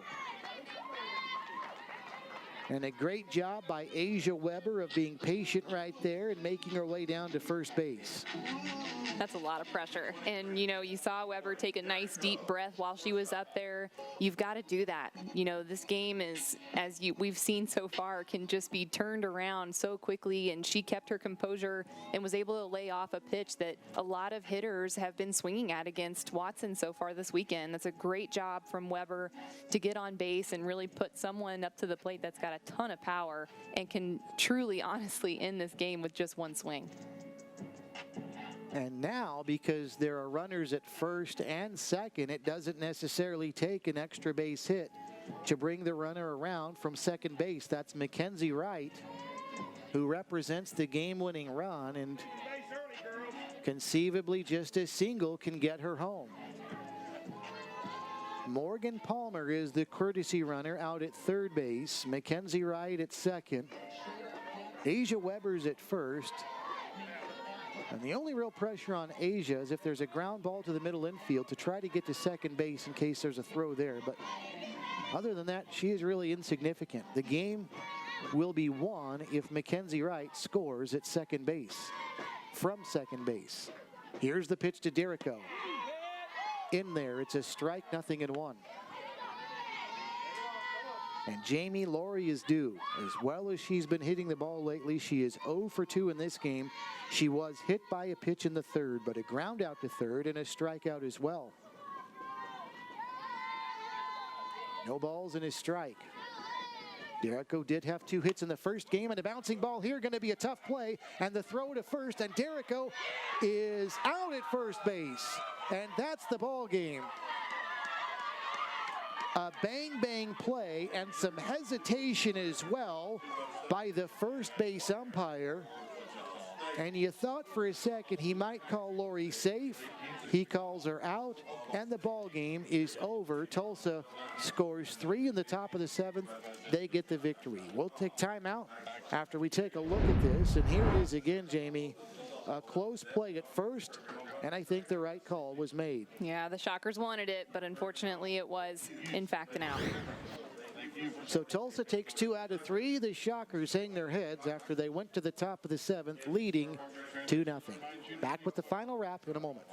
And a great job by Asia Weber of being patient right there and making her way down to first base. That's a lot of pressure. And, you know, you saw Weber take a nice deep breath while she was up there. You've got to do that. You know, this game is, as we've seen so far, can just be turned around so quickly. And she kept her composure and was able to lay off a pitch that a lot of hitters have been swinging at against Watson so far this weekend. That's a great job from Weber to get on base and really put someone up to the plate that's got a ton of power and can truly, honestly end this game with just one swing. And now, because there are runners at first and second, it doesn't necessarily take an extra base hit to bring the runner around from second base. That's Mackenzie Wright, who represents the game-winning run, and conceivably just a single can get her home. Morgan Palmer is the courtesy runner out at third base. Mackenzie Wright at second. Asia Weber's at first. And the only real pressure on Asia is if there's a ground ball to the middle infield to try to get to second base in case there's a throw there. But other than that, she is really insignificant. The game will be won if Mackenzie Wright scores at second base, from second base. Here's the pitch to Derrico. In there, it's a strike, 0-1. And Jamie Laurie is due. As well as she's been hitting the ball lately, she is 0 for 2 in this game. She was hit by a pitch in the third, but a ground out to third and a strikeout as well. No balls and a strike. Derrico did have 2 hits in the first game, and a bouncing ball here, going to be a tough play, and the throw to first, and Derrico is out at first base, and that's the ball game. A bang-bang play and some hesitation as well by the first base umpire. And you thought for a second he might call Laurie safe. He calls her out, and the ball game is over. Tulsa scores 3 in the top of the 7th. They get the victory. We'll take time out after we take a look at this. And here it is again, Jamie. A close play at first, and I think the right call was made. Yeah, the Shockers wanted it, but unfortunately it was, in fact, an out. So Tulsa takes 2 out of 3. The Shockers hang their heads after they went to the top of the 7th, leading 2-0. Back with the final wrap in a moment.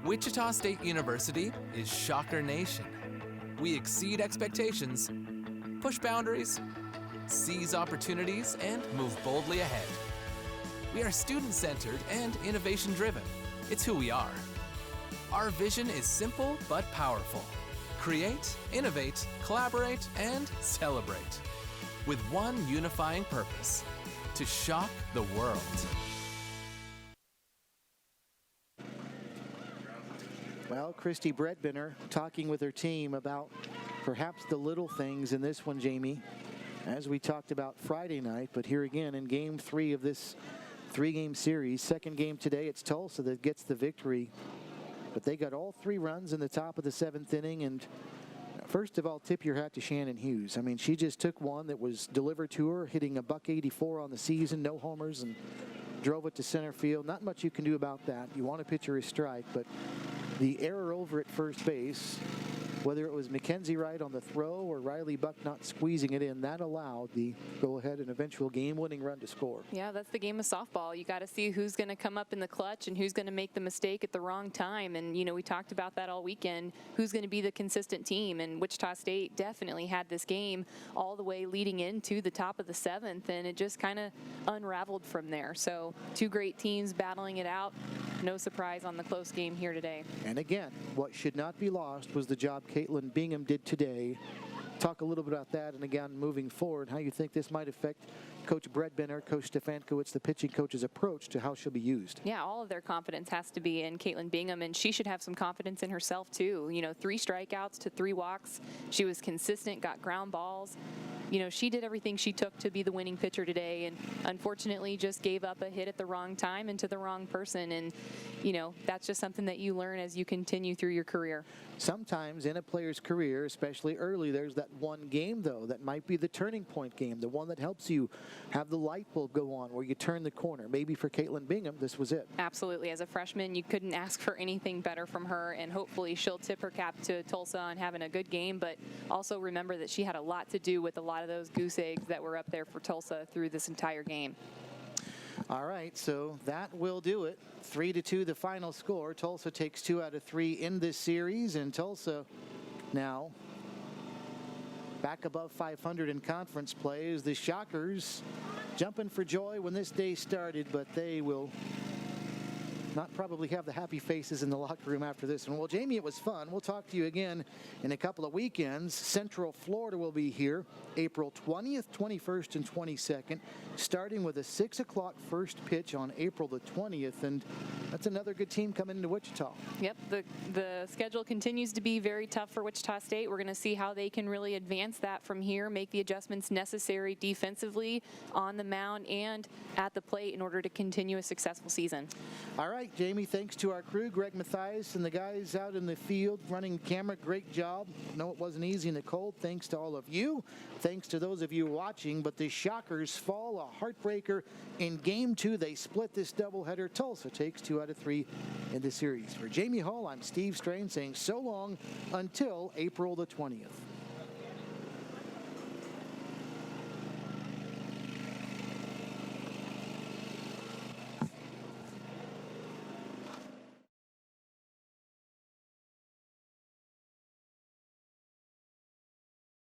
Wichita State University is Shocker Nation. We exceed expectations, push boundaries, seize opportunities, and move boldly ahead. We are student-centered and innovation-driven. It's who we are. Our vision is simple but powerful. Create, innovate, collaborate, and celebrate. With one unifying purpose: to shock the world. Well, Christy Bredbender talking with her team about perhaps the little things in this one, Jamie, as we talked about Friday night. But here again in Game 3 of this 3-game series. Second game today, it's Tulsa that gets the victory. But they got all 3 runs in the top of the 7th inning. And first of all, tip your hat to Shannon Hughes. I mean, she just took one that was delivered to her, hitting a .184 on the season, no homers, and drove it to center field. Not much you can do about that. You want a pitcher a strike, but the error over at first base, whether it was Mackenzie Wright on the throw or Riley Buck not squeezing it in, that allowed the go-ahead and eventual game-winning run to score. Yeah, that's the game of softball. You got to see who's going to come up in the clutch and who's going to make the mistake at the wrong time. And, you know, we talked about that all weekend. Who's going to be the consistent team? And Wichita State definitely had this game all the way leading into the top of the 7th, and it just kind of unraveled from there. So 2 great teams battling it out. No surprise on the close game here today. And again, what should not be lost was the job Caitlin Bingham did today. Talk a little bit about that, and again, moving forward, how you think this might affect Coach Brett Benner, Coach Stefankowitz, the pitching coach's approach to how she'll be used. Yeah, all of their confidence has to be in Caitlin Bingham, and she should have some confidence in herself too. You know, 3 strikeouts to 3 walks. She was consistent, got ground balls. You know, she did everything she took to be the winning pitcher today, and unfortunately just gave up a hit at the wrong time and to the wrong person. And, you know, that's just something that you learn as you continue through your career. Sometimes in a player's career, especially early, there's that one game, though, that might be the turning point game, the one that helps you have the light bulb go on where you turn the corner. Maybe for Caitlin Bingham, this was it. Absolutely. As a freshman, you couldn't ask for anything better from her, and hopefully she'll tip her cap to Tulsa on having a good game, but also remember that she had a lot to do with a lot of those goose eggs that were up there for Tulsa through this entire game. All right, so that will do it. 3-2 the final score. Tulsa takes 2 out of 3 in this series, and Tulsa now back above 500 in conference play as the Shockers jumping for joy when this day started, but they will not probably have the happy faces in the locker room after this one. Well, Jamie, it was fun. We'll talk to you again in a couple of weekends. Central Florida will be here April 20th, 21st, and 22nd, starting with a 6 o'clock first pitch on April the 20th, and that's another good team coming into Wichita. Yep, the schedule continues to be very tough for Wichita State. We're going to see how they can really advance that from here, make the adjustments necessary defensively, on the mound, and at the plate in order to continue a successful season. All right, Jamie, thanks to our crew, Greg Mathias and the guys out in the field running camera. Great job. No, it wasn't easy in the cold. Thanks to all of you. Thanks to those of you watching. But the Shockers fall a heartbreaker in Game 2. They split this doubleheader. Tulsa takes 2 out of 3 in the series. For Jamie Hall, I'm Steve Strain saying so long until April the 20th.